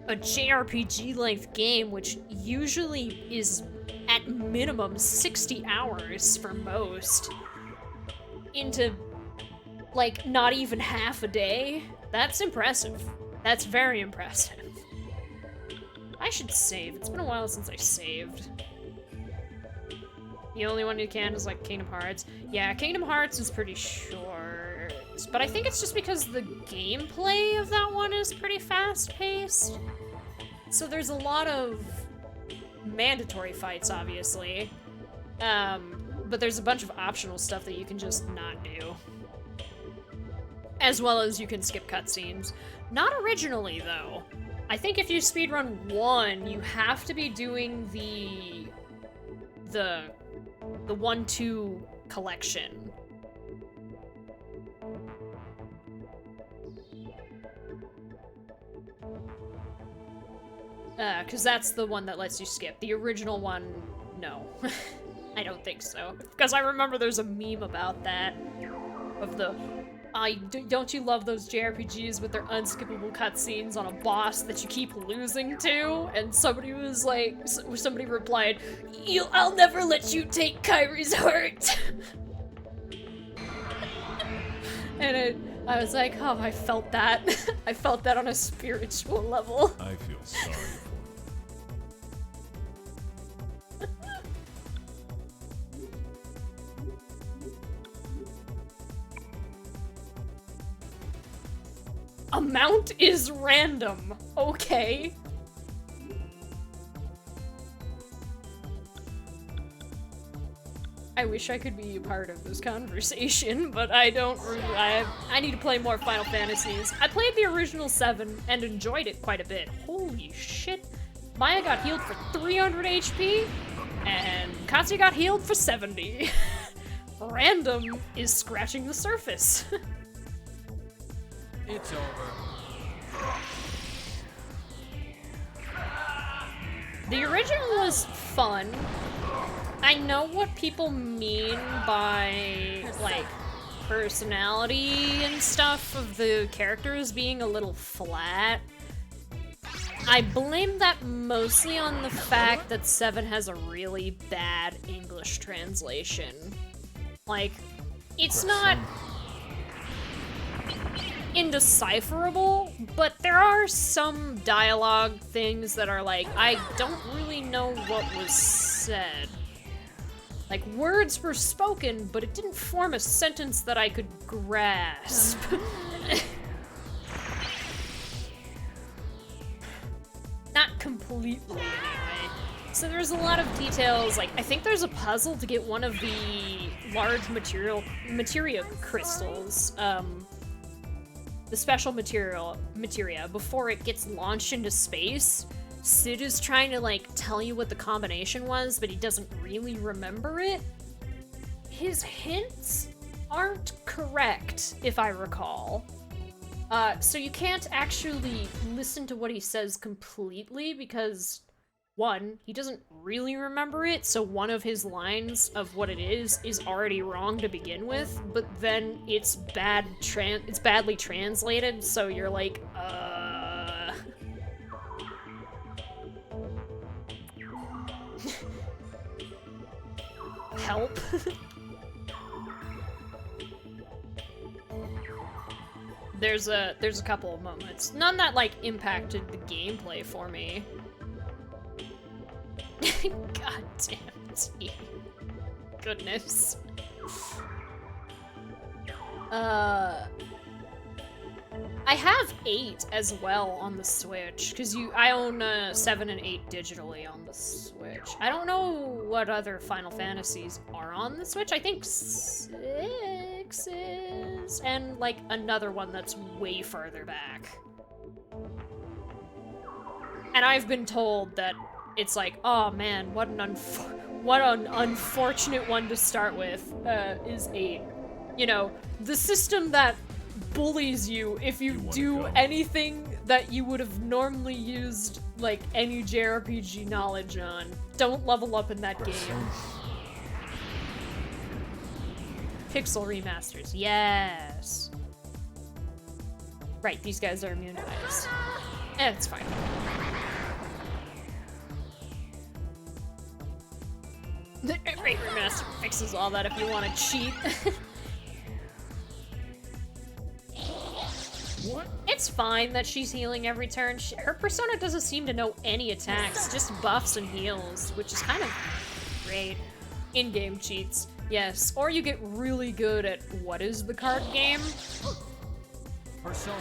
a JRPG-length game, which usually is at minimum 60 hours for most, into, like, not even half a day, that's impressive. That's very impressive. I should save. It's been a while since I saved. The only one you can is, like, Kingdom Hearts. Yeah, Kingdom Hearts is pretty short. But I think it's just because the gameplay of that one is pretty fast-paced. So there's a lot of mandatory fights, obviously. But there's a bunch of optional stuff that you can just not do. As well as you can skip cutscenes. Not originally, though. I think if you speedrun 1, you have to be doing the 1-2 collection. Because that's the one that lets you skip. The original one, no. I don't think so. Because I remember there's a meme about that. Of the... don't you love those JRPGs with their unskippable cutscenes on a boss that you keep losing to? And somebody was like, somebody replied, I'll never let you take Kairi's heart. And I was like, oh, I felt that. I felt that on a spiritual level. I feel sorry for you. Amount is random. Okay. I wish I could be a part of this conversation, but I don't really. I need to play more Final Fantasies. I played the original 7 and enjoyed it quite a bit. Holy shit. Maya got healed for 300 HP, and Katsuya got healed for 70. Random is scratching the surface. It's over. The original was fun. I know what people mean by, like, personality and stuff of the characters being a little flat. I blame that mostly on the fact that 7 has a really bad English translation. Like, it's not... indecipherable, but there are some dialogue things that are like, I don't really know what was said. Like, words were spoken, but it didn't form a sentence that I could grasp. Not completely, anyway. So there's a lot of details, like, I think there's a puzzle to get one of the large materia crystals, the special materia, before it gets launched into space. Sid is trying to, like, tell you what the combination was, but he doesn't really remember it. His hints aren't correct, if I recall. So you can't actually listen to what he says completely, because, one, he doesn't really remember it, so one of his lines of what it is already wrong to begin with, but then it's badly translated, so you're like, help? There's a couple of moments. None that, like, impacted the gameplay for me. God damn it. Goodness. I have 8 as well on the Switch, because I own 7 and 8 digitally on the Switch. I don't know what other Final Fantasies are on the Switch. I think 6 is, and like another one that's way further back. And I've been told that it's like, oh man, what an unfortunate one to start with, is 8. You know, the system that bullies you if you do anything that you would have normally used, like, any JRPG knowledge on. Don't level up in that game. Pixel remasters, yes. Right, these guys are immune to ice. It's fine. The Rate Remaster fixes all that if you want to cheat. What? It's fine that she's healing every turn. Her persona doesn't seem to know any attacks, just buffs and heals, which is kind of great. In-game cheats, yes. Or you get really good at what is the card game? Persona.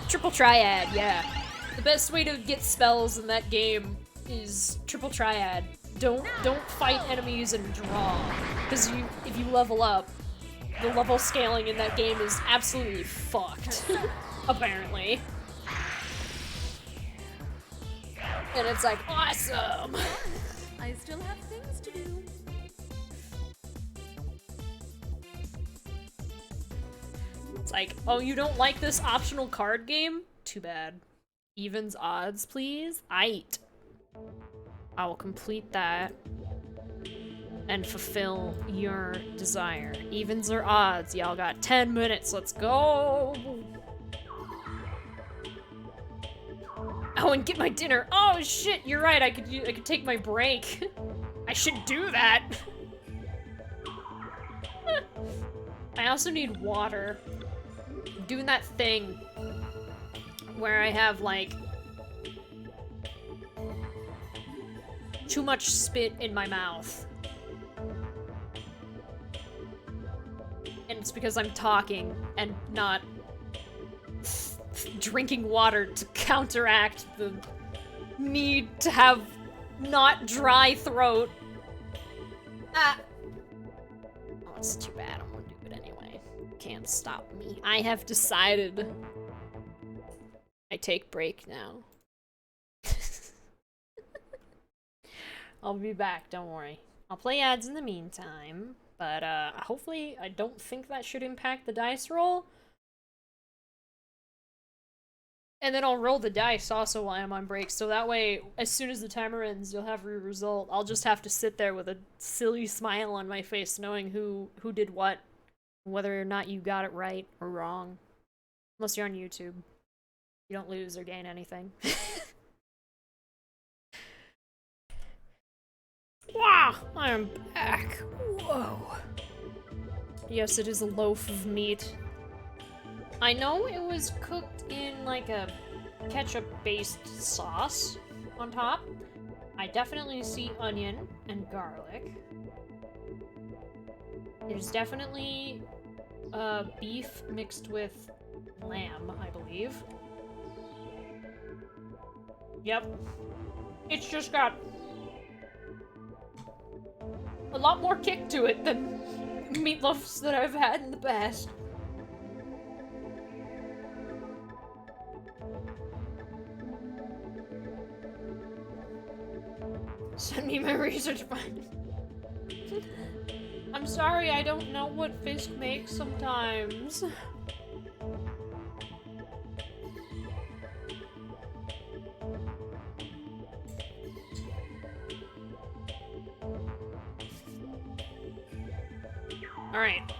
Triple triad, yeah. The best way to get spells in that game is triple triad. Don't fight enemies and draw, because if you level up, the level scaling in that game is absolutely fucked. Apparently. And it's like, awesome! I still have things to do. It's like, oh, you don't like this optional card game? Too bad. Evens odds, please? Aight. I will complete that and fulfill your desire. Evens or odds? Y'all got 10 minutes, let's go! Oh, and get my dinner. Oh shit, you're right, I could take my break. I should do that. I also need water. I'm doing that thing where I have, like, too much spit in my mouth. And it's because I'm talking and not drinking water to counteract the need to have not dry throat. Ah. Oh, it's too bad. I'm gonna do it anyway. Can't stop me. I have decided. I take break now. I'll be back, don't worry. I'll play ads in the meantime, but hopefully I don't think that should impact the dice roll. And then I'll roll the dice also while I'm on break, so that way, as soon as the timer ends, you'll have your result. I'll just have to sit there with a silly smile on my face knowing who did what, whether or not you got it right or wrong. Unless you're on YouTube. You don't lose or gain anything. Wow, I am back. Whoa. Yes, it is a loaf of meat. I know it was cooked in like a ketchup-based sauce on top. I definitely see onion and garlic. There's definitely beef mixed with lamb, I believe. Yep. It's just got a lot more kick to it than meatloafs that I've had in the past. Send me my research fund. I'm sorry, I don't know what Fisk makes sometimes. Alright.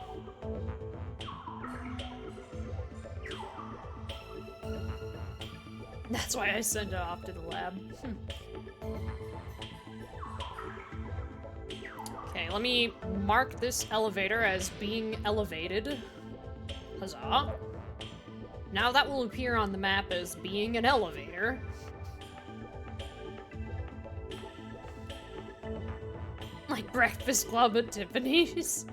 That's why I sent it off to the lab. Okay, let me mark this elevator as being elevated. Huzzah. Now that will appear on the map as being an elevator. Like Breakfast Club at Tiffany's.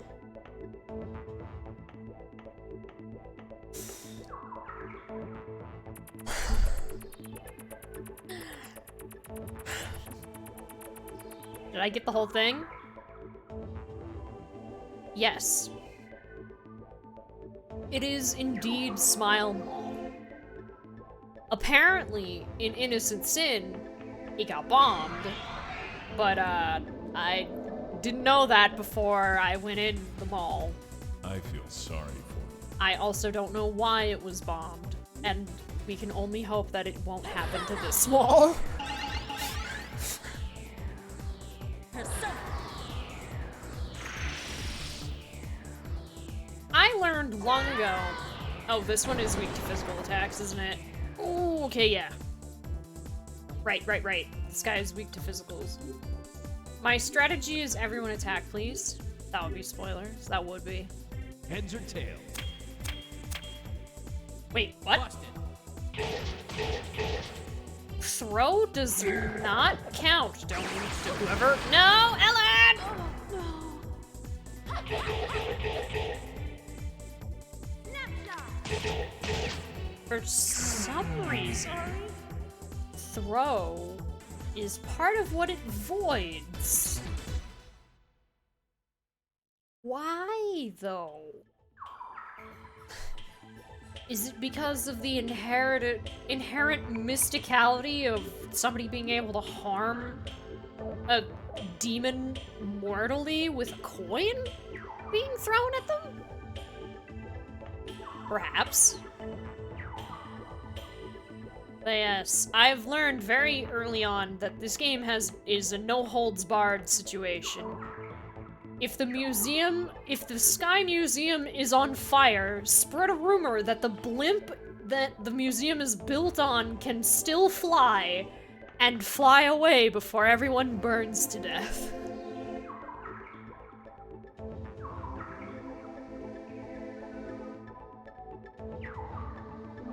Did I get the whole thing? Yes. It is indeed Smile Mall. Apparently, in Innocent Sin, it got bombed. But, I didn't know that before I went in the mall. I feel sorry for you. I also don't know why it was bombed. And we can only hope that it won't happen to this mall. I learned long ago. Oh, this one is weak to physical attacks, isn't it? Ooh, okay, yeah. Right. This guy is weak to physicals. My strategy is everyone attack, please. That would be spoilers. That would be. Heads or tails? Wait, what? Throw does not count. Don't whoever. No, Ellen! Oh, For some reason, throw is part of what it voids. Why, though? Is it because of the inherent mysticality of somebody being able to harm a demon mortally with a coin being thrown at them? Perhaps. But yes, I've learned very early on that this game is a no-holds-barred situation. If the Sky Museum is on fire, spread a rumor that the blimp that the museum is built on can still fly, and fly away before everyone burns to death.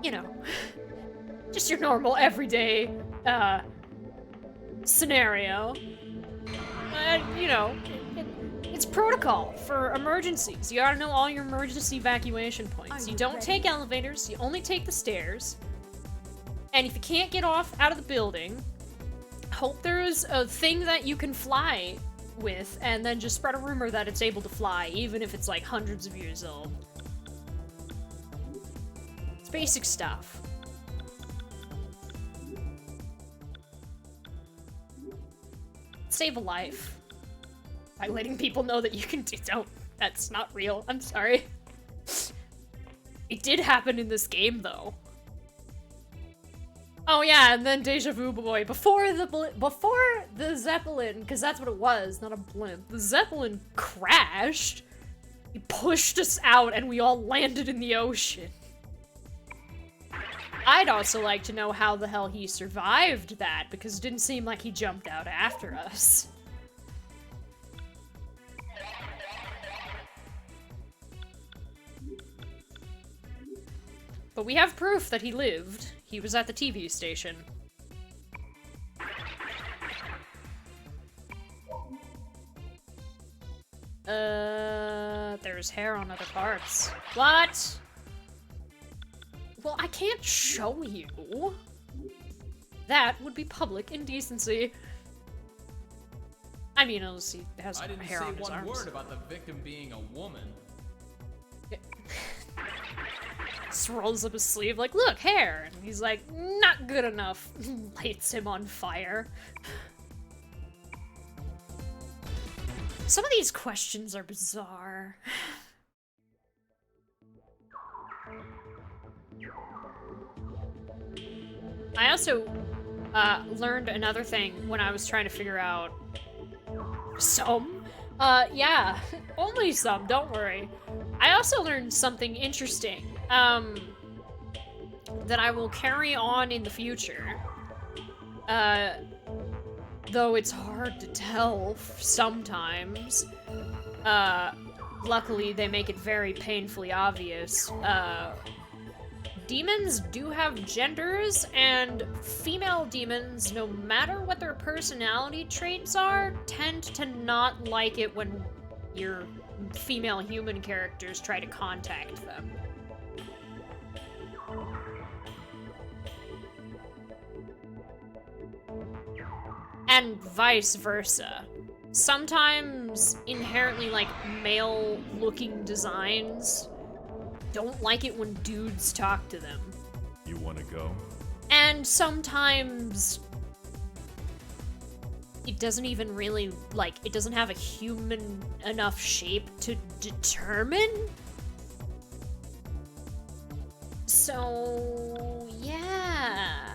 You know, just your normal, everyday, scenario. You know, it's protocol for emergencies. You gotta know all your emergency evacuation points. You don't take elevators, you only take the stairs. And if you can't get out of the building, hope there's a thing that you can fly with, and then just spread a rumor that it's able to fly, even if it's like hundreds of years old. It's basic stuff. Save a life by letting people know that you can don't. That's not real. I'm sorry. It did happen in this game, though. Oh yeah, and then Deja Vu Boy, before the Zeppelin, because that's what it was, not a blimp. The Zeppelin crashed. He pushed us out, and we all landed in the ocean. I'd also like to know how the hell he survived that, because it didn't seem like he jumped out after us. But we have proof that he lived. He was at the TV station. There's hair on other parts. What? Well, I can't show you. That would be public indecency. I mean, unless he has I didn't hair say on his one arms. word about the victim being a woman. Just rolls up his sleeve like, look, hair! And he's like, not good enough. Lights him on fire. Some of these questions are bizarre. I also learned another thing when I was trying to figure out some. Yeah, only some, don't worry. I also learned something interesting that I will carry on in the future. Though it's hard to tell sometimes. Luckily, they make it very painfully obvious. Demons do have genders, and female demons, no matter what their personality traits are, tend to not like it when your female human characters try to contact them. And vice versa. Sometimes inherently, like, male-looking designs don't like it when dudes talk to them. You want to go? And sometimes it doesn't even really, like, it doesn't have a human enough shape to determine. So, yeah.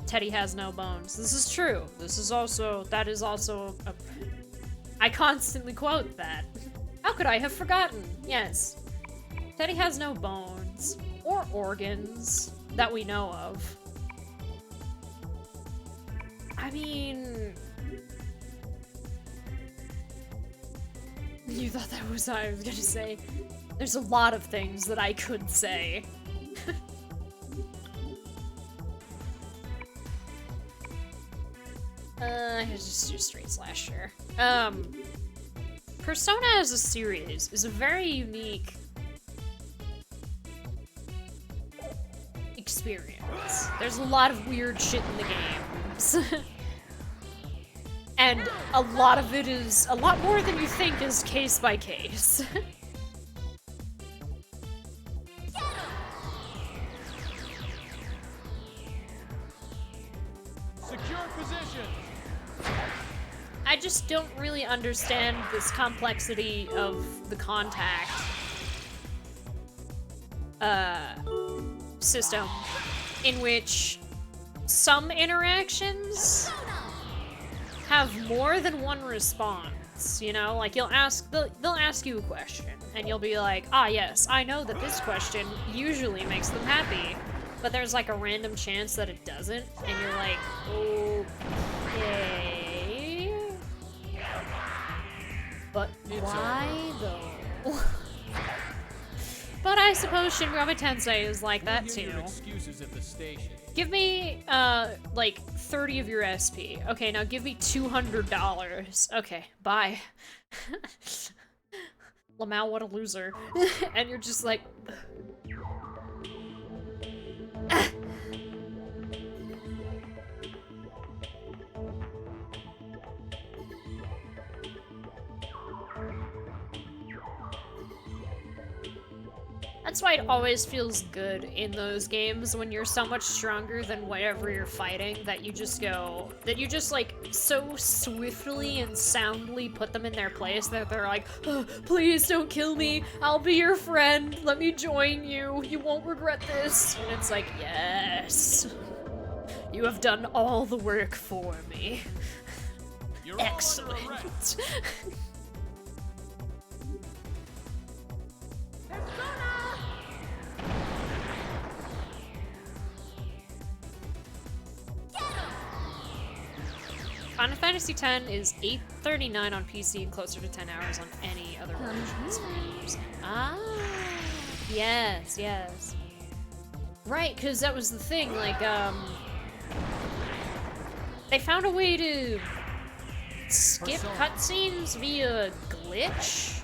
Teddy has no bones. This is true. This is also, that is also a... I constantly quote that. How could I have forgotten? Yes. Teddy has no bones. Or organs. That we know of. I mean... You thought that was what I was gonna say. There's a lot of things that I could say. Here's just do straight slasher. Persona as a series is a very unique experience. There's a lot of weird shit in the games. And a lot of it is, a lot more than you think is case by case. Secure position. I just don't really understand this complexity of the contact system, in which some interactions have more than one response, you know? Like, they'll ask you a question, and you'll be like, ah yes, I know that this question usually makes them happy, but there's like a random chance that it doesn't, and you're like, okay. But why though? But I suppose Shin Megami Tensei is like that We'll hear too. your excuses at the station. Give me, like, 30 of your SP. Okay, now give me $200. Okay, bye. Lamau, what a loser. And you're just like... That's why it always feels good in those games when you're so much stronger than whatever you're fighting that you just like so swiftly and soundly put them in their place that they're like, oh, please don't kill me, I'll be your friend, let me join you, you won't regret this. And it's like, yes, you have done all the work for me. You're all under Excellent. arrest. Final Fantasy X is 8:39 on PC and closer to 10 hours on any other versions. Ah, yes, yes. Right, because that was the thing, like, they found a way to skip cutscenes via glitch.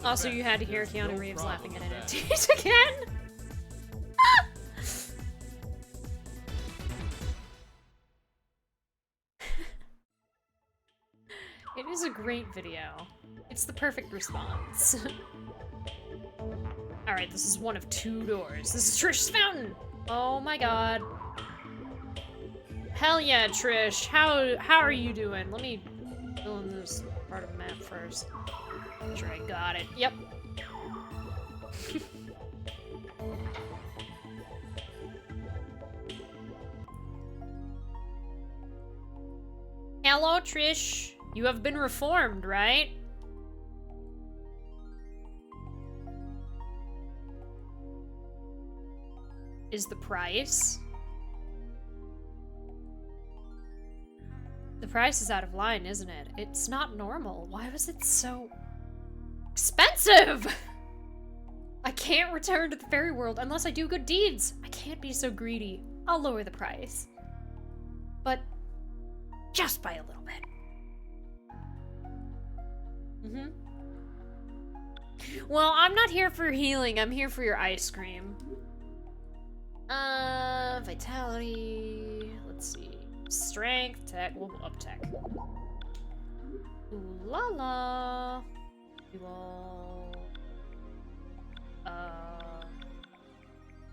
Also, you had to hear Keanu Reeves laughing at NFTs again. It is a great video. It's the perfect response. Alright, this is one of 2 doors. This is Trish's fountain! Oh my god. Hell yeah, Trish. How are you doing? Let me fill in this part of the map first. Make sure I got it. Yep. Hello, Trish. You have been reformed, right? Is the price? The price is out of line, isn't it? It's not normal. Why was it so expensive? I can't return to the fairy world unless I do good deeds. I can't be so greedy. I'll lower the price. But just by a little bit. Well, I'm not here for healing. I'm here for your ice cream. Vitality. Let's see. Strength, tech. We'll up tech. Ooh la la. We will.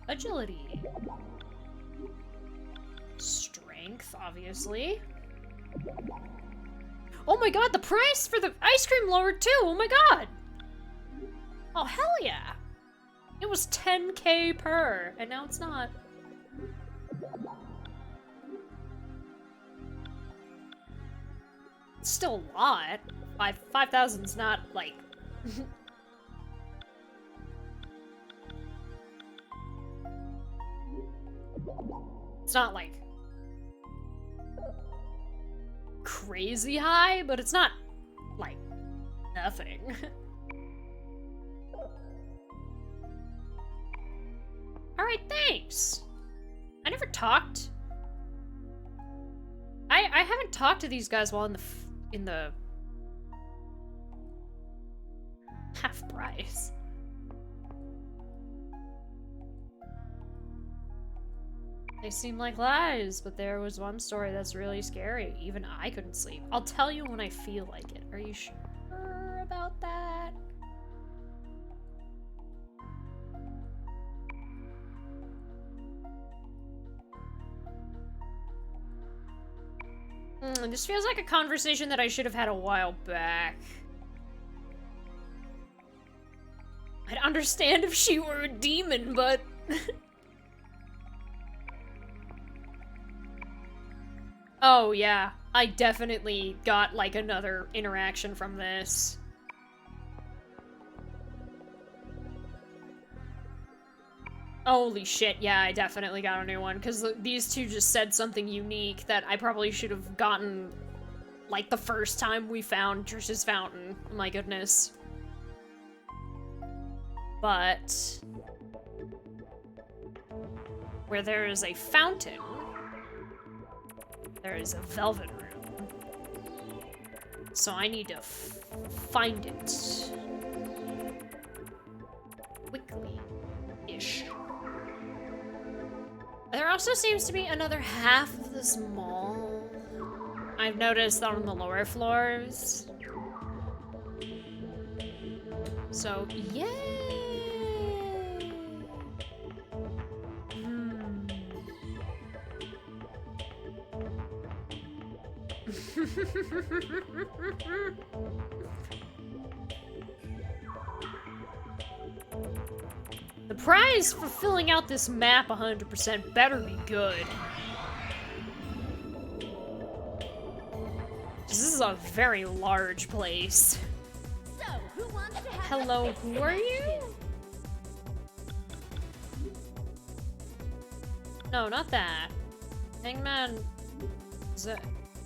Agility. Strength, obviously. Oh my god, the price for the ice cream lowered too! Oh my god! Oh, hell yeah! It was 10k per, and now it's not. It's still a lot. 5,000's not, like... It's not, like... crazy high, but it's not, like, nothing. Alright, thanks! I never talked. I haven't talked to these guys while in the half price. They seem like lies, but there was one story that's really scary. Even I couldn't sleep. I'll tell you when I feel like it. Are you sure about that? This feels like a conversation that I should have had a while back. I'd understand if she were a demon, but... Oh, yeah. I definitely got, like, another interaction from this. Holy shit, yeah, I definitely got a new one, because these two just said something unique that I probably should have gotten, like, the first time we found Trish's fountain. My goodness. But... where there is a fountain, there is a velvet room. So I need to find it. Quickly-ish. There also seems to be another half of this mall. I've noticed on the lower floors. So, yay! The prize for filling out this map 100% better be good. This is a very large place. So, who wants to have Hello, who are you? No, not that. Hangman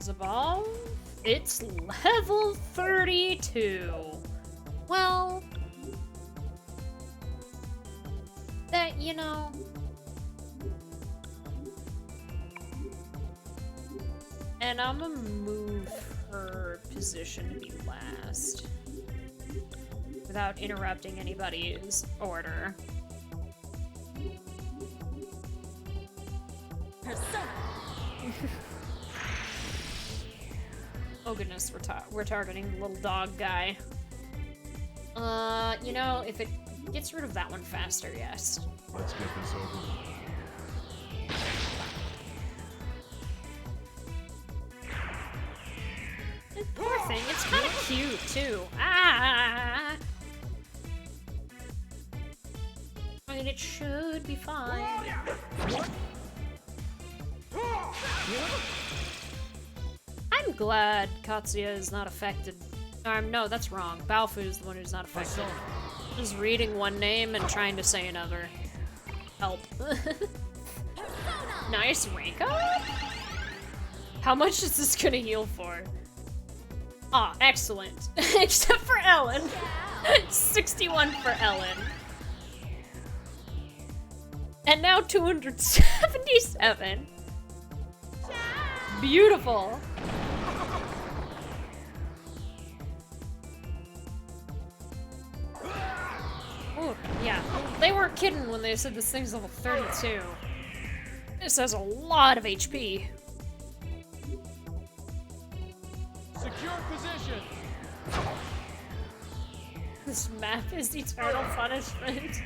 Zabal? It's level 32. Well, that, you know. And I'm gonna move her position to be last without interrupting anybody's order. Oh goodness, we're targeting the little dog guy. You know, if it gets rid of that one faster, yes. Let's get this over with. Poor thing, it's kind of cute too. Ah! I mean, it should be fine. I'm glad Katsuya is not affected. No, that's wrong. Baofu is the one who's not affected. Just reading one name and trying to say another. Help. Nice rank up? How much is this gonna heal for? Ah, excellent. Except for Ellen. 61 for Ellen. And now 277. Beautiful. Ooh, yeah. They weren't kidding when they said this thing's level 32. This has a lot of HP. Secure position. This map is eternal punishment.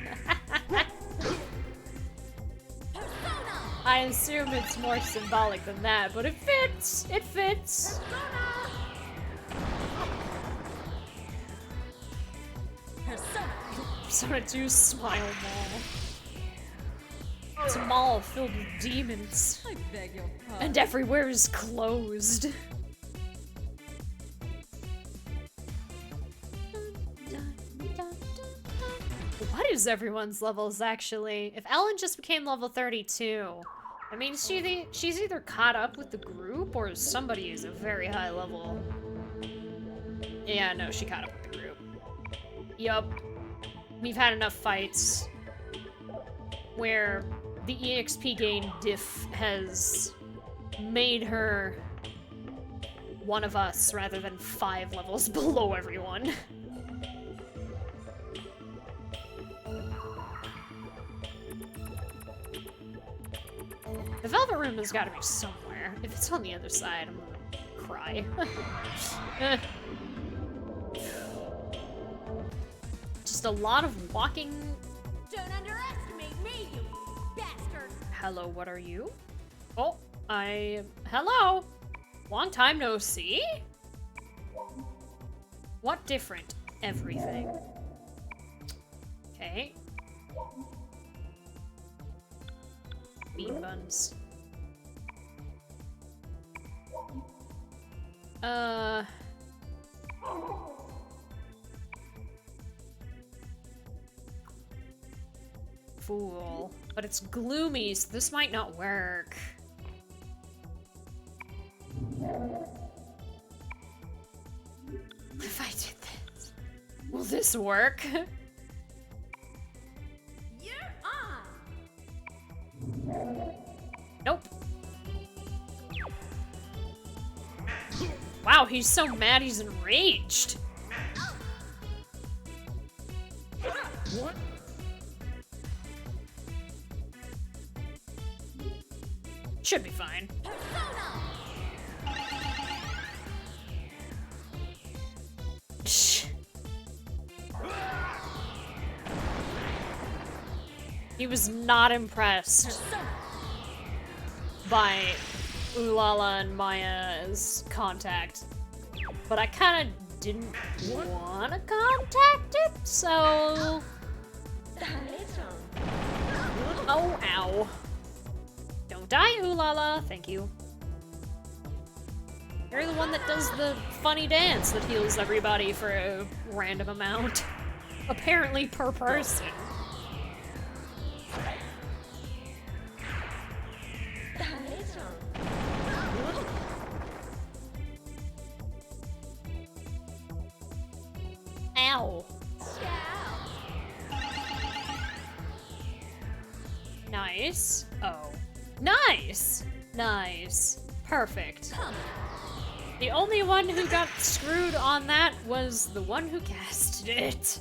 I assume it's more symbolic than that, but it fits. It fits. Persona 2 Smile Mall. It's a mall filled with demons. I beg your pardon. And everywhere is closed. What is everyone's levels, actually? If Ellen just became level 32, I mean, she's either caught up with the group or somebody is a very high level. Yeah, no, she caught up with the group. Yup. We've had enough fights where the EXP gain diff has made her one of us rather than 5 levels below everyone. The Velvet Room has got to be somewhere. If it's on the other side, I'm gonna cry. Just a lot of walking. Don't underestimate me, you bastard! Hello, what are you? Oh, hello! Long time no see? What different? Everything. Okay. Bean buns. Fool. But it's gloomy, so this might not work. If I did this, will this work? You're on! Nope. Wow, he's so mad he's enraged. What? Should be fine. Shh. He was not impressed by Ulala and Maya's contact, but I kind of didn't want to contact it, so... Oh, ow. Don't die, Ulala. Thank you. You're the one that does the funny dance that heals everybody for a random amount. Apparently per person. Ow. Nice. Oh. Nice! Nice. Perfect. The only one who got screwed on that was the one who casted it.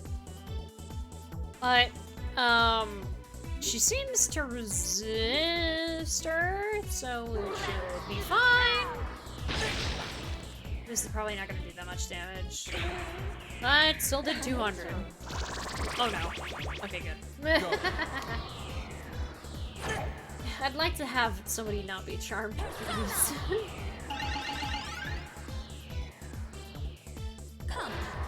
But, she seems to resist Earth, so it should be fine. This is probably not gonna do that much damage. But still did 200. Oh no. Okay, good. I'd like to have somebody not be charmed, please.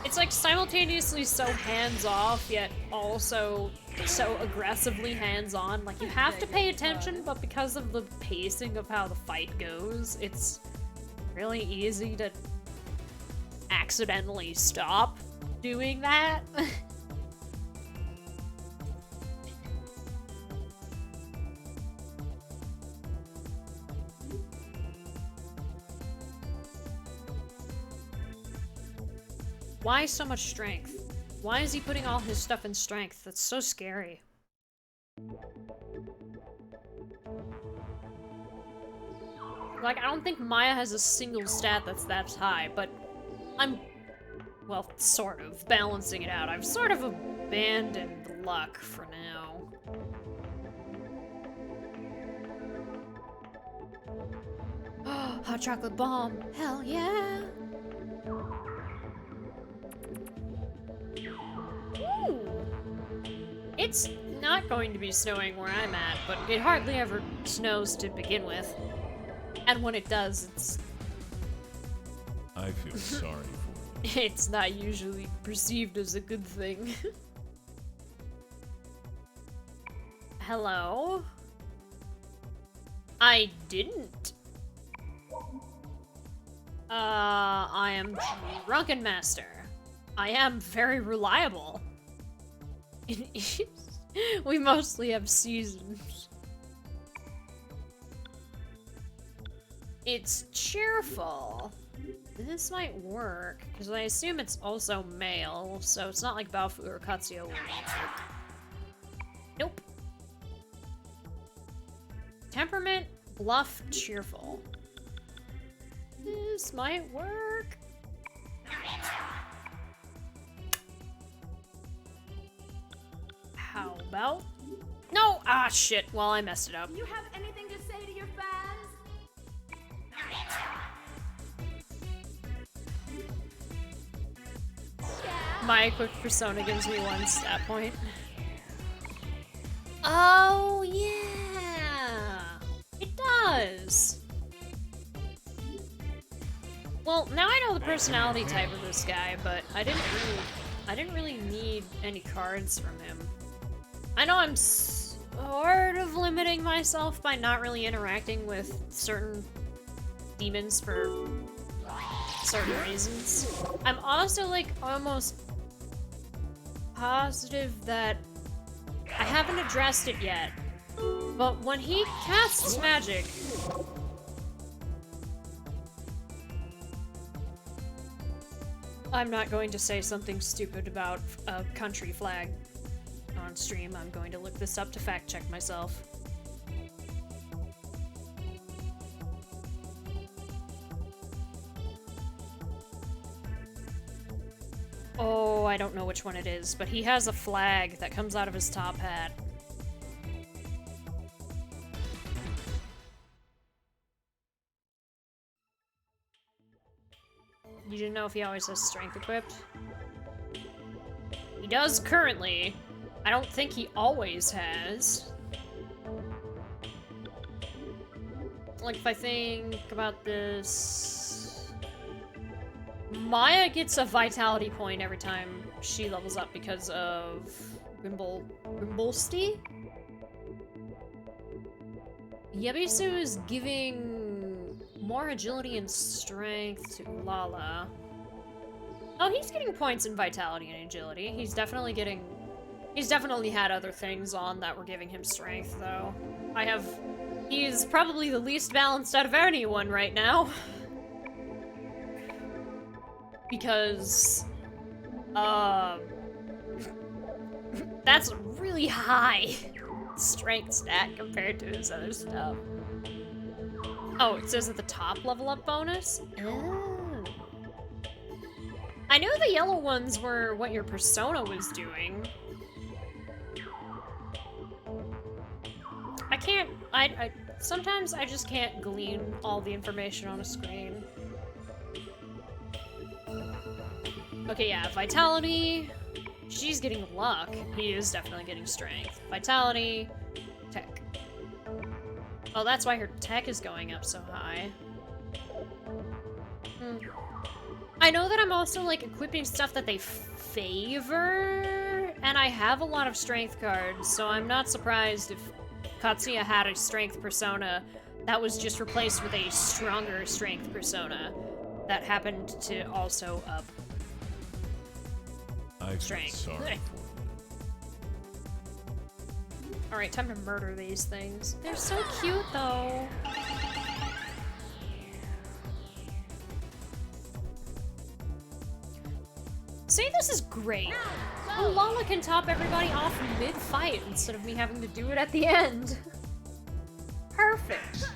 It's like simultaneously so hands-off, yet also so aggressively hands-on. Like, you have to pay attention, but because of the pacing of how the fight goes, it's really easy to accidentally stop doing that. Why so much strength? Why is he putting all his stuff in strength? That's so scary. Like, I don't think Maya has a single stat that's that high, but I'm, well, sort of balancing it out. I've sort of abandoned the luck for now. Hot chocolate bomb. Hell yeah. Ooh. It's not going to be snowing where I'm at, but it hardly ever snows to begin with. And when it does, it's... I feel sorry for you. It's not usually perceived as a good thing. Hello? I didn't. I am Drunken Master. I am very reliable. We mostly have seasons. It's cheerful. This might work, because I assume it's also male, so it's not like Baofu or Katsuyo will answer. Nope. Temperament, bluff, cheerful. This might work. How about... No! Ah, shit. Well, I messed it up. You have anything to say to your fans? My equipped persona gives me 1 stat point. Oh, yeah! It does! Well, now I know the personality type of this guy, but I didn't really need any cards from him. I know I'm sort of limiting myself by not really interacting with certain demons for certain reasons. I'm also, like, almost positive that I haven't addressed it yet, but when he casts magic, I'm not going to say something stupid about a country flag on stream. I'm going to look this up to fact check myself. Oh, I don't know which one it is, but he has a flag that comes out of his top hat. You didn't know if he always has strength equipped? He does currently. I don't think he always has. Like, if I think about this... Maya gets a vitality point every time she levels up because of Wimblesty? Yabisu is giving more agility and strength to Lala. Oh, he's getting points in vitality and agility. He's definitely had other things on that were giving him strength, though. He's probably the least balanced out of anyone right now. Because That's really high strength stat compared to his other stuff. Oh, it says at the top level up bonus? Oh. I knew the yellow ones were what your persona was doing. I can't, sometimes I just can't glean all the information on a screen. Okay, yeah, vitality. She's getting luck. He is definitely getting strength. Vitality, tech. Oh, that's why her tech is going up so high. I know that I'm also, like, equipping stuff that they favor, and I have a lot of strength cards, so I'm not surprised if Katsuya had a strength persona that was just replaced with a stronger strength persona that happened to also up I feel strength. sorry. Alright, time to murder these things. They're so cute, though. See, this is great. Lala can top everybody off mid-fight instead of me having to do it at the end. Perfect.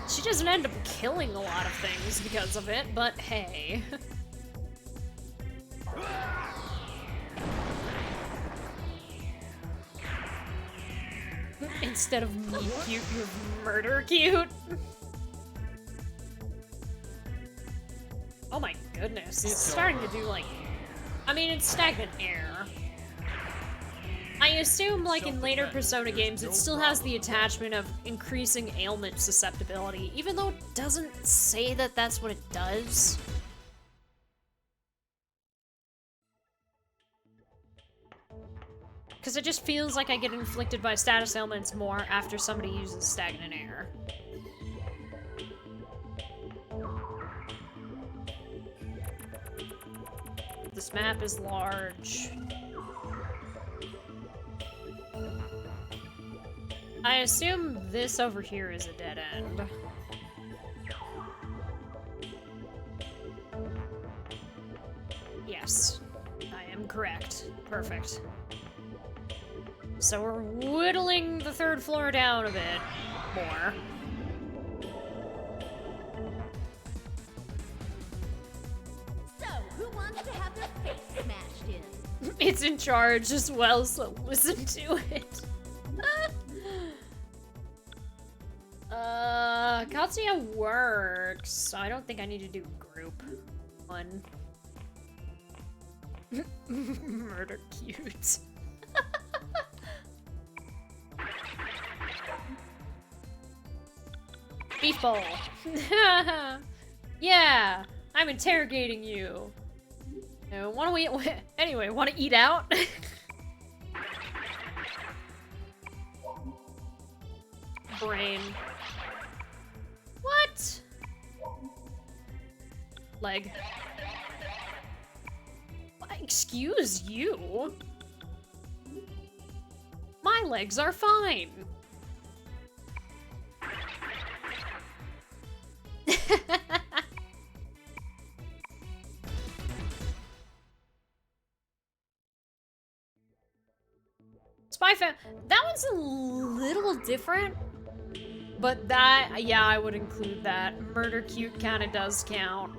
She doesn't end up killing a lot of things because of it, but hey. Instead of me cute, you have murder cute. Oh my goodness, it's starting to do like... I mean, it's stagnant air. I assume, like in later Persona games, it still has the attachment of increasing ailment susceptibility, even though it doesn't say that that's what it does. Because it just feels like I get inflicted by status ailments more after somebody uses stagnant air. This map is large. I assume this over here is a dead end. Yes, I am correct. Perfect. So we're whittling the third floor down a bit more. So, who wants to have their face smashed in? It's in charge as well, so listen to it. Katsuya works, so I don't think I need to do group one. Murder cute. Beef bowl. Yeah, I'm interrogating you. Wanna we anyway, wanna eat out? Brain. What? Leg. Excuse you? My legs are fine. Spy Fam. That one's a little different, but that, yeah, I would include that. Murder cute kinda does count.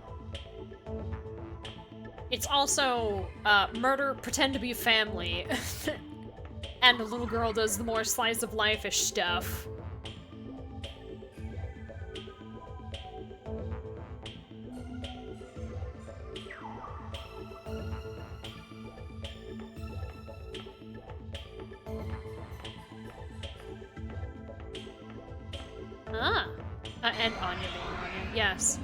It's also, murder pretend to be family. And the little girl does the more slice of life-ish stuff. And Anya being Anya, yes.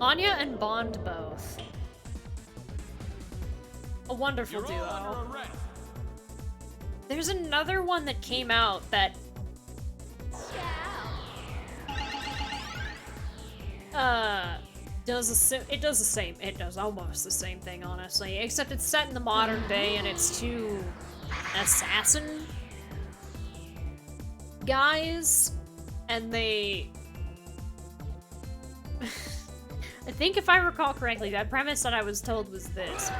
Anya and Bond both. A wonderful duo. There's another one that came out that... it does almost the same thing, honestly. Except it's set in the modern day and it's two assassin guys, and they... I think if I recall correctly, that premise that I was told was this.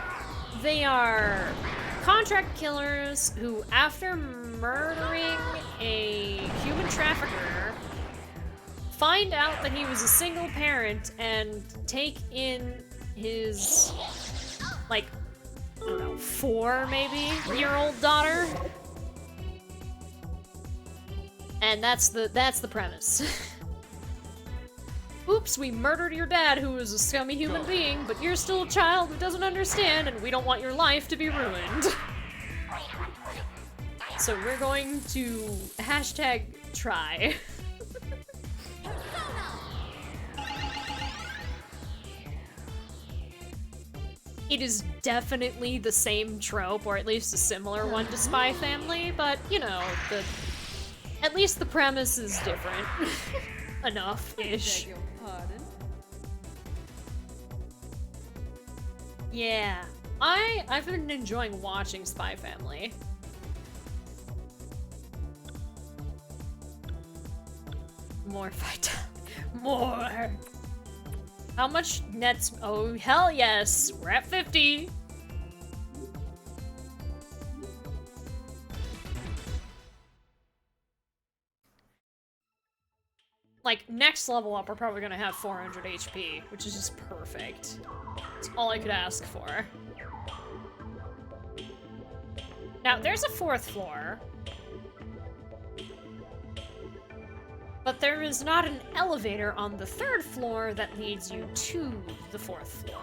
They are contract killers who, after murdering a human trafficker, find out that he was a single parent and take in his, like, I don't know, 4 maybe year-old daughter. And that's the premise. Oops, we murdered your dad, who was a scummy human being, but you're still a child who doesn't understand, and we don't want your life to be ruined. So we're going to hashtag try. It is definitely the same trope, or at least a similar one to Spy Family, but, you know, at least the premise is different. Enough-ish. Beg your pardon? Yeah. I've been enjoying watching Spy Family. More fight. More! How much nets? Oh, hell yes! We're at 50! Like, next level up, we're probably gonna have 400 HP, which is just perfect. It's all I could ask for. Now, there's a 4th floor. But there is not an elevator on the 3rd floor that leads you to the 4th floor.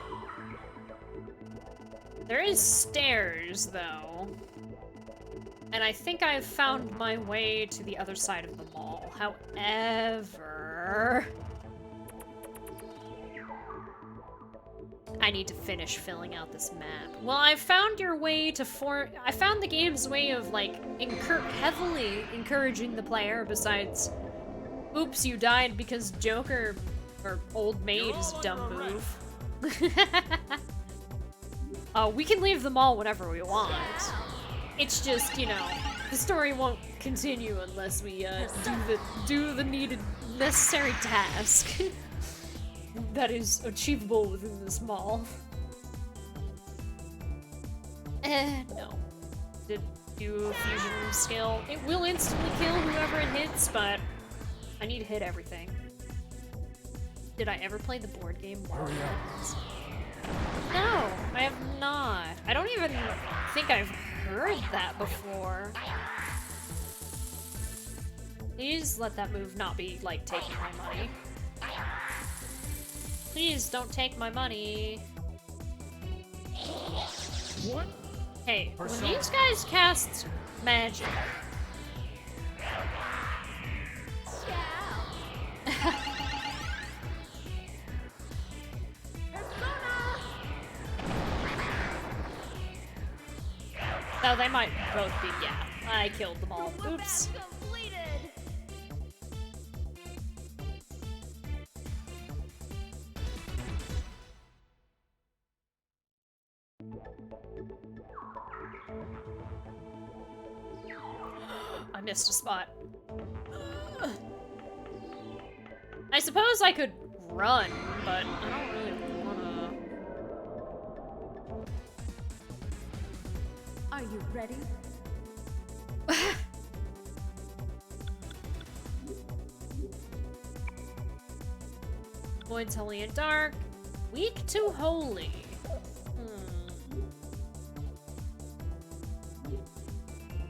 There is stairs, though. And I think I've found my way to the other side of the mall. However... I need to finish filling out this map. Well, I found your way to I found the game's way of, like, heavily encouraging the player, besides... Oops, you died because Joker, or Old Maid, is a dumb move. We can leave the mall whenever we want. It's just, you know, the story won't continue unless we do the needed, necessary task that is achievable within this mall. No. Did do a fusion skill. It will instantly kill whoever it hits, but I need to hit everything. Did I ever play the board game Mario? No, I have not. I don't even think I've heard that before. Please let that move not be, like, taking my money. Please don't take my money. What? Hey, when these guys cast magic... Oh, they might both be, yeah. I killed them all. Oops. I missed a spot. I suppose I could run, but I don't really wanna. Are you ready? Void's holy and dark. Weak to holy.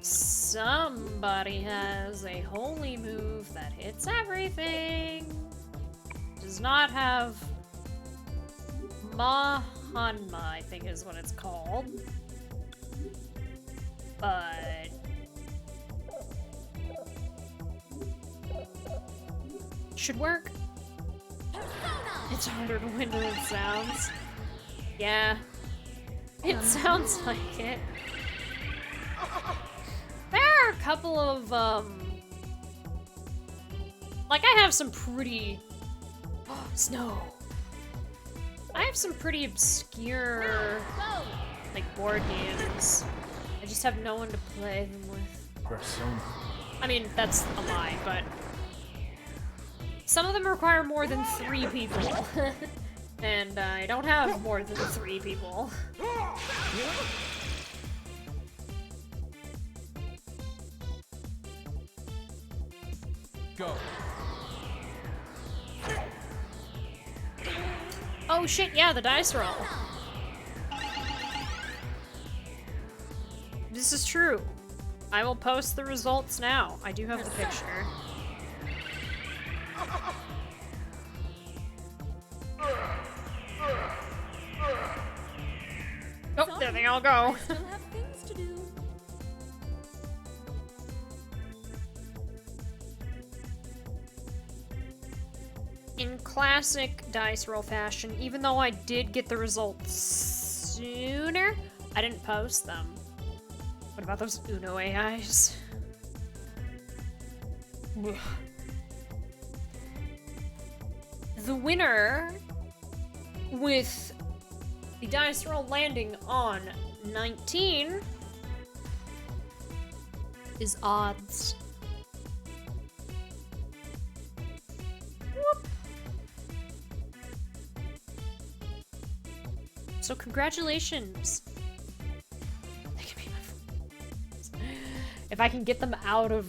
Somebody has a holy move that hits everything. Does not have Mahanma, I think is what it's called. But should work. It's harder to win than it sounds. Yeah. It sounds like it. There are a couple of, like, I have some pretty... Snow! I have some pretty obscure, like, board games. I just have no one to play them with. Persona. I mean, that's a lie, but... Some of them require more than 3 people. And I don't have more than 3 people. Go. Oh shit, yeah, the dice roll. This is true. I will post the results now. I do have the picture. Oh, there they all go. Still have things to do. In classic dice roll fashion, even though I did get the results sooner, I didn't post them. What about those Uno AIs? Ugh. The winner, with the dice roll landing on 19, is odds. Whoop. So congratulations. They can be my friends. If I can get them out of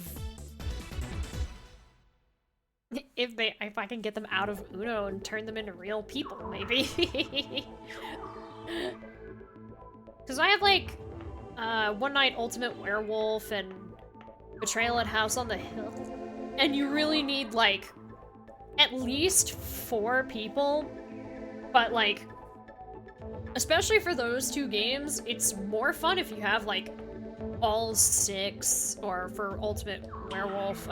if I can get them out of Uno and turn them into real people, maybe. Because I have like One Night Ultimate Werewolf and Betrayal at House on the Hill, and you really need like at least 4 people, but like especially for those 2 games, it's more fun if you have like all 6, or for Ultimate Werewolf,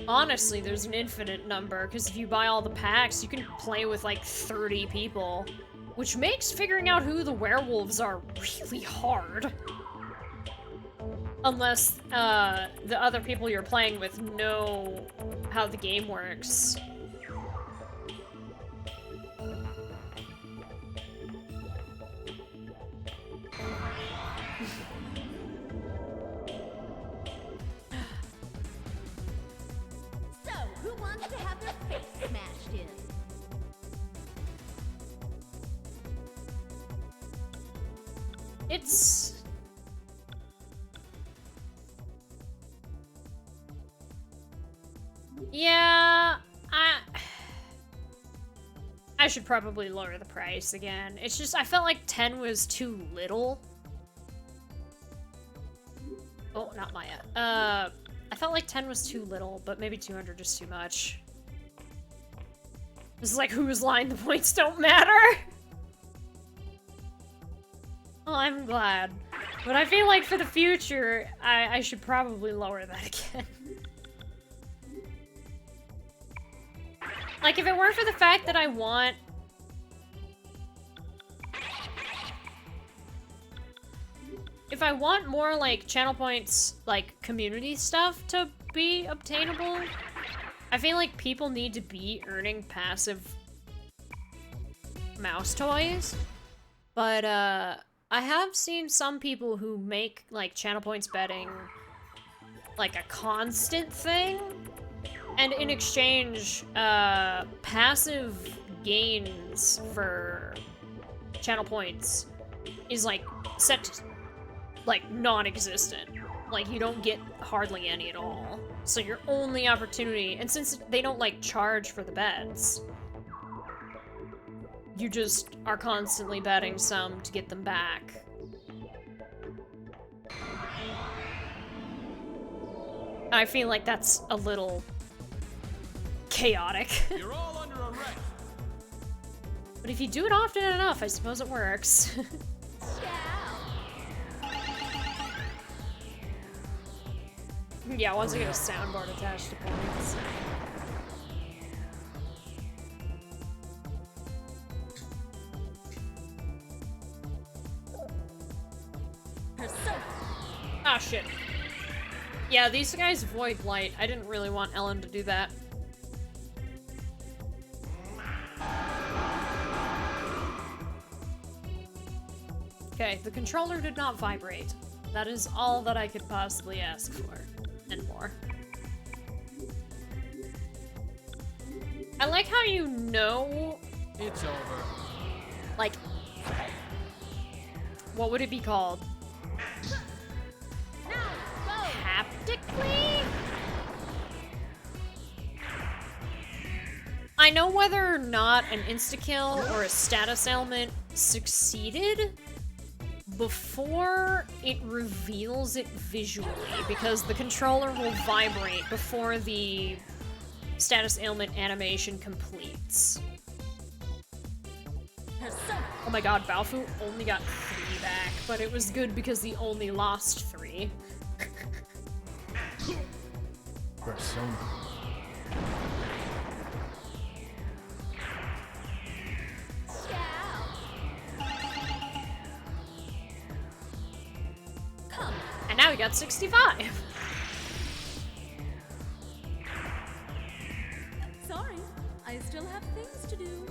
honestly, there's an infinite number, because if you buy all the packs, you can play with like 30 people, which makes figuring out who the werewolves are really hard. Unless the other people you're playing with know how the game works. So, who wants to have their face smashed in? It's... yeah, I should probably lower the price again. It's just, I felt like 10 was too little. Oh, not Maya. I felt like 10 was too little, but maybe 200 is too much. This is like, whose line the points don't matter? Well, I'm glad. But I feel like for the future, I should probably lower that again. Like, if it weren't for the fact that I want... if I want more, like, channel points, like, community stuff to be obtainable, I feel like people need to be earning passive mouse toys. But, I have seen some people who make, like, channel points betting, like, a constant thing. And in exchange, passive gains for channel points is, like, set to, like, non-existent. Like, you don't get hardly any at all. So your only opportunity, and since they don't, like, charge for the bets, you just are constantly betting some to get them back. I feel like that's a little chaotic. You're all under arrest. But if you do it often enough, I suppose it works. Yeah, once I get a soundboard attached to points. Ah, shit. Yeah, these guys avoid light. I didn't really want Ellen to do that. Okay, the controller did not vibrate. That is all that I could possibly ask for. And more. I like how you know, It's over. like, what would it be called? Now, go! Haptically? I know whether or not an insta-kill or a status ailment succeeded before it reveals it visually, because the controller will vibrate before the status ailment animation completes. Persona! Oh my god, Balfu only got 3 back, but it was good because he only lost 3. Persona. Come! And now he got 65! Sorry, I still have things to do.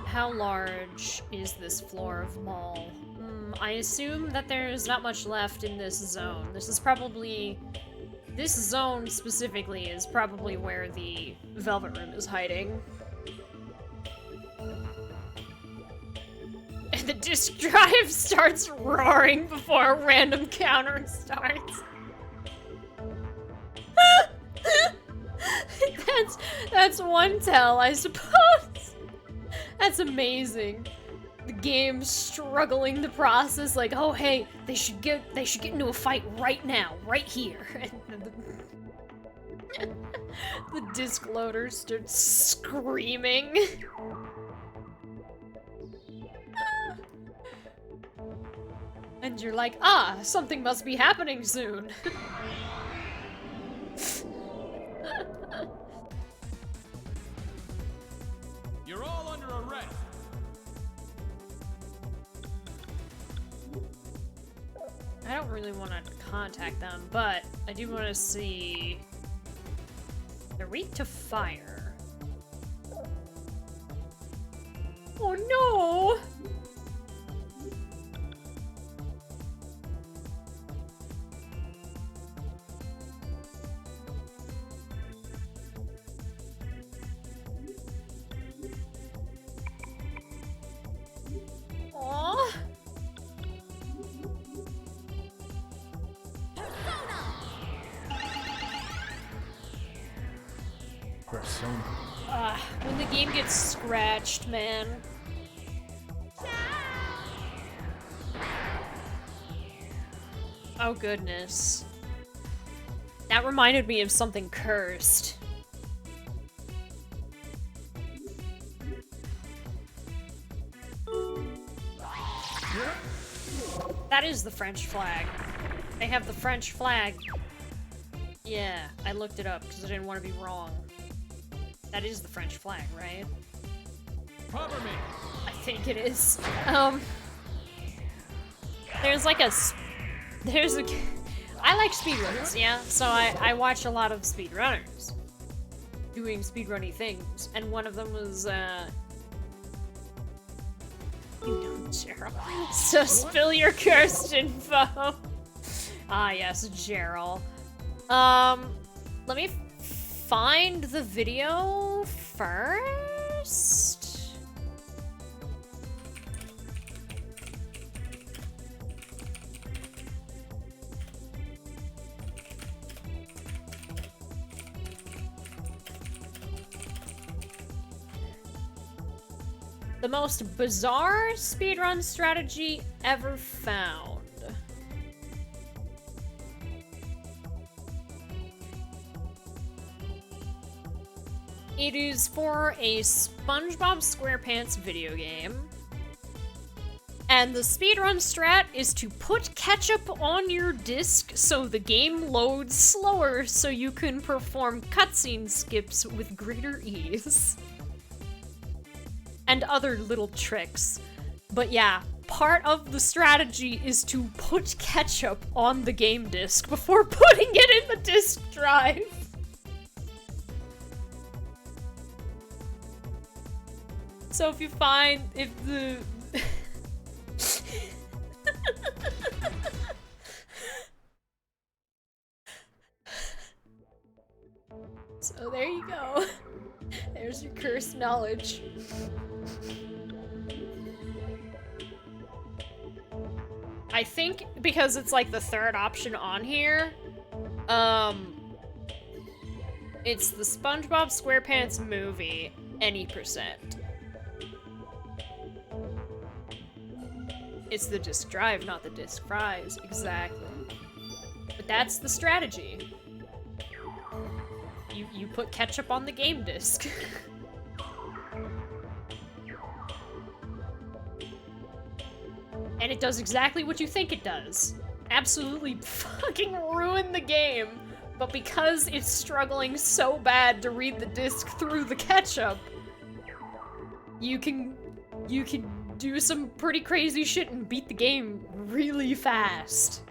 How large is this floor of mall? I assume that there's not much left in this zone. This zone specifically is probably where the Velvet Room is hiding. And the disk drive starts roaring before a random counter starts. That's one tell, I suppose. That's amazing. The game's struggling to process, like, oh hey, they should get into a fight right now, right here. And the disc loader starts screaming. And you're like, ah, something must be happening soon. You're all under arrest. I don't really want to contact them, but I do want to see... They're weak to fire. Oh no! Aww. Persona. When the game gets scratched, man. Oh goodness. That reminded me of something cursed. That is the French flag. They have the French flag. Yeah, I looked it up because I didn't want to be wrong. That is the French flag, right? Cover me. I think it is. There's like I like speedrunners, yeah? So I watch a lot of speedrunners doing speedrunny things, and one of them was, you know, Gerald. So spill your cursed info. Ah, yes, Gerald. Let me find the video first. The most bizarre speedrun strategy ever found. It is for a SpongeBob SquarePants video game. And the speedrun strat is to put ketchup on your disc so the game loads slower so you can perform cutscene skips with greater ease. And other little tricks. But yeah, part of the strategy is to put ketchup on the game disc before putting it in the disc drive. So if knowledge. I think because it's like the third option on here, it's the SpongeBob SquarePants movie, any percent. It's the disk drive, not the disk fries, exactly. But that's the strategy. You put ketchup on the game disc. And it does exactly what you think it does. Absolutely fucking ruin the game. But because it's struggling so bad to read the disc through the ketchup, you can do some pretty crazy shit and beat the game really fast.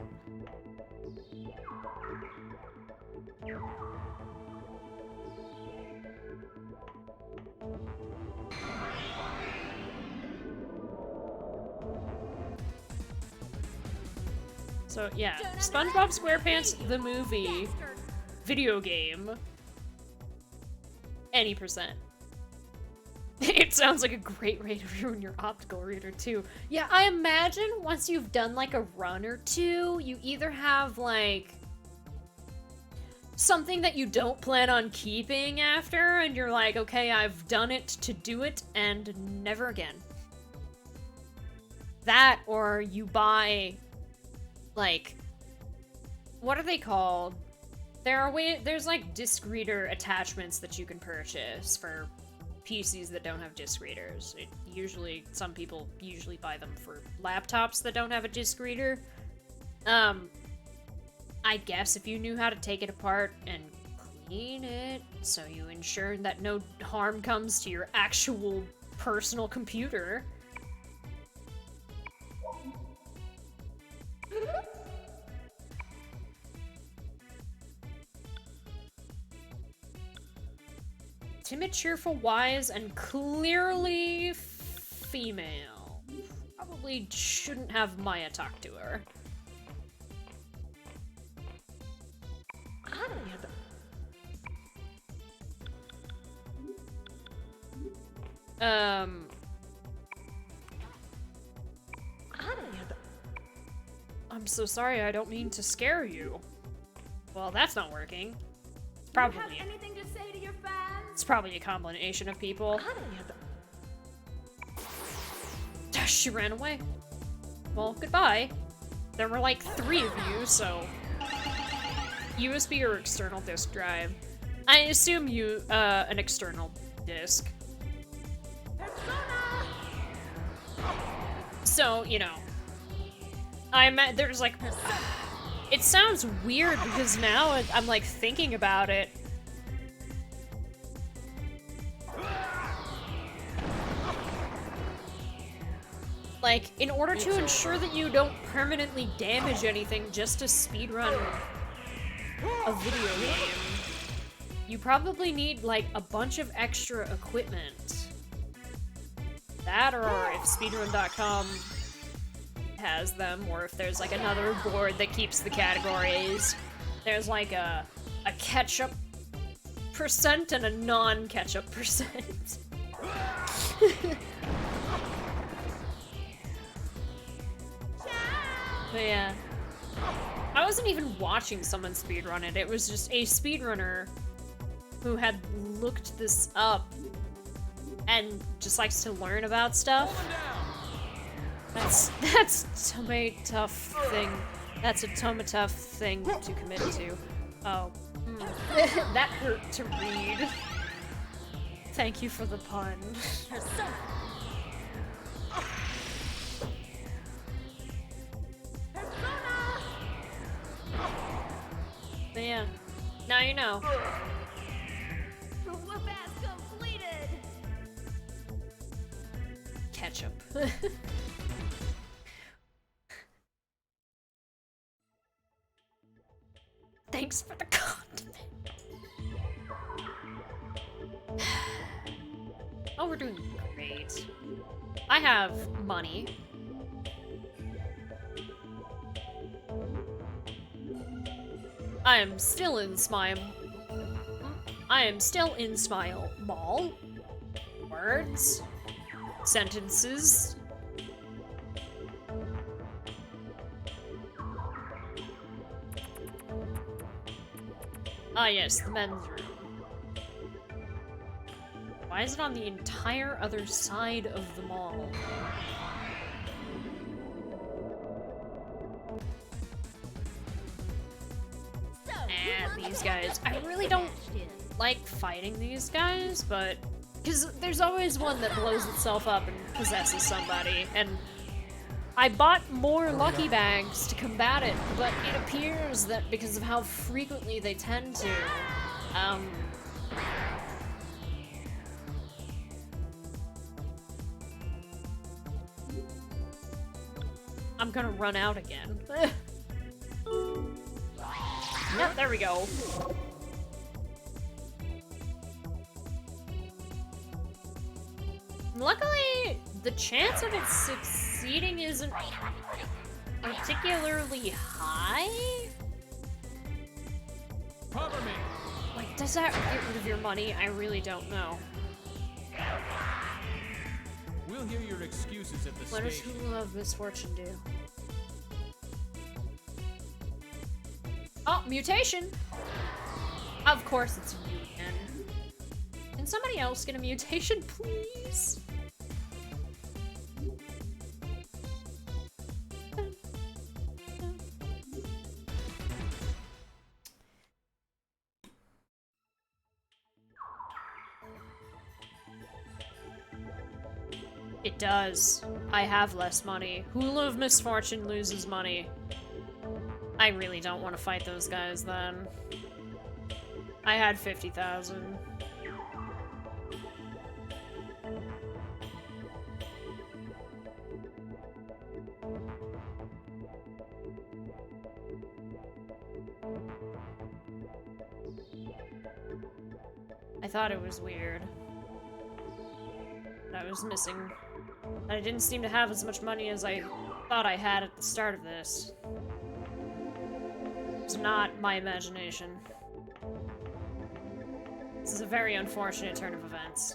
So yeah, SpongeBob SquarePants the movie, video game, any percent. It sounds like a great way to ruin your optical reader too. Yeah, I imagine once you've done like a run or two, you either have like something that you don't plan on keeping after, and you're like, okay, I've done it to do it and never again. That, or you buy like, what are they called? There's like disc reader attachments that you can purchase for PCs that don't have disc readers. Some people usually buy them for laptops that don't have a disc reader. I guess if you knew how to take it apart and clean it, so you ensure that no harm comes to your actual personal computer. Timid, cheerful, wise, and clearly female. Probably shouldn't have Maya talk to her. I'm so sorry, I don't mean to scare you. Well, that's not working. It's probably... You have anything to say to your fans? It's probably a combination of people. She ran away. Well, goodbye. There were like 3 of you, so... USB or external disk drive. I assume an external disk. So, you know... there's like... It sounds weird because now I'm like thinking about it. Like, in order to ensure that you don't permanently damage anything just to speedrun a video game, you probably need, like, a bunch of extra equipment. That, or if speedrun.com has them, or if there's, like, another board that keeps the categories. There's, like, a ketchup percent and a non-ketchup percent. But yeah, I wasn't even watching someone speedrun it. It was just a speedrunner who had looked this up and just likes to learn about stuff. That's a tough thing. That's a tough thing to commit to. Oh, that hurt to read. Thank you for the pun. But yeah, now you know. Whoop-ass completed! Ketchup. Thanks for the condiment. Oh, we're doing great. I have money. I am still in Smile Mall. words, sentences. Ah, yes, the men's room. Why is it on the entire other side of the mall? So, who wants These to have guys. their I face really don't smashed in? like fighting these guys, but... Because there's always one that blows itself up and possesses somebody, and... I bought more lucky bags to combat it, but it appears that because of how frequently they tend to, I'm gonna run out again. Yep, there we go. Luckily, the chance of it succeeding isn't particularly high. Cover me! Like, does that get rid of your money? I really don't know. We'll hear your excuses at the What does station. Who of Misfortune do? Oh, mutation! Of course it's you again. Can somebody else get a mutation, please? It does. I have less money. Hula of Misfortune loses money. I really don't want to fight those guys then. I had 50,000. I thought it was weird that I was missing. That I didn't seem to have as much money as I thought I had at the start of this. It's not my imagination. This is a very unfortunate turn of events.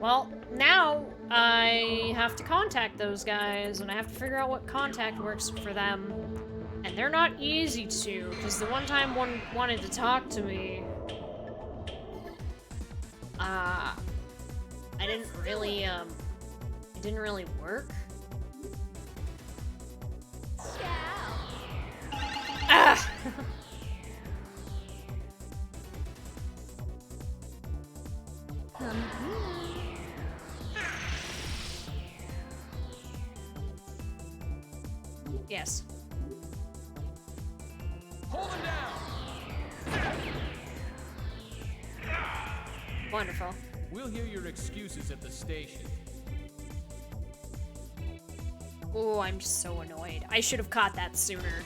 Well, now I have to contact those guys, and I have to figure out what contact works for them. And they're not easy to, because the one time one wanted to talk to me, I didn't really, it didn't really work. Ah! Come here. Yes. Hold him down! Wonderful. We'll hear your excuses at the station. Oh, I'm so annoyed. I should have caught that sooner.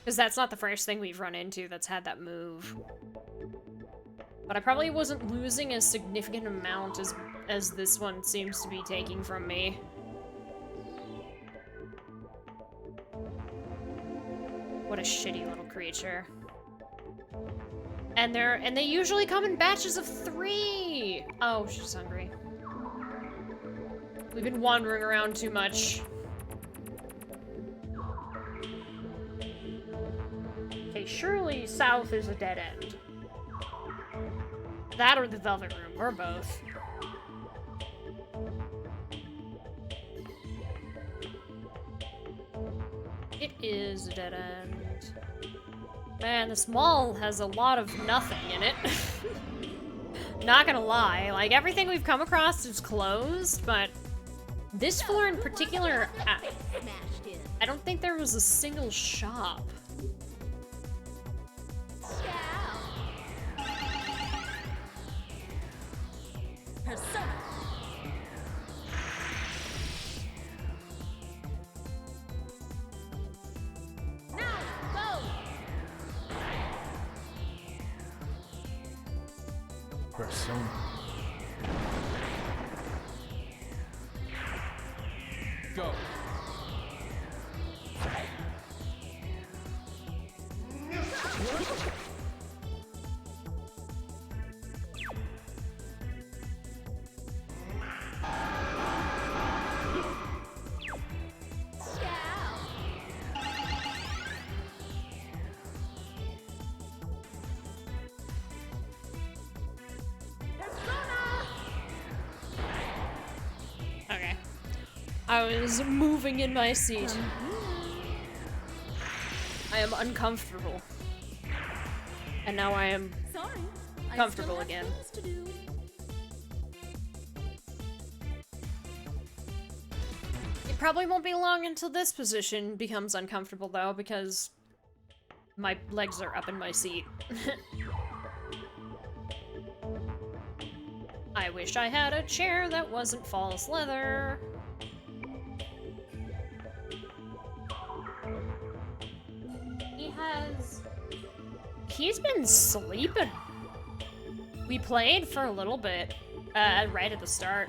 Because that's not the first thing we've run into that's had that move. But I probably wasn't losing a significant amount as this one seems to be taking from me. What a shitty little creature. And they usually come in batches of 3! Oh, she's hungry. We've been wandering around too much. Okay, surely south is a dead end. That or the Velvet Room, or both. It is a dead end. Man, this mall has a lot of nothing in it. Not gonna lie, like, everything we've come across is closed, but this floor in particular, Smashed in. I don't think there was a single shop. Persona. Now, go. Persona. Go. I was moving in my seat. I am uncomfortable. And now I am Sorry, comfortable I still have again. things to do. It probably won't be long until this position becomes uncomfortable, though, because my legs are up in my seat. I wish I had a chair that wasn't false leather. He's been sleeping. We played for a little bit, right at the start,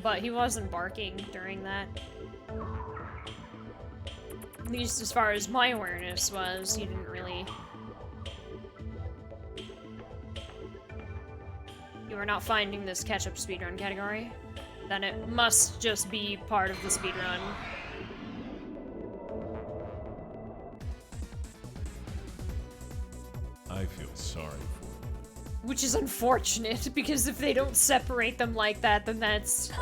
but he wasn't barking during that. At least as far as my awareness was, he didn't really... You are not finding this catch-up speedrun category? Then it must just be part of the speedrun. I feel sorry for you. Which is unfortunate, because if they don't separate them like that, then that's...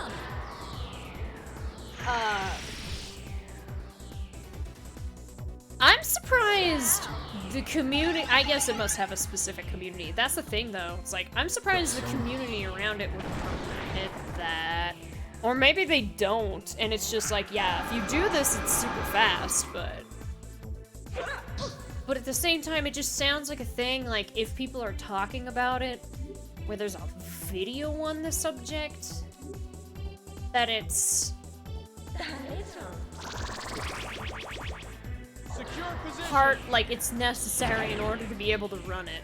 I'm surprised the community... I guess it must have a specific community. That's the thing, though. It's like, I'm surprised the community around it would permit that. Or maybe they don't, and it's just like, yeah, if you do this, it's super fast, but... But at the same time, it just sounds like a thing, like, if people are talking about it, where there's a video on the subject, that it's... Secure position. part, like, it's necessary in order to be able to run it.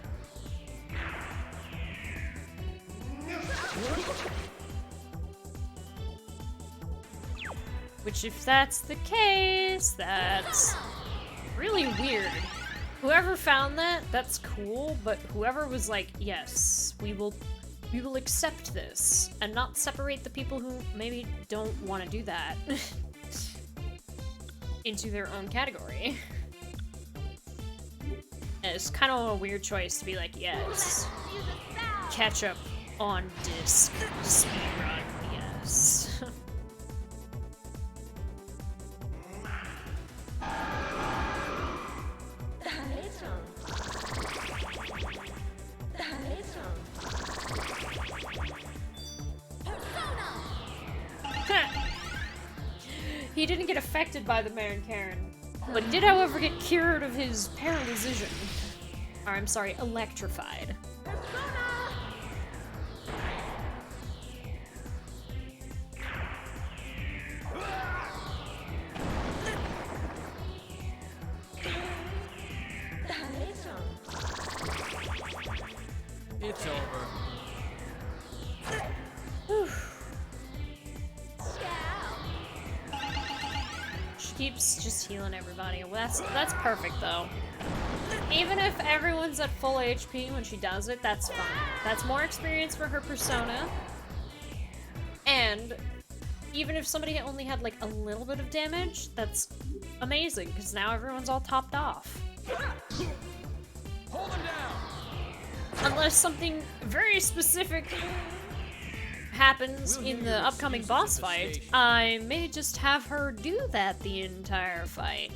Which, if that's the case, that's really weird. Whoever found that, that's cool, but whoever was like, yes, we will accept this, and not separate the people who maybe don't want to do that into their own category. And it's kind of a weird choice to be like, yes, catch up on disc, speedrun, yes. He didn't get affected by the Marin Karen, but did, however, get cured of his paralyzation. Or, I'm sorry, electrified. It's over. She keeps just healing everybody. Well, that's perfect, though. Even if everyone's at full HP when she does it, that's fine. That's more experience for her persona. And even if somebody only had, like, a little bit of damage, that's amazing, because now everyone's all topped off. Hold him down. Unless something very specific happens in the upcoming boss fight, I may just have her do that the entire fight.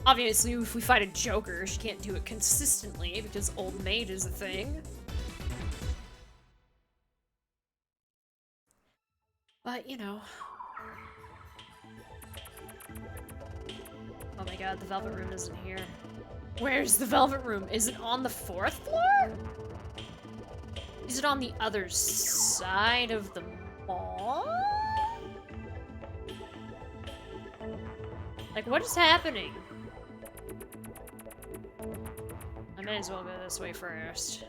Obviously, if we fight a Joker, she can't do it consistently because Old Maid is a thing. But, you know. Oh my god, the Velvet Room isn't here. Where's the Velvet Room? Is it on the 4th floor? Is it on the other side of the mall? Like, what is happening? I may as well go this way first.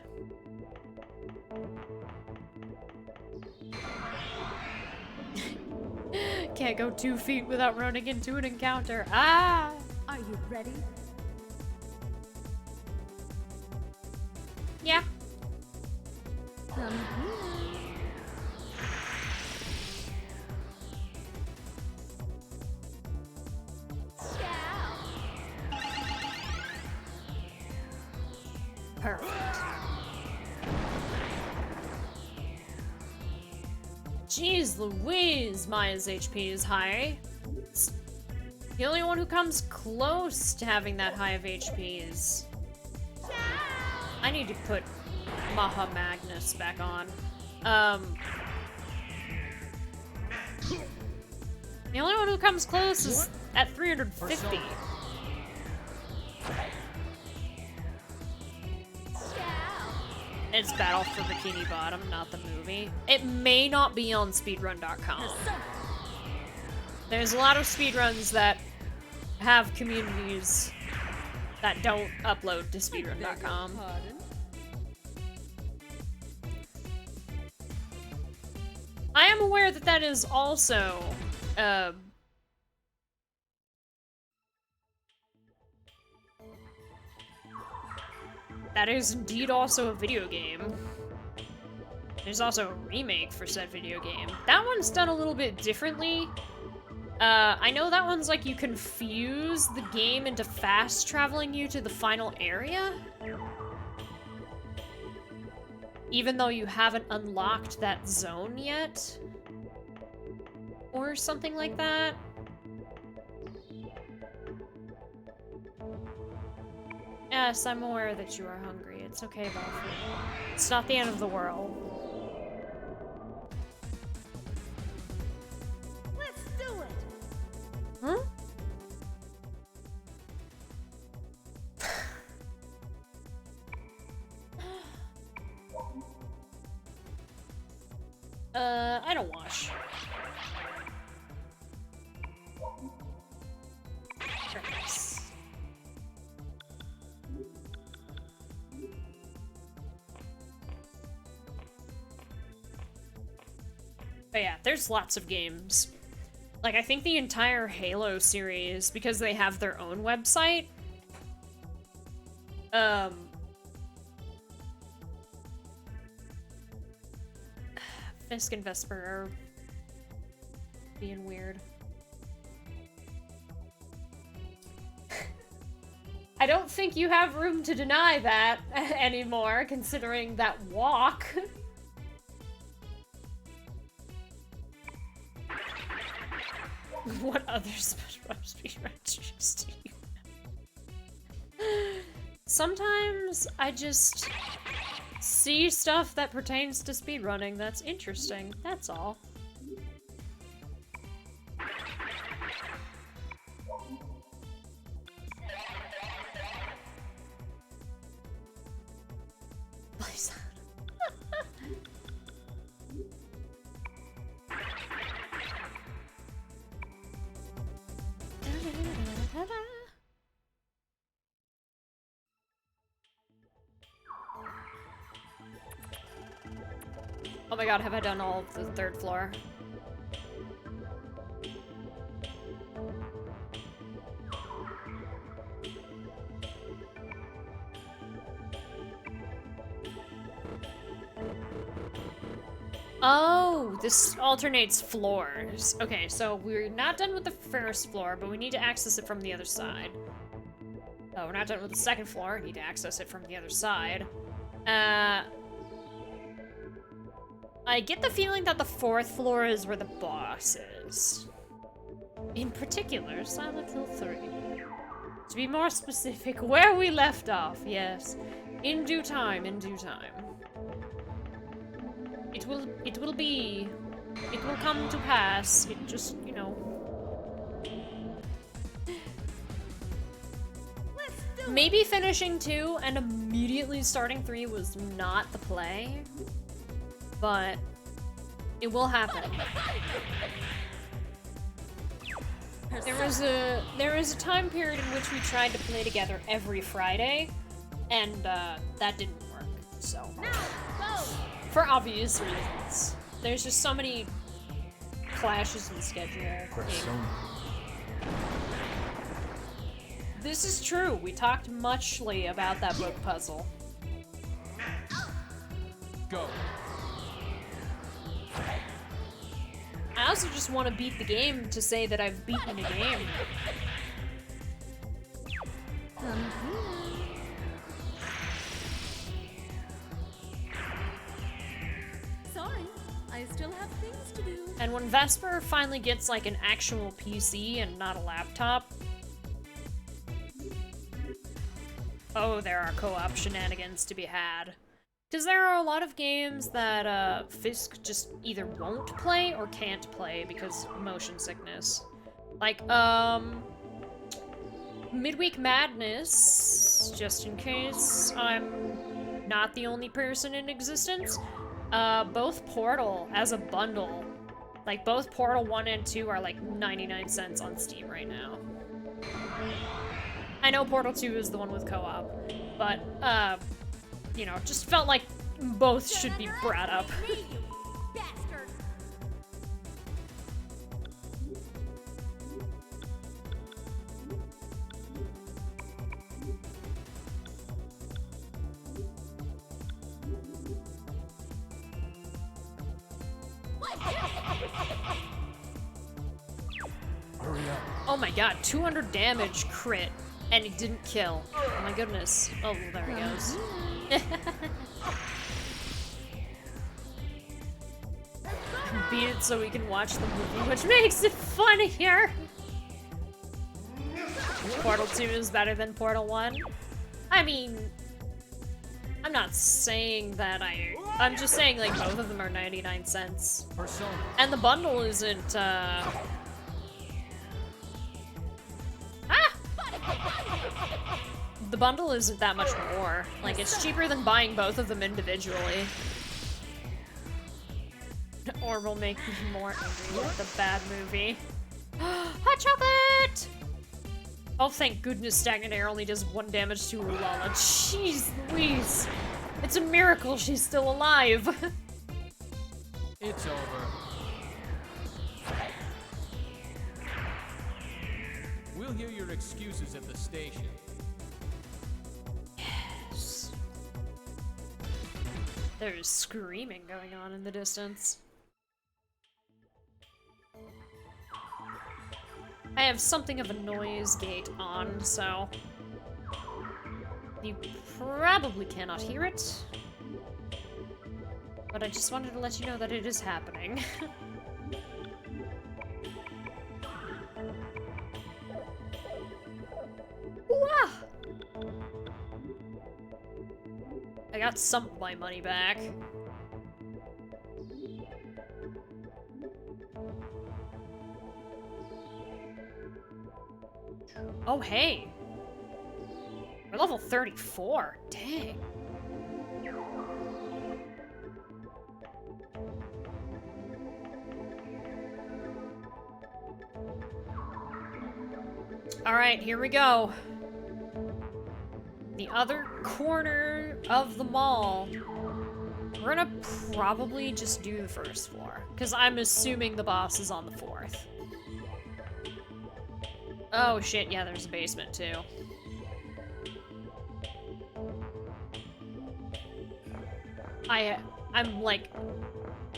Can't go 2 feet without running into an encounter. Ah! Are you ready? Yeah. Come here. Ciao. Perfect. Jeez Louise, Maya's HP is high. It's the only one who comes close to having that high of HP is... I need to put Maha Magnus back on. The only one who comes close is at 350. It's Battle for Bikini Bottom, not the movie. It may not be on speedrun.com. There's a lot of speedruns that have communities that don't upload to speedrun.com. I am aware that that is also, that is indeed also a video game. There's also a remake for said video game. That one's done a little bit differently. I know that one's like you can fuse the game into fast traveling you to the final area. Even though you haven't unlocked that zone yet. Or something like that. Yes, I'm aware that you are hungry. It's okay, Belfry. It's not the end of the world. Let's do it. Huh? I don't wash. Nice. But yeah, there's lots of games. Like, I think the entire Halo series, because they have their own website, Fisk and Vesper are being weird. I don't think you have room to deny that anymore, considering that walk. What other SpongeBob speedruns do you? Sometimes I just see stuff that pertains to speedrunning that's interesting, that's all. Please. Oh my god, have I done all of the third floor? Oh, this alternates floors. Okay, so we're not done with the first floor, but we need to access it from the other side. Oh, we're not done with the second floor. We need to access it from the other side. I get the feeling that the fourth floor is where the boss is. In particular, Silent Hill 3. To be more specific, where we left off, yes. In due time, in due time. It will come to pass. It just, you know. Maybe finishing 2 and immediately starting 3 was not the play. But it will happen. There was a time period in which we tried to play together every Friday, and that didn't work. So, for obvious reasons, there's just so many clashes in schedule. This is true. We talked muchly about that book puzzle. Go. I also just want to beat the game to say that I've beaten the game. Sorry, I still have things to do. And when Vesper finally gets like an actual PC and not a laptop, oh, there are co-op shenanigans to be had. Because there are a lot of games that Fisk just either won't play or can't play because of motion sickness. Like, Midweek Madness, just in case I'm not the only person in existence, both Portal as a bundle, like both Portal 1 and 2 are like 99 cents on Steam right now. I know Portal 2 is the one with co-op, but, you know, just felt like both should be brought up. Bastard. Hurry up. Oh my god, 200 damage crit, and he didn't kill. Oh my goodness. Oh, well, there he goes. Beat it so we can watch the movie, which makes it funnier. Portal 2 is better than Portal 1. I mean, I'm not saying that I'm just saying, like, both of them are 99 cents. Persona. And the bundle isn't, the bundle isn't that much more. Like, it's cheaper than buying both of them individually. Or will make me more angry with the bad movie. Hot chocolate! Oh, thank goodness Stagnant Air only does 1 damage to Ulala. Jeez Louise! It's a miracle she's still alive! It's over. We'll hear your excuses at the station. Yes. There's screaming going on in the distance. I have something of a noise gate on, so you probably cannot hear it. But I just wanted to let you know that it is happening. Ooh-ah! I got some of my money back. Oh, hey! We're level 34. Dang. Alright, here we go. The other corner of the mall. We're gonna probably just do the first floor, because I'm assuming the boss is on the 4th. Oh shit, yeah, there's a basement too. I'm like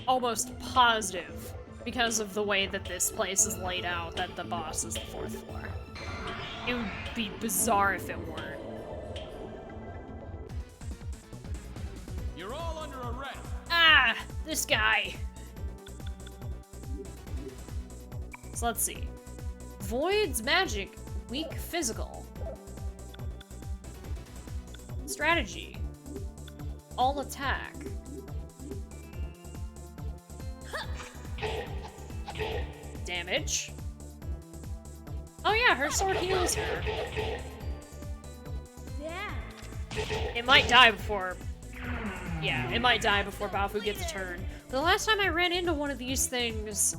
almost positive, because of the way that this place is laid out, that the boss is the 4th floor. It would be bizarre if it weren't. You're all under arrest. Ah! This guy! So let's see. Void's magic, weak physical. Strategy. All attack. Damage. Oh yeah, her sword heals her. Yeah. It might die before... Yeah, it might die before Baofu gets a turn. The last time I ran into one of these things,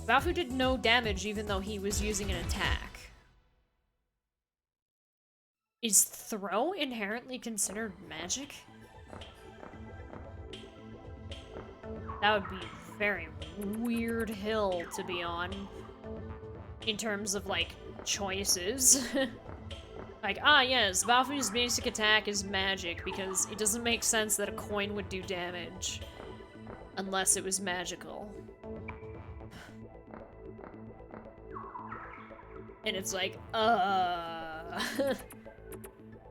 Baofu did no damage even though he was using an attack. Is throw inherently considered magic? That would be a very weird hill to be on in terms of, like, choices. Like, ah yes, Baofu's basic attack is magic because it doesn't make sense that a coin would do damage unless it was magical. And it's like,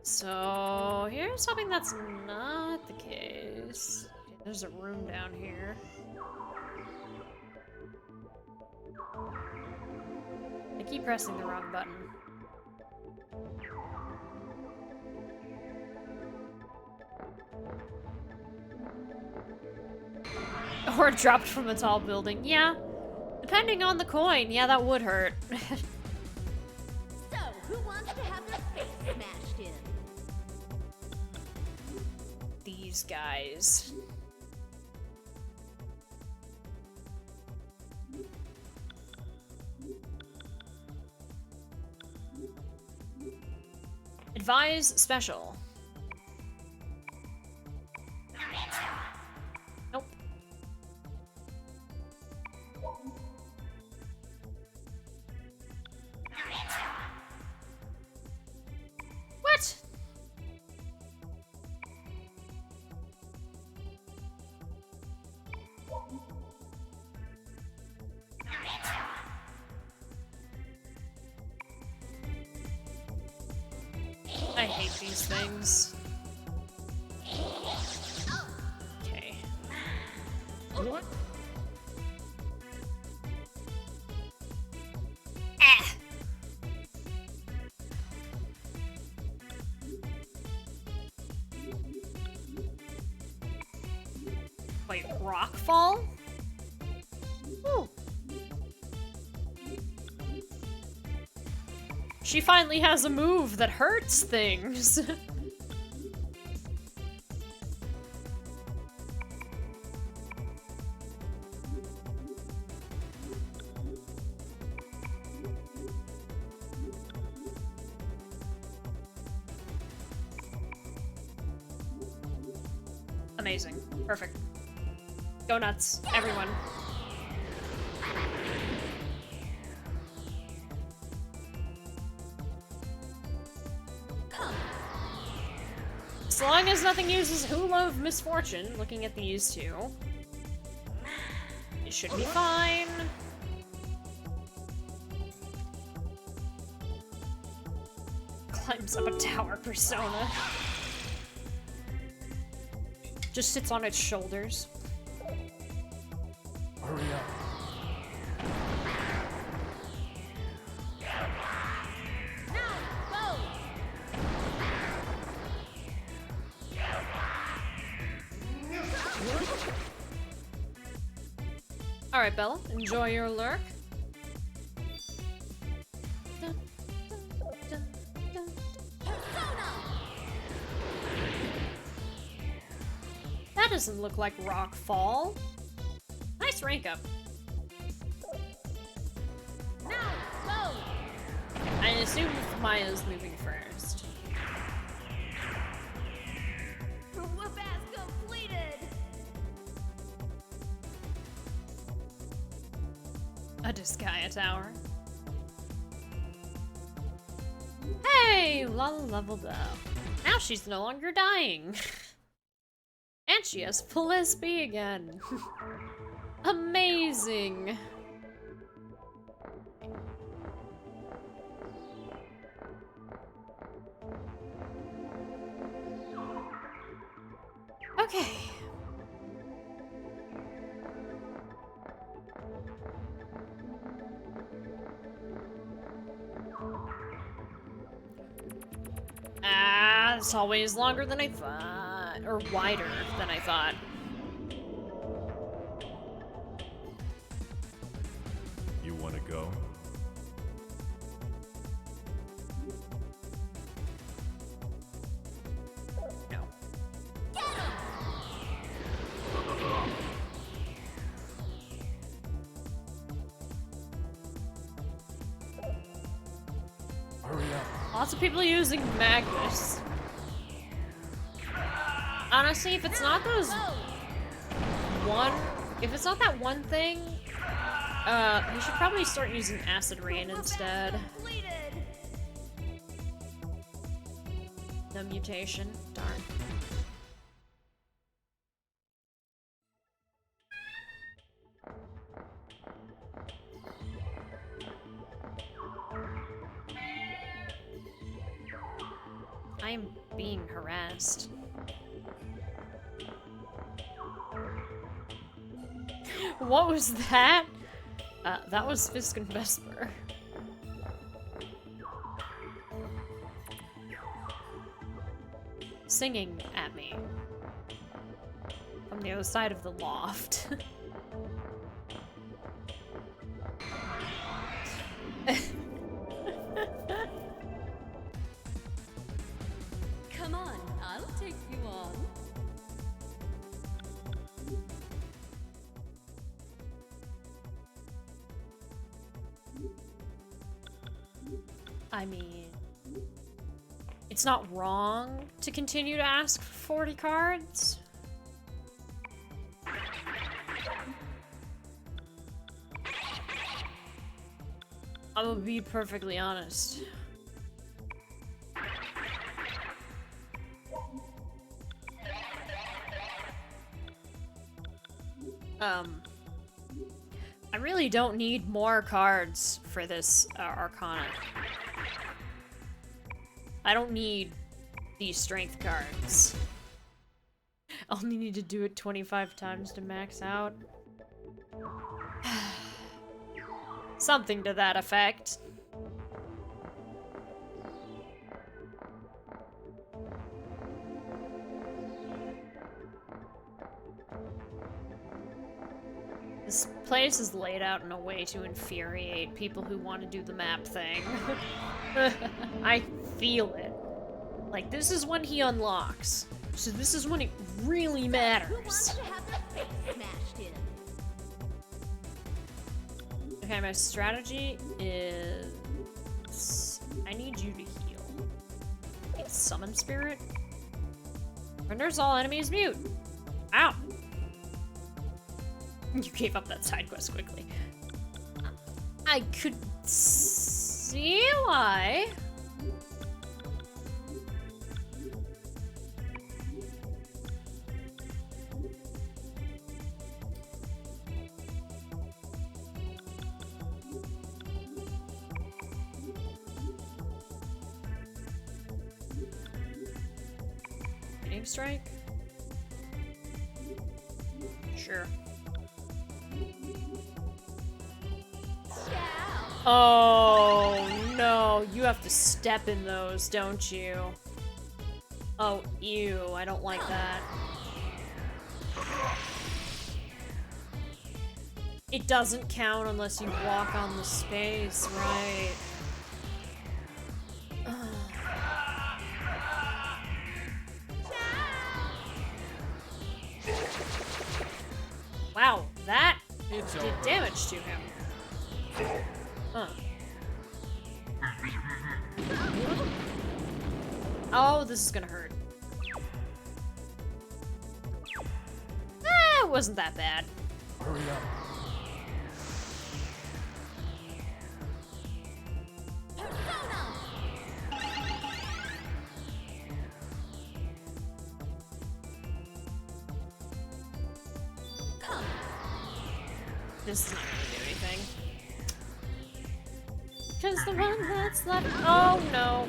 So, here's something that's not the case. Okay, there's a room down here. keep pressing the wrong button. Or dropped from a tall building. Yeah. Depending on the coin, yeah, that would hurt. So, who wants to have their face smashed in? These guys. Advise special. Nope. What? I hate these things. Okay. What? Ah! Wait, rockfall? Ooh. She finally has a move that hurts things. Amazing. Perfect. Go nuts, everyone. As long as nothing uses Hula of Misfortune, looking at these two, it should be fine. Climbs up a tower persona. Just sits on its shoulders. Hurry up. Alright, Bella, enjoy your lurk. That doesn't look like rockfall. Nice rank up. I assume Maya's moving first. Whoop-ass completed! A Disgaea tower. Hey! Lala leveled up. Now she's no longer dying. And she has full SP again. Amazing! Okay. Ah, this hallway is longer than I thought. Or wider than I thought. You want to go? No. Hurry up. Lots of people using Magnus. Honestly, if it's not those if it's not that one thing, he should probably start using Acid Rain instead. No mutation. Darn. I am being harassed. What was that? That was Fisk and Vesper. singing at me from the other side of the loft. Come on, I'll take you on. I mean, it's not wrong to continue to ask for 40 cards. I'm gonna be perfectly honest. I really don't need more cards for this Arcana. I don't need these strength cards. I'll only need to do it 25 times to max out. Something to that effect. This place is laid out in a way to infuriate people who want to do the map thing. I feel it. Like, this is when he unlocks. So this is when it really Who matters. wants to have their face smashed in? Okay, my strategy is... I need you to heal. Okay, summon spirit. Renders all enemies mute. Ow. You gave up that side quest quickly. I could see why. Lightning strike? Sure. Oh, no. You have to step in those, don't you? Oh, ew. I don't like that. It doesn't count unless you walk on the space, right? Wow, that did damage to him. Huh. Oh, this is gonna hurt. It wasn't that bad. Hurry up. This is not gonna do anything. Because the one that's left. Oh no.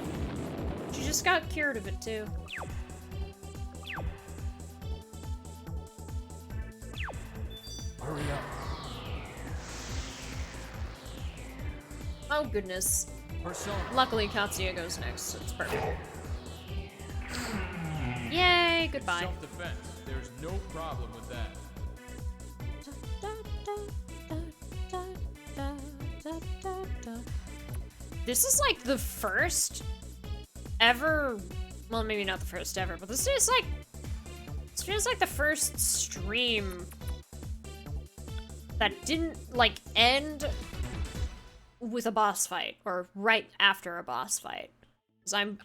She just got cured of it too. Hurry up. Oh goodness. Persona. Luckily Katsuya goes next, so it's perfect. Yay, goodbye. Self-defense. There's no problem with that. This is like the first ever, well, maybe not the first ever, but this feels like the first stream that didn't like end with a boss fight or right after a boss fight. 'Cause I'm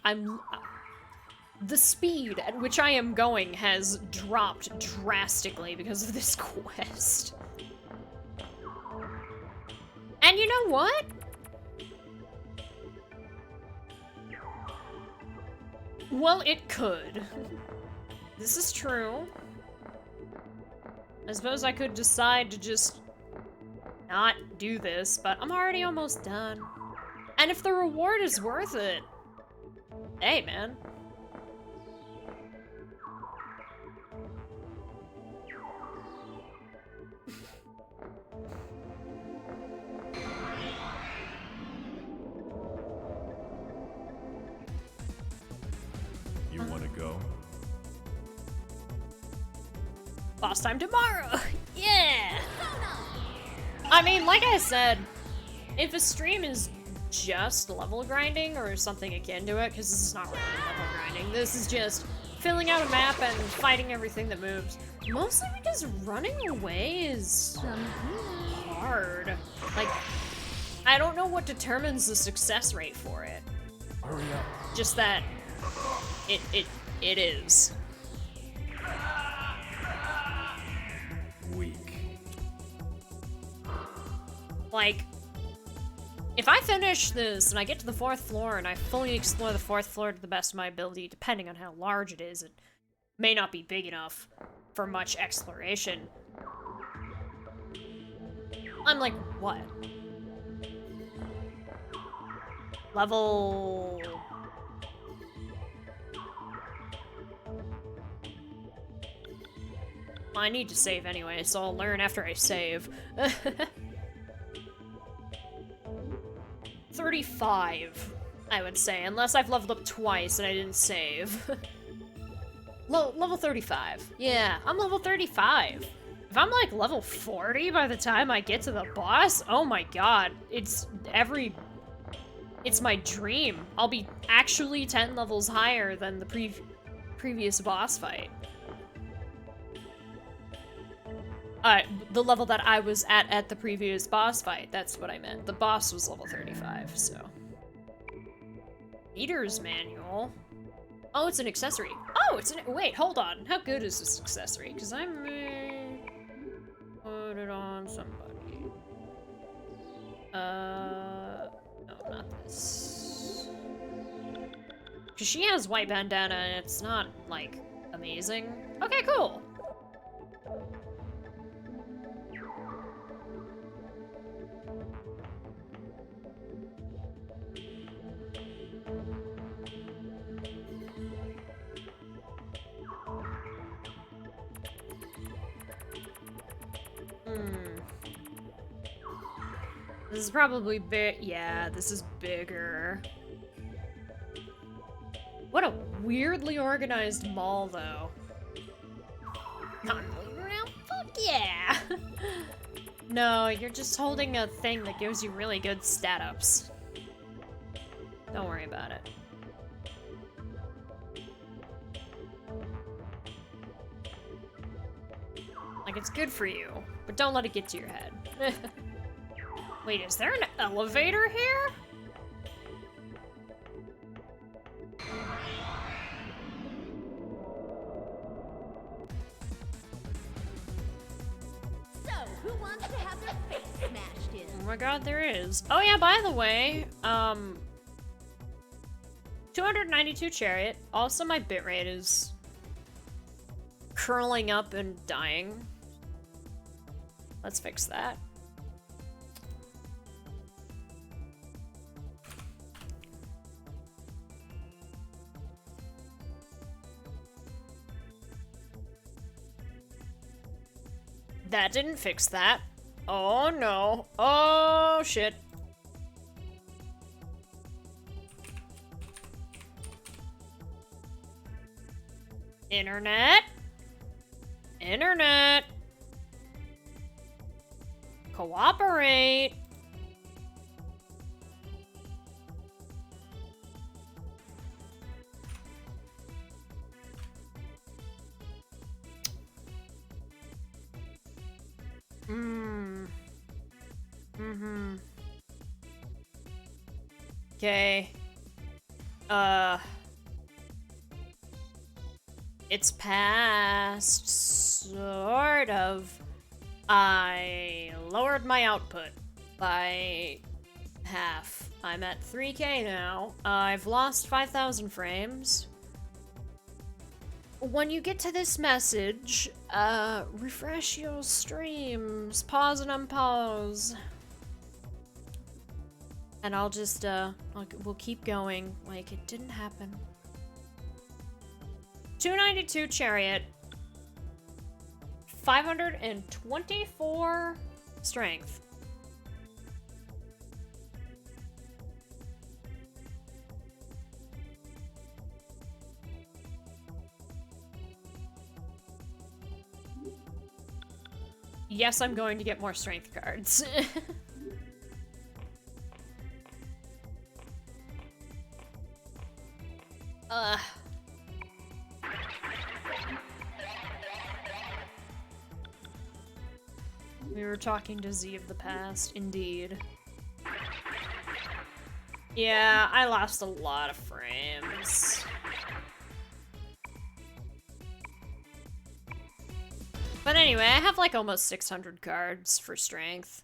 the speed at which I am going has dropped drastically because of this quest. And you know what? Well, it could. This is true. I suppose I could decide to just not do this, but I'm already almost done. And if the reward is worth it, hey, man. You want to go? Boss time tomorrow! Yeah! I mean, like I said, if a stream is just level grinding or something akin to it, because this is not really level grinding, this is just filling out a map and fighting everything that moves. Mostly because running away is hard. Like, I don't know what determines the success rate for it. Hurry up. Just that it is. Weak. Like, if I finish this and I get to the 4th floor and I fully explore the 4th floor to the best of my ability, depending on how large it is, it may not be big enough for much exploration. I'm like, what? Level... I need to save anyway, so I'll learn after I save. 35, I would say, unless I've leveled up twice and I didn't save. Level 35. Yeah, I'm level 35. If I'm like level 40 by the time I get to the boss, oh my god, it's my dream. I'll be actually 10 levels higher than the previous boss fight. The level that I was at the previous boss fight, that's what I meant. The boss was level 35, so. Meter's manual. Oh, it's an accessory. Oh, wait, hold on. How good is this accessory? Because I may put it on somebody. No, not this. Because she has white bandana and it's not, like, amazing. Okay, cool. This is probably big. Yeah, this is bigger. What a weirdly organized mall, though. Not moving around? Fuck yeah! No, you're just holding a thing that gives you really good stat ups. Don't worry about it. Like, it's good for you, but don't let it get to your head. Wait, is there an elevator here? So, who wants to have their face smashed in? Oh my god, there is. Oh yeah, by the way, 292 chariot. Also, my bitrate is curling up and dying. Let's fix that. That didn't fix that. Oh no. Oh shit. Internet. Internet. Cooperate. Okay. It's past, sort of. I lowered my output by half. I'm at 3K now. I've lost 5,000 frames. When you get to this message, refresh your streams, pause and unpause. And I'll just, we'll keep going like it didn't happen. 292 chariot. 524 strength. yes, I'm going to get more strength cards. We were talking to Z of the past, indeed. Yeah, I lost a lot of frames. But anyway, I have like almost 600 cards for strength.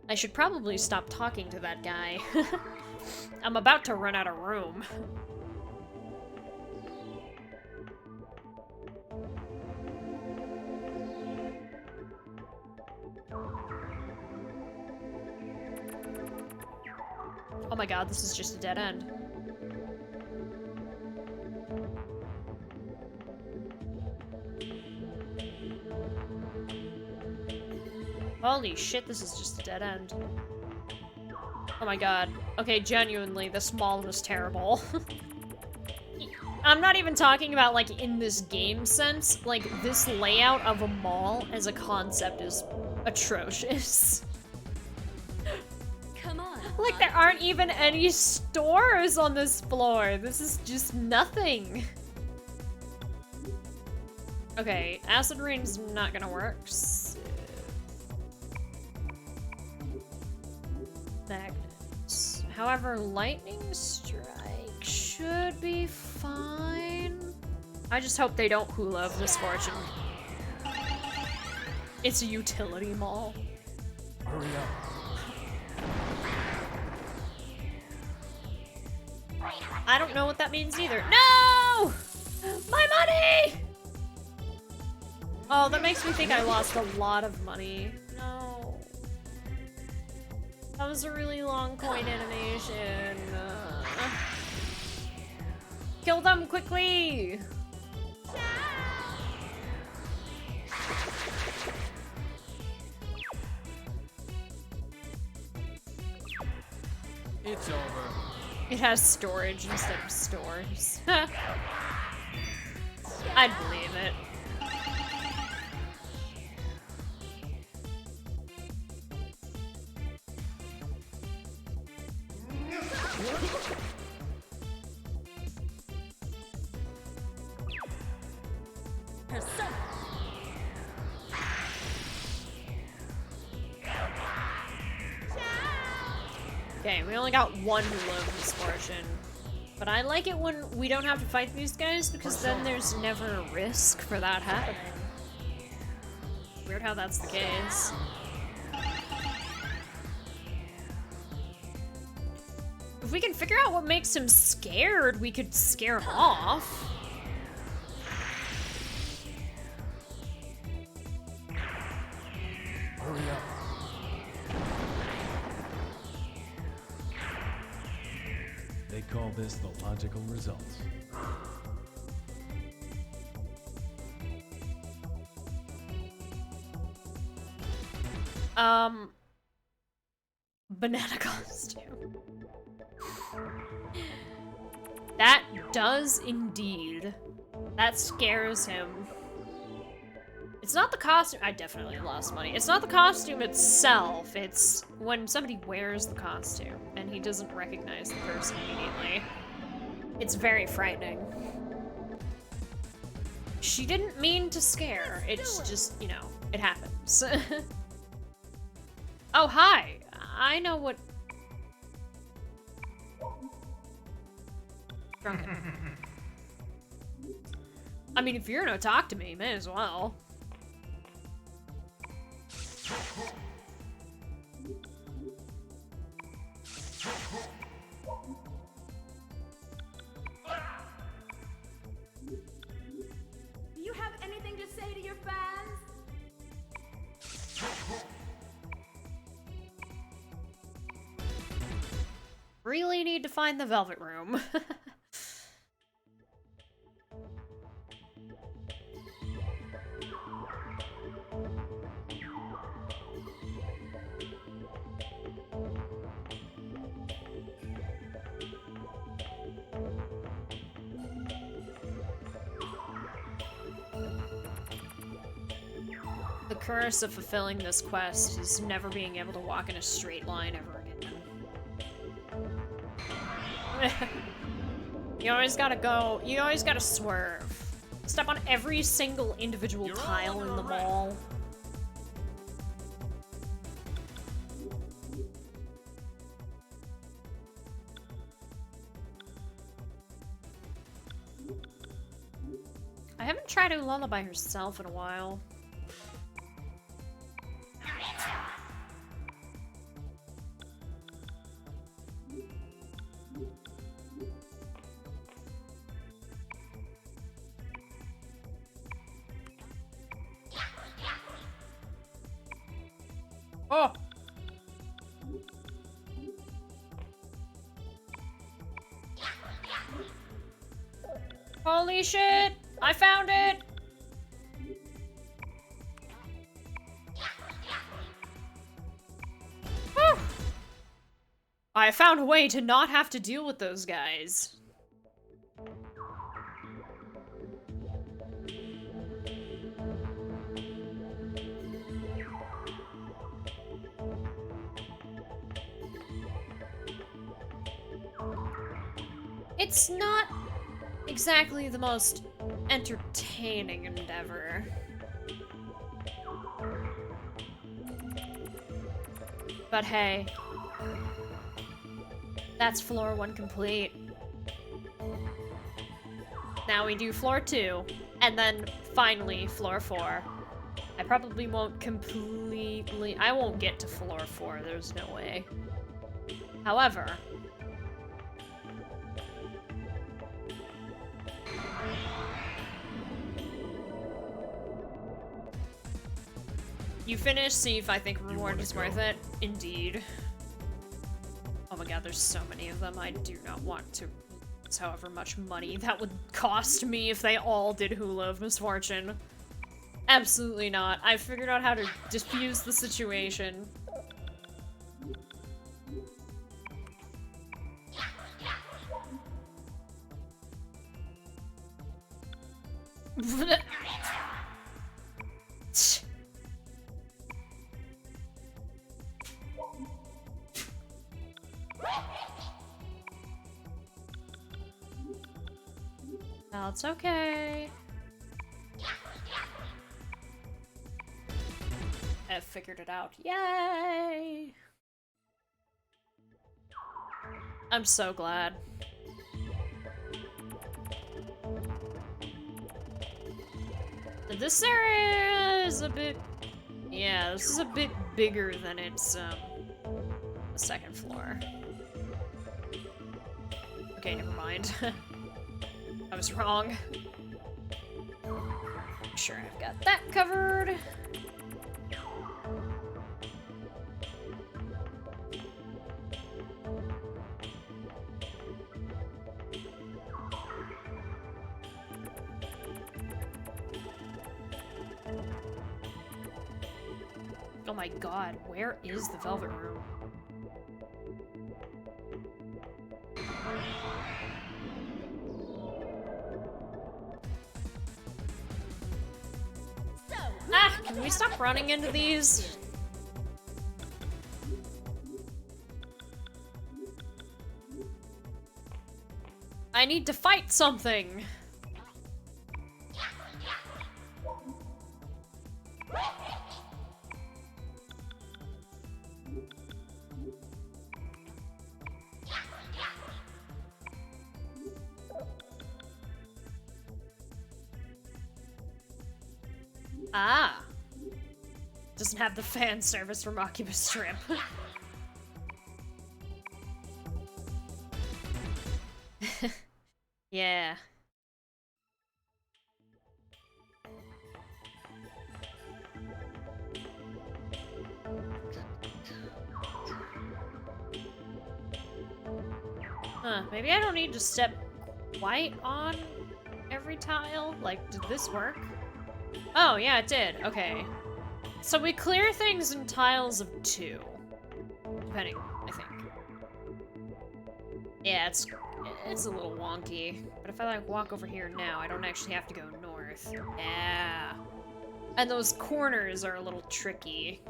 I should probably stop talking to that guy. I'm about to run out of room. Oh my god, this is just a dead end. Holy shit, this is just a dead end. Oh my god. Okay, genuinely, this mall was terrible. I'm not even talking about, like, in this game sense. Like, this layout of a mall as a concept is atrocious. Come on. Like, there aren't even any stores on this floor. This is just nothing. Okay, acid rain's not gonna work. Magnets. However, lightning strike should be fine. I just hope they don't hula of misfortune. It's a utility mall. Hurry up. I don't know what that means either. No! My money! Oh, that makes me think I lost a lot of money. No. That was a really long coin animation. Kill them quickly! It's over. It has storage instead of stores. I'd believe it. Okay, we only got one hula of misfortune. But I like it when we don't have to fight these guys because then there's never a risk for that happening. Weird how that's the case. If we can figure out what makes him scared, we could scare him off. Hurry up. They call this the logical results. Banana costume. That does indeed. That scares him. It's not the costume. I definitely lost money. It's not the costume itself. It's when somebody wears the costume and he doesn't recognize the person immediately. It's very frightening. She didn't mean to scare. It's just, you know, it happens. Oh, hi. I know what... Drunken. I mean, if you're gonna talk to me, may as well. Do you have anything to say to your fans? Really need to find the Velvet Room. curse of fulfilling this quest is never being able to walk in a straight line ever again. You always gotta go, you always gotta swerve. Step on every single individual tile in the mall. I haven't tried Ulala by herself in a while. Oh! Holy shit! I found it! Whew. I found a way to not have to deal with those guys. It's not exactly the most entertaining endeavor. But hey, that's floor 1 complete. Now we do floor 2, and then finally floor 4. I probably won't completely... I won't get to floor 4, there's no way. However... You finish, see if I think reward is worth it. Indeed. Oh my god, there's so many of them. I do not want to lose however much money that would cost me if they all did Hula of Misfortune. Absolutely not. I figured out how to diffuse the situation. Well, it's okay. I figured it out. Yay! I'm so glad. This area is a bit... Yeah, this is a bit bigger than its, the second floor. Okay, never mind. I was wrong. Make sure I've got that covered. Oh my god, where is the Velvet Room? Ah, can we stop running into these? I need to fight something! Ah! Doesn't have the fan service from Oculus Strip. Yeah. Huh, maybe I don't need to step quite on every tile? Like, did this work? Oh, yeah, it did. Okay. So we clear things in tiles of 2. Depending, I think. Yeah, it's a little wonky. But if I, like, walk over here now, I don't actually have to go north. Yeah. And those corners are a little tricky.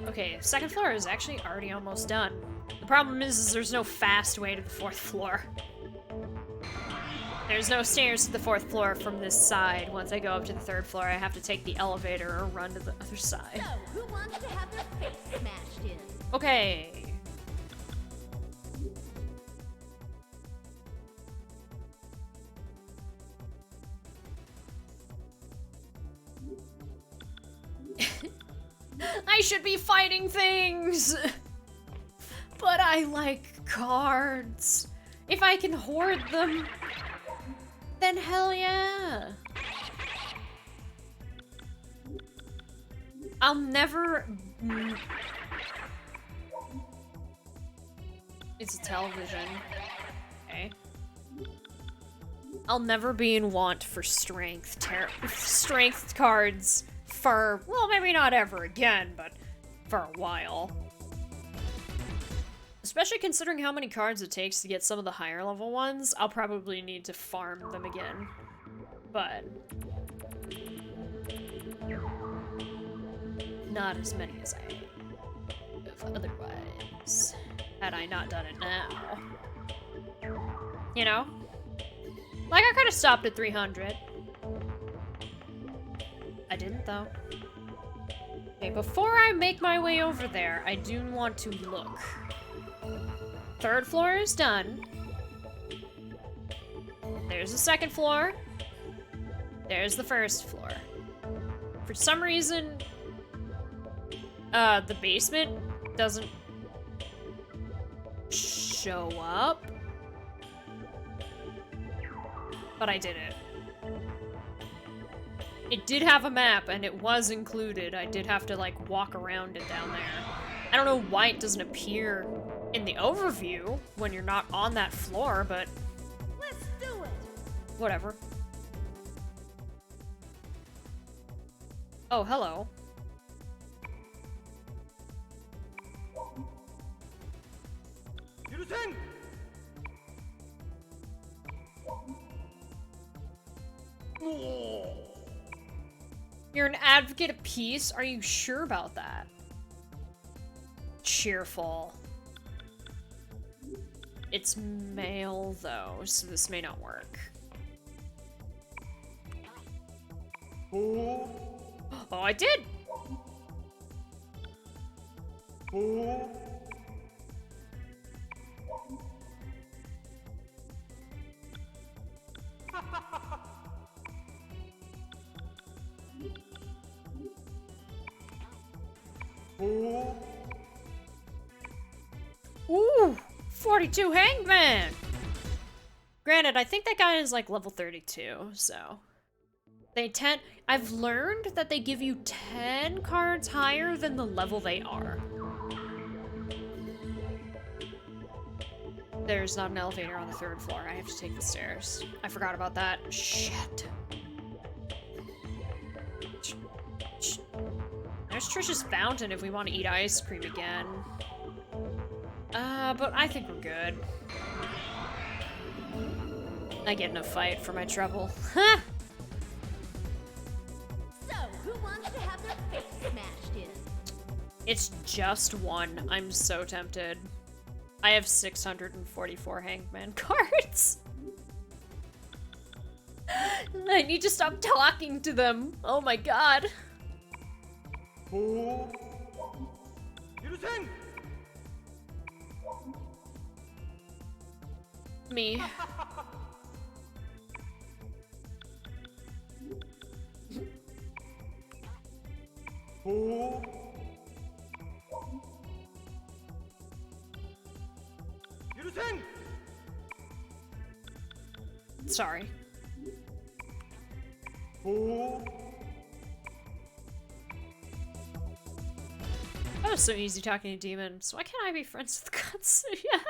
Okay, second floor is actually already almost done. The problem is there's no fast way to the fourth floor. There's no stairs to the fourth floor from this side. Once I go up to the third floor, I have to take the elevator or run to the other side. So, who wants to have their face smashed in? Okay. I should be fighting things! But I like cards. If I can hoard them, then hell yeah. I'll never... It's a television. Okay. I'll never be in want for strength cards for, well, maybe not ever again, but for a while. Especially considering how many cards it takes to get some of the higher level ones, I'll probably need to farm them again. But not as many as I have otherwise, had I not done it now. You know? Like, I could have stopped at 300. I didn't, though. Okay, before I make my way over there, I do want to look. Third floor is done. There's the second floor. There's the first floor. For some reason, the basement doesn't show up. But I did it. It did have a map, and it was included. I did have to, like, walk around it down there. I don't know why it doesn't appear in the overview when you're not on that floor, but... Let's do it! Whatever. Oh, hello. You're an advocate of peace? Are you sure about that? Cheerful. It's male, though, so this may not work. Oh, I did! Ooh, 42 Hangman! Granted, I think that guy is like level 32, so... I've learned that they give you 10 cards higher than the level they are. There's not an elevator on the third floor. I have to take the stairs. I forgot about that. Shit. There's Trish's fountain if we want to eat ice cream again. But I think we're good. I get in a fight for my trouble. Ha! So, who wants to have their face smashed in? It's just one. I'm so tempted. I have 644 Hangman cards. I need to stop talking to them. Oh my god. Me. Sorry. That was so easy talking to demons. Why can't I be friends with Katsuya?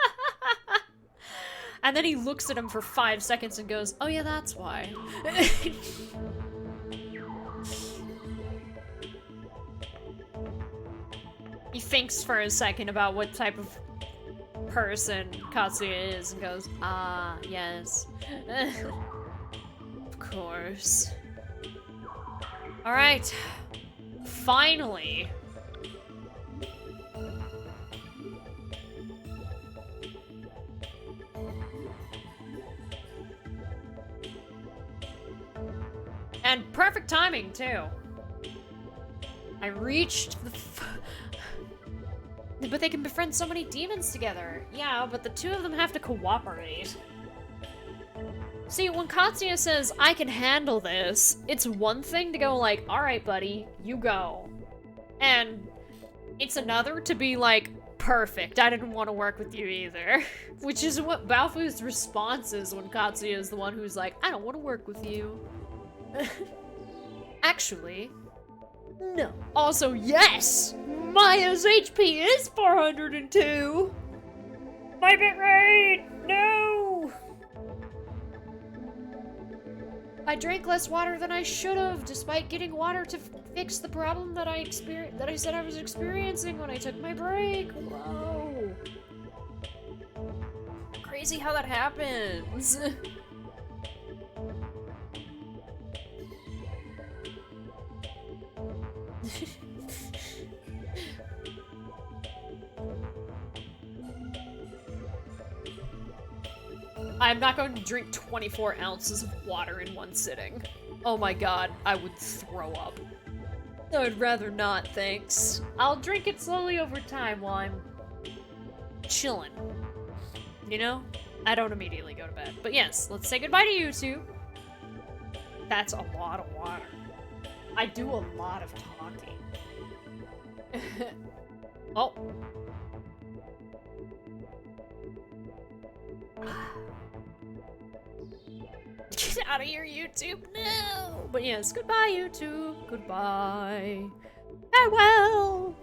And then he looks at him for 5 seconds and goes, oh yeah, that's why. He thinks for a second about what type of person Katsuya is and goes, ah, yes. Of course. Alright. Finally. And perfect timing, too. I reached the but they can befriend so many demons together. Yeah, but the two of them have to cooperate. See, when Katsuya says, I can handle this, it's one thing to go like, alright buddy, you go. And it's another to be like, perfect, I didn't want to work with you either. Which is what Baofu's response is when Katsuya is the one who's like, I don't want to work with you. Actually, no. Also, yes! Maya's HP is 402! My bitrate! No! I drank less water than I should have, despite getting water to fix the problem that I said I was experiencing when I took my break. Whoa. Crazy how that happens. I'm not going to drink 24 ounces of water in one sitting. Oh my god, I would throw up. I'd rather not, thanks. I'll drink it slowly over time while I'm chilling. You know? I don't immediately go to bed. But yes, let's say goodbye to you two. That's a lot of water. I do a lot of talking. Oh. Get out of here, YouTube. No! But yes, goodbye, YouTube. Goodbye. Farewell!